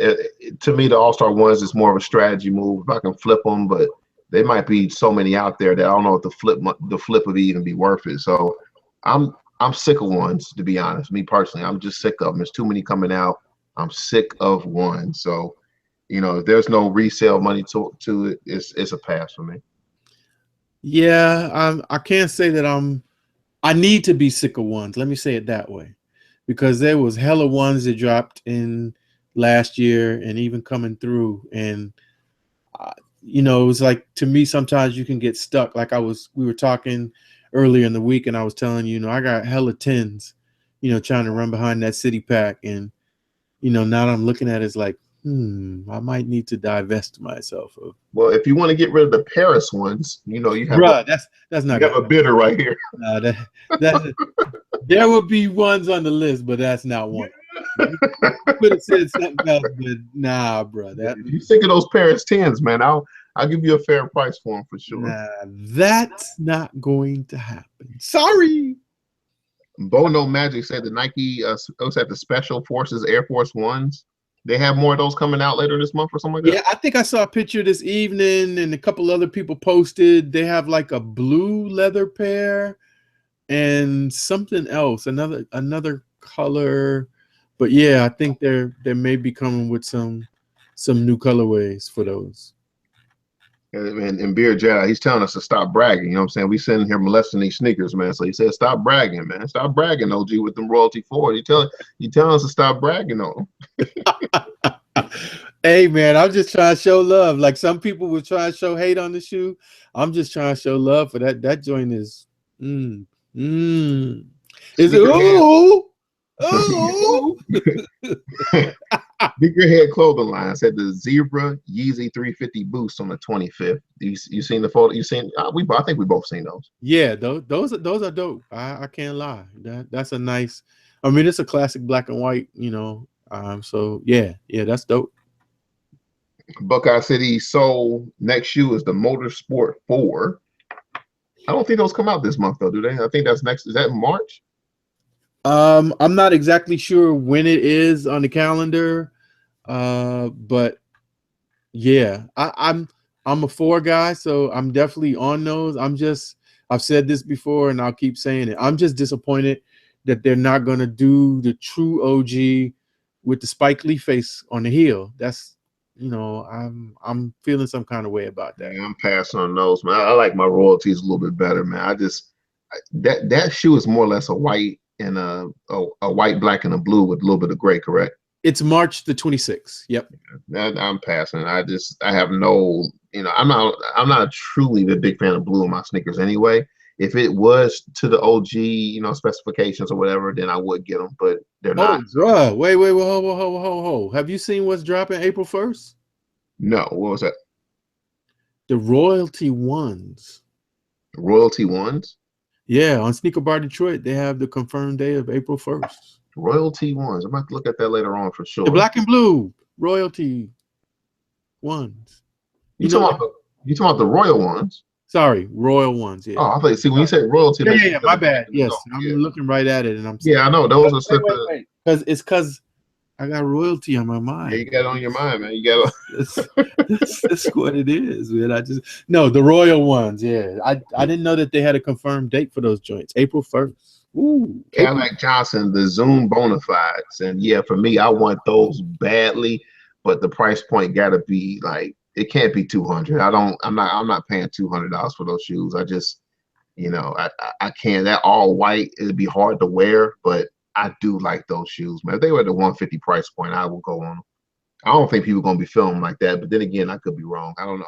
Speaker 1: to me, the All-Star ones is more of a strategy move. If I can flip them, but there might be so many out there that I don't know if the flip would even be worth it. So I'm sick of ones, to be honest. Me personally, I'm just sick of them. There's too many coming out. I'm sick of one. So, if there's no resale money to it, it's a pass for me.
Speaker 2: Yeah, I can't say that I need to be sick of ones. Let me say it that way, because there was hella ones that dropped in last year and even coming through, and it was like, to me, sometimes you can get stuck. Like we were talking earlier in the week, and I was telling you, I got hella 10s, trying to run behind that city pack, and now I'm looking at it, it's like, I might need to divest myself of.
Speaker 1: Well, if you want to get rid of the Paris ones, you have.
Speaker 2: Bruh, that's not.
Speaker 1: You have a bidder right here.
Speaker 2: No, there will be ones on the list, but that's not one. You could have said something else, but nah, bro.
Speaker 1: You sick of those Paris 10s, man? I'll give you a fair price for them for sure.
Speaker 2: Nah, that's not going to happen. Sorry.
Speaker 1: Bono Magic said the Nike was at the Special Forces Air Force Ones. They have more of those coming out later this month or something like that.
Speaker 2: Yeah, I think I saw a picture this evening, and a couple other people posted. They have like a blue leather pair and something else, another color. But yeah, I think they may be coming with some new colorways for those.
Speaker 1: And Beer Jedi, he's telling us to stop bragging. You know what I'm saying? We sitting here molesting these sneakers, man. So he said, stop bragging, man. Stop bragging, OG, with them royalty forward. You telling us to stop bragging on them.
Speaker 2: Hey, man, I'm just trying to show love. Like some people were trying to show hate on the shoe. I'm just trying to show love for that. That joint is Is it ooh? Oh,
Speaker 1: Sneakerhead clothing line said the Zebra Yeezy 350 boost on the 25th. You seen the photo? You seen? I think we both seen those.
Speaker 2: yeah, those are dope. I can't lie. That's a nice. I mean, it's a classic black and white. So yeah, that's dope.
Speaker 1: Buckeye City Soul next shoe is the Motorsport 4. I don't think those come out this month though, do they? I think that's next. Is that in March?
Speaker 2: I'm not exactly sure when it is on the calendar, but yeah, I'm a 4 guy, so I'm definitely on those. I've said this before, and I'll keep saying it. I'm just disappointed that they're not gonna do the true OG with the Spike Lee face on the heel. That's I'm feeling some kind of way about that.
Speaker 1: Yeah, I'm passing on those, man. I like my royalties a little bit better, man. That shoe is more or less a white and a white, black, and a blue with a little bit of gray, correct?
Speaker 2: It's March the 26th. Yep.
Speaker 1: I'm passing. I have no, I'm not truly the big fan of blue in my sneakers anyway. If it was to the OG, specifications or whatever, then I would get them, but they're not.
Speaker 2: Bruh. Wait, ho. Have you seen what's dropping April 1st?
Speaker 1: No, what was that?
Speaker 2: The royalty ones.
Speaker 1: The royalty ones?
Speaker 2: Yeah, on Sneaker Bar Detroit, they have the confirmed day of April 1st.
Speaker 1: Royalty ones. I'm about to look at that later on for sure.
Speaker 2: The black and blue royalty ones.
Speaker 1: You talking about the royal ones?
Speaker 2: Sorry, royal ones. Yeah.
Speaker 1: Oh, I thought. See, when you say royalty,
Speaker 2: yeah. My bad. Yes, I'm looking right at it, and I'm.
Speaker 1: Yeah, I know those are slipping.
Speaker 2: Because I got royalty on my mind.
Speaker 1: Yeah, you got it on your mind, man. You got.
Speaker 2: That's what it is, man. The royal ones. Yeah, I didn't know that they had a confirmed date for those joints. April 1st. Ooh.
Speaker 1: Cadillac Johnson, the Zoom Bonafides, and yeah, for me, I want those badly, but the price point got to be like. It can't be 200. I'm not paying $200 for those shoes. I just, I can't. That all white, it'd be hard to wear, but I do like those shoes, man. If they were at the 150 price point, I will go on them. I don't think people are gonna be filming like that, but then again, I could be wrong. I don't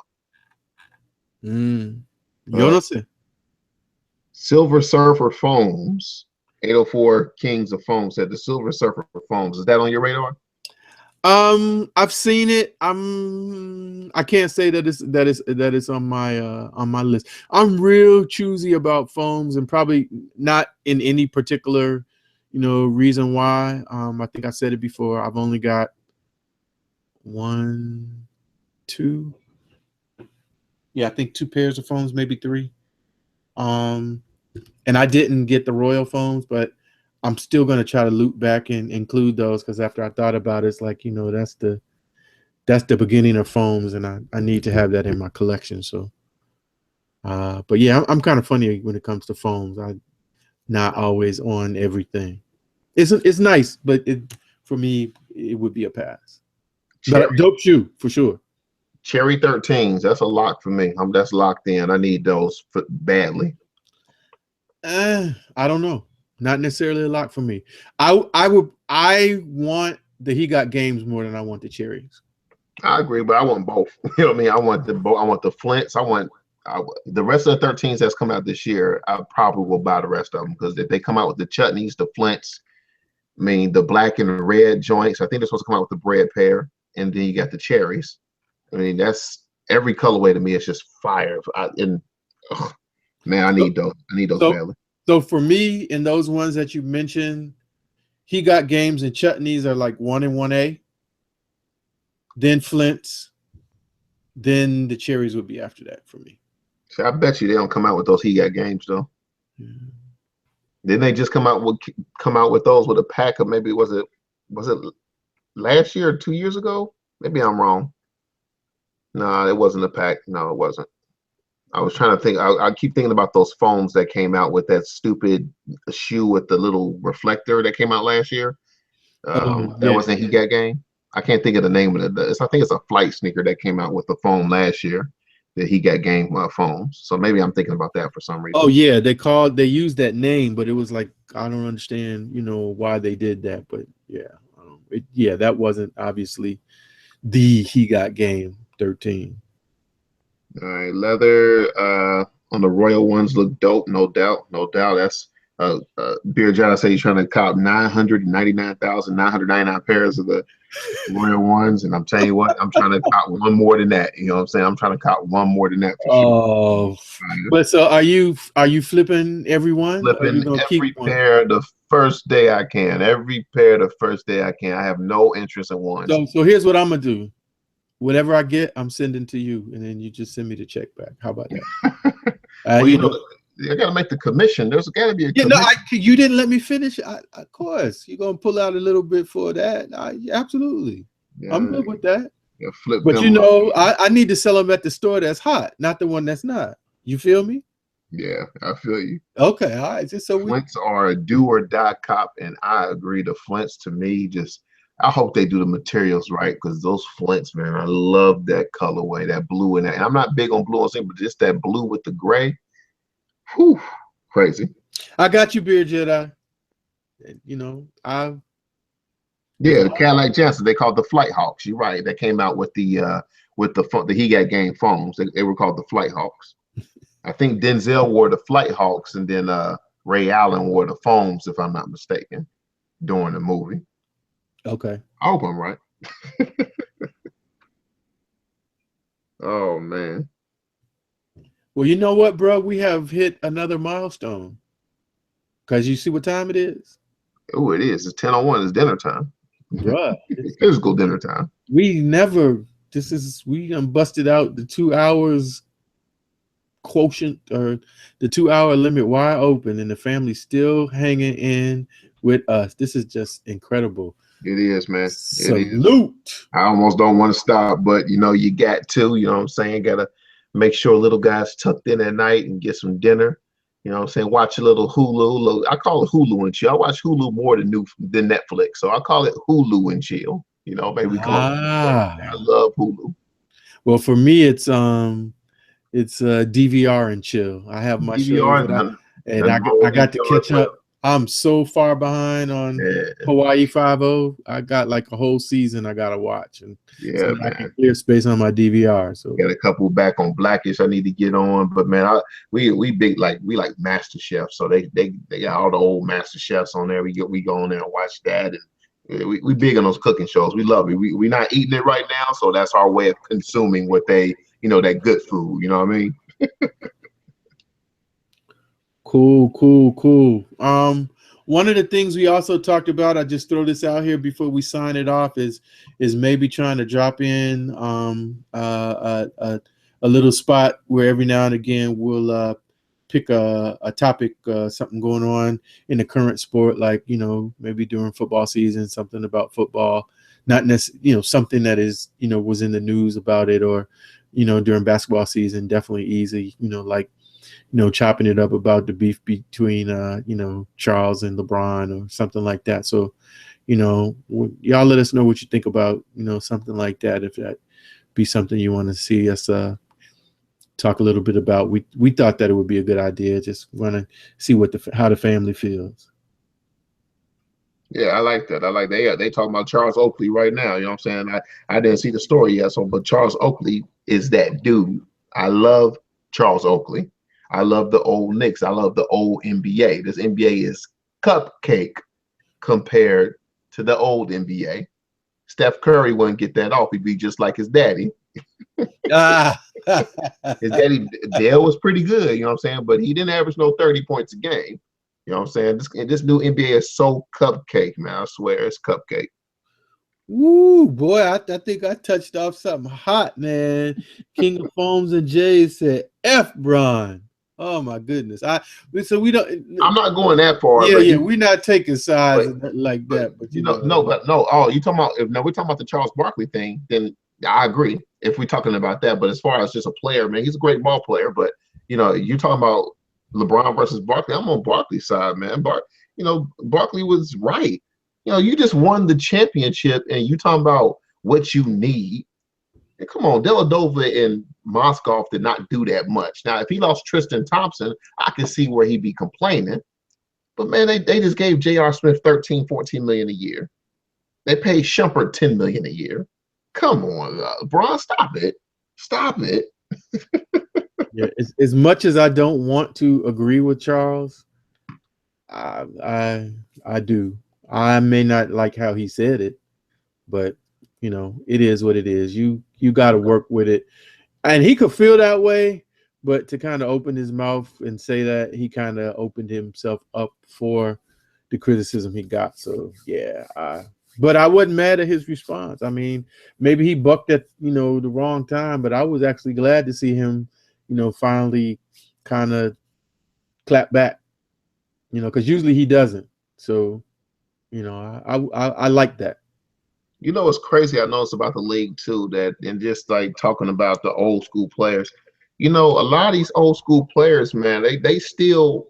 Speaker 1: know.
Speaker 2: Jonathan.
Speaker 1: Silver Surfer Foams, 804 Kings of Foam said the Silver Surfer Foams. Is that on your radar?
Speaker 2: I've seen it. I can't say that it's on my list. I'm real choosy about foams, and probably not in any particular, reason why. I think I said it before. I've only got 1, 2. Yeah, I think 2 pairs of foams, maybe 3. And I didn't get the royal foams, but I'm still going to try to loop back and include those, because after I thought about it, it's like, that's the beginning of foams, and I need to have that in my collection. So, but yeah, I'm kind of funny when it comes to foams. I'm not always on everything. It's nice, but for me, it would be a pass. But a dope shoe for sure.
Speaker 1: Cherry 13s, that's a lock for me. That's locked in. I need those badly.
Speaker 2: I don't know. Not necessarily a lock for me. I want the He Got Games more than I want the cherries.
Speaker 1: I agree, but I want both. You know what I mean? I want the Flints. The rest of the 13s that's come out this year. I probably will buy the rest of them, because if they come out with the chutneys, the Flints, I mean the black and the red joints. I think they're supposed to come out with the bread pair, and then you got the cherries. I mean, that's every colorway to me. It's just fire. Man, I need those. I need those badly.
Speaker 2: So for me, in those ones that you mentioned, He Got Games and chutneys are like 1 and 1A. Then Flints. Then the cherries would be after that for me.
Speaker 1: So I bet you they don't come out with those He Got Games though. Yeah. Didn't they just come out with those with a pack of, maybe was it last year or 2 years ago. Maybe I'm wrong. No, it wasn't a pack. No, it wasn't. I was trying to think. I keep thinking about those phones that came out with that stupid shoe with the little reflector that came out last year.
Speaker 2: Oh
Speaker 1: That
Speaker 2: yeah.
Speaker 1: wasn't He Got Game. I can't think of the name of it. I think it's a flight sneaker that came out with the phone last year. The He Got Game phones. So maybe I'm thinking about that for some reason.
Speaker 2: Oh yeah, they used that name, but it was like I don't understand, why they did that. But yeah, that wasn't obviously the He Got Game 13.
Speaker 1: All right, leather on the royal ones look dope, no doubt, no doubt. That's Beer John say he's trying to cop 999,999 pairs of the royal ones, and I'm telling you what, I'm trying to cop one more than that. You know what I'm saying? I'm trying to cop one more than that for sure.
Speaker 2: Oh, but so are you flipping everyone? Or are you
Speaker 1: Flipping
Speaker 2: gonna
Speaker 1: every
Speaker 2: keep one?
Speaker 1: pair the first day I can. Every pair the first day I can. I have no interest in ones.
Speaker 2: So here's what I'm gonna do. Whatever I get, I'm sending to you, and then you just send me the check back. How about that?
Speaker 1: Well, I got to make the commission. There's got to be a commission.
Speaker 2: You didn't let me finish. Of course, you're gonna pull out a little bit for that. Absolutely, yeah, I'm good with that.
Speaker 1: Yeah, flip
Speaker 2: but
Speaker 1: them
Speaker 2: I need to sell them at the store that's hot, not the one that's not. You feel me?
Speaker 1: Yeah, I feel you.
Speaker 2: Okay, all right. Just so
Speaker 1: Flints are a do or die cop, and I agree. The Flints to me I hope they do the materials right, because those Flints, man, I love that colorway, that blue and that. And I'm not big on blue on thing, but just that blue with the gray. Whew, crazy.
Speaker 2: I got you, Beer Jedi.
Speaker 1: Yeah, the Cadillac Jansen, they called the Flight Hawks. You're right. That came out with the He Got Game phones. They were called the Flight Hawks. I think Denzel wore the Flight Hawks, and then Ray Allen wore the foams, if I'm not mistaken, during the movie.
Speaker 2: Okay.
Speaker 1: I hope I'm right. Oh man.
Speaker 2: Well, you know what, bro? We have hit another milestone. Because you see what time it is?
Speaker 1: Oh, it is. It's 10:01. It's dinner time.
Speaker 2: Right.
Speaker 1: It's physical dinner time.
Speaker 2: We done busted out the 2 hours quotient, or the 2 hour limit wide open, and the family's still hanging in with us. This is just incredible.
Speaker 1: It is, man.
Speaker 2: Salute.
Speaker 1: It is. I almost don't want to stop, but you got to, what I'm saying? Gotta make sure little guys tucked in at night and get some dinner. You know what I'm saying? Watch a little Hulu. I call it Hulu and chill. I watch Hulu more than Netflix. So I call it Hulu and chill. Maybe we call it. I love Hulu.
Speaker 2: Well, for me, it's DVR and chill. I have my DVR shows I got to catch up. I'm so far behind on Hawaii 5-0. I got like a whole season I gotta watch, and so I can clear space on my DVR. So
Speaker 1: got a couple back on Blackish I need to get on, but man, we big we like Master Chef, so they got all the old Master Chefs on there. We go on there and watch that, and we big on those cooking shows. We love it. We not eating it right now, so that's our way of consuming what they that good food. You know what I mean?
Speaker 2: Cool. One of the things we also talked about, I just throw this out here before we sign it off, is maybe trying to drop in a little spot where every now and again we'll pick a topic, something going on in the current sport, like maybe during football season, something about football, not necessarily something that is was in the news about it, or during basketball season, definitely easy, like chopping it up about the beef between Charles and LeBron or something like that. So y'all let us know what you think about something like that, if that be something you want to see us talk a little bit about. We thought that it would be a good idea. Just want to see how the family feels.
Speaker 1: Yeah, I like that. They talking about Charles Oakley right now. You know what I'm saying? I didn't see the story yet, but Charles Oakley is that dude. I love Charles Oakley. I love the old Knicks. I love the old NBA. This NBA is cupcake compared to the old NBA. Steph Curry wouldn't get that off. He'd be just like his daddy. His daddy, Dale, was pretty good, you know what I'm saying? But he didn't average no 30 points a game. You know what I'm saying? This new NBA is so cupcake, man. I swear it's cupcake.
Speaker 2: Woo, boy, I think I touched off something hot, man. King of Foams and Jays said, F Bron. Oh my goodness. So we don't.
Speaker 1: I'm not going that far.
Speaker 2: Yeah,
Speaker 1: but
Speaker 2: yeah, we're not taking sides like
Speaker 1: but,
Speaker 2: that. But
Speaker 1: no. Oh, you talking about if now we're talking about the Charles Barkley thing? Then I agree. If we're talking about that, but as far as just a player, man, he's a great ball player. But you talking about LeBron versus Barkley? I'm on Barkley's side, man. Barkley was right. You just won the championship, and you talking about what you need. And come on, Deladova and Moskov did not do that much. Now, if he lost Tristan Thompson, I can see where he'd be complaining. But man, they just gave J.R. Smith 13, 14 million a year. They paid Shumpert 10 million a year. Come on, Bron, stop it. Stop it.
Speaker 2: Yeah, as much as I don't want to agree with Charles, I do. I may not like how he said it, but it is what it is. You got to work with it, and he could feel that way, but to kind of open his mouth and say that, he kind of opened himself up for the criticism he got. So yeah, but I wasn't mad at his response. I mean, maybe he bucked at the wrong time, but I was actually glad to see him finally kind of clap back, because usually he doesn't. So I like that.
Speaker 1: It's crazy I noticed about the league too, that and just like talking about the old school players, a lot of these old school players, man, they still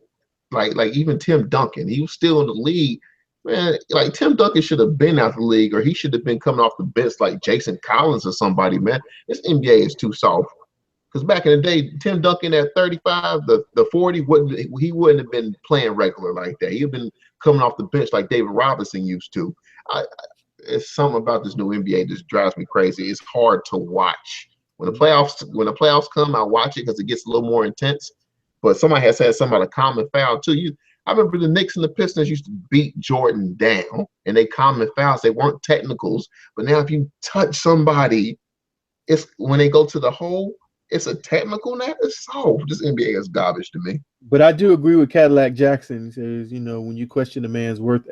Speaker 1: like even Tim Duncan, he was still in the league, man. Like Tim Duncan should have been out the league, or he should have been coming off the bench like Jason Collins or somebody, man. This NBA is too soft. Because back in the day, Tim Duncan at 35, the 40 wouldn't have been playing regular like that. He'd have been coming off the bench like David Robinson used to. It's something about this new NBA that just drives me crazy. It's hard to watch. When the playoffs come, I watch it because it gets a little more intense. But somebody has said something about a common foul too. I remember the Knicks and the Pistons used to beat Jordan down, and they common fouls. They weren't technicals. But now if you touch somebody, it's when they go to the hole, it's a technical now. It's soft. This NBA is garbage to me.
Speaker 2: But I do agree with Cadillac Jackson. He says, when you question a man's work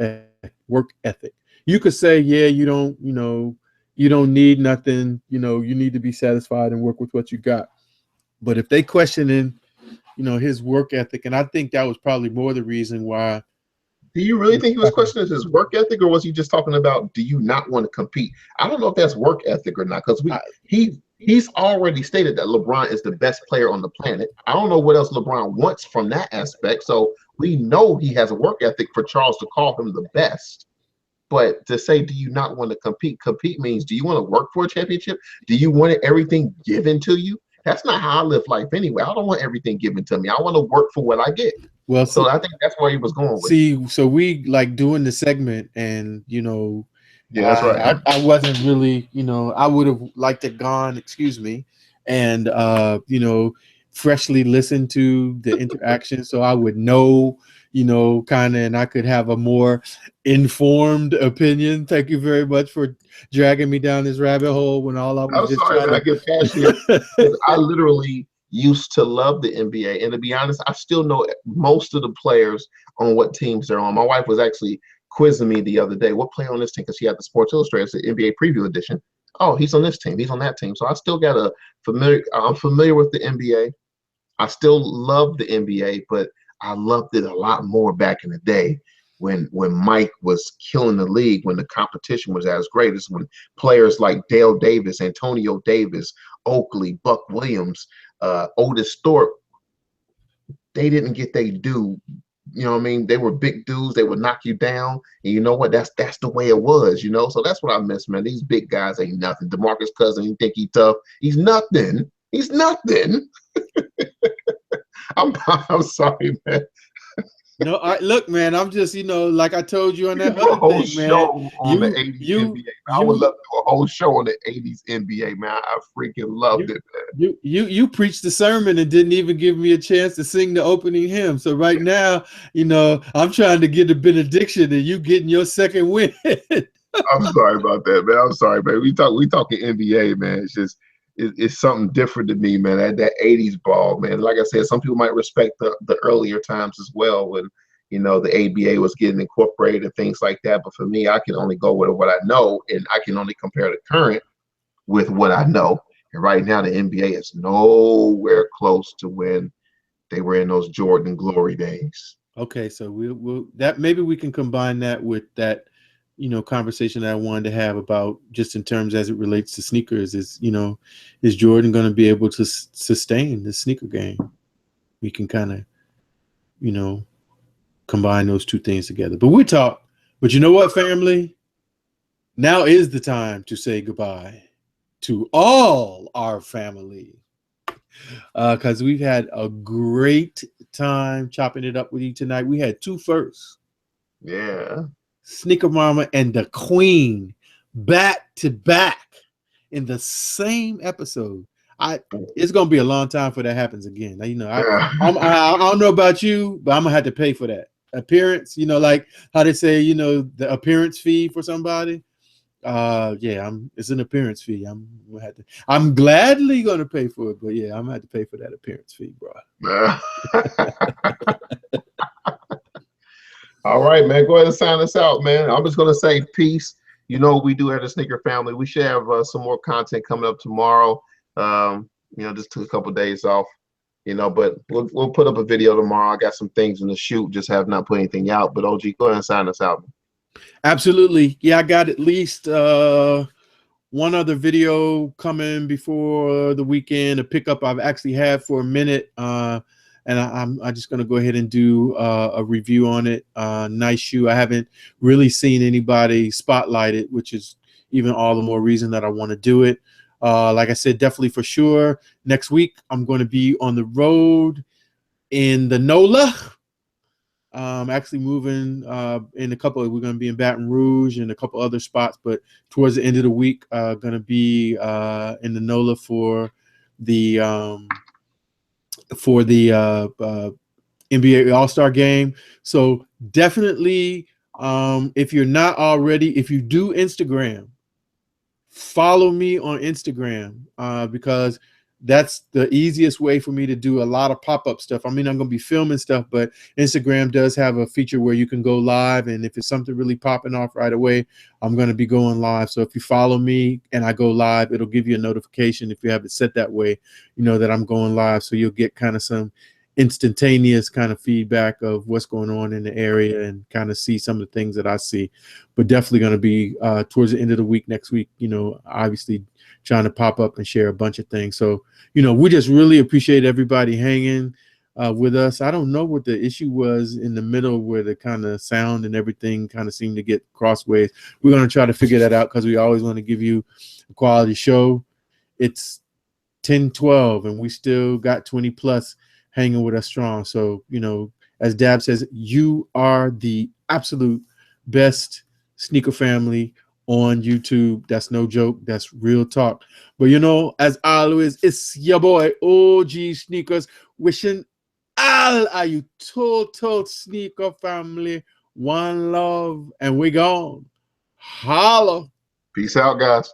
Speaker 2: ethic, you could say, yeah, you don't need nothing. You need to be satisfied and work with what you got. But if they questioning, his work ethic, and I think that was probably more the reason why.
Speaker 1: Do you really think he was questioning his work ethic, or was he just talking about, do you not want to compete? I don't know if that's work ethic or not, because he's already stated that LeBron is the best player on the planet. I don't know what else LeBron wants from that aspect. So we know he has a work ethic for Charles to call him the best. But to say, do you not want to compete? Compete means, do you want to work for a championship? Do you want everything given to you? That's not how I live life anyway. I don't want everything given to me. I want to work for what I get.
Speaker 2: Well,
Speaker 1: so I think that's where he was going with.
Speaker 2: See, so we like doing the segment, and
Speaker 1: yeah, that's right.
Speaker 2: I wasn't really, I would have liked to gone, excuse me, and freshly listen to the interaction, so I would know, kind of, and I could have a more informed opinion. Thank you very much for dragging me down this rabbit hole when all I was just
Speaker 1: sorry,
Speaker 2: trying
Speaker 1: I get passionate. I literally used to love the NBA, and to be honest, I still know most of the players on what teams they're on. My wife was actually quizzing me the other day, what player on this team, because she had the Sports Illustrated, the NBA preview edition. Oh, he's on this team, he's on that team. So I still got I'm familiar with the NBA. I still love the NBA, but I loved it a lot more back in the day when Mike was killing the league, when the competition was as great as when players like Dale Davis, Antonio Davis, Oakley, Buck Williams, Otis Thorpe, they didn't get their due. You know what I mean? They were big dudes. They would knock you down. And you know what? That's the way it was, So that's what I miss, man. These big guys ain't nothing. DeMarcus Cousins, you think he tough? He's nothing. He's nothing. I'm sorry, man.
Speaker 2: No, look, man. I'm just, like I told you on that other thing, man.
Speaker 1: On the 80s NBA. I would love to do a whole show on the 80s NBA, man. I freaking loved it, man.
Speaker 2: You preached the sermon and didn't even give me a chance to sing the opening hymn. So right now, I'm trying to get a benediction, and you getting your second win.
Speaker 1: I'm sorry about that, man. I'm sorry, man. We talking NBA, man. It's just it's something different to me, man. That 80s ball, man. Like I said, some people might respect the earlier times as well, when the ABA was getting incorporated and things like that. But for me, I can only go with what I know, and I can only compare the current with what I know. And right now, the NBA is nowhere close to when they were in those Jordan glory days.
Speaker 2: Okay, so we'll that maybe we can combine that with that, conversation that I wanted to have about just in terms as it relates to sneakers. Is Jordan going to be able to sustain the sneaker game? We can kind of, combine those two things together. But we talk. But you know what, family? Now is the time to say goodbye to all our family. Because we've had a great time chopping it up with you tonight. We had two firsts.
Speaker 1: Yeah.
Speaker 2: Sneaker Mama and the Queen back to back in the same episode. It's gonna be a long time before that happens again. I don't know about you, but I'm gonna have to pay for that appearance. Like how they say, the appearance fee for somebody. It's an appearance fee. I'm gladly gonna pay for it, but yeah, I'm gonna have to pay for that appearance fee, bro.
Speaker 1: All right, man. Go ahead and sign us out, man. I'm just gonna say peace. We do have the Sneaker family. We should have some more content coming up tomorrow. Just took a couple of days off. But we'll put up a video tomorrow. I got some things in the shoot, just have not put anything out. But OG, go ahead and sign us out.
Speaker 2: Absolutely. Yeah, I got at least one other video coming before the weekend, a pickup I've actually had for a minute. And I'm just going to go ahead and do a review on it. Nice shoe. I haven't really seen anybody spotlight it, which is even all the more reason that I want to do it. Like I said, definitely for sure. Next week, I'm going to be on the road in the NOLA. Actually moving in we're going to be in Baton Rouge and a couple other spots, but towards the end of the week, going to be in the NOLA for the NBA All-Star game. So definitely, if you're not already, if you do Instagram, follow me on Instagram because that's the easiest way for me to do a lot of pop-up stuff. I mean, I'm going to be filming stuff, but Instagram does have a feature where you can go live. And if it's something really popping off right away, I'm going to be going live. So if you follow me and I go live, it'll give you a notification. If you have it set that way, that I'm going live. So you'll get kind of some instantaneous kind of feedback of what's going on in the area and kind of see some of the things that I see. But definitely going to be towards the end of the week next week, obviously trying to pop up and share a bunch of things. So, we just really appreciate everybody hanging with us. I don't know what the issue was in the middle where the kind of sound and everything kind of seemed to get crossways. We're going to try to figure that out because we always want to give you a quality show. It's 10-12 and we still got 20 plus hanging with us strong. So, as Dab says, you are the absolute best sneaker family on YouTube. That's no joke. That's real talk. But as always, it's your boy OGSneekerz wishing all of you total sneaker family one love, and we gone. Holla.
Speaker 1: Peace out, guys.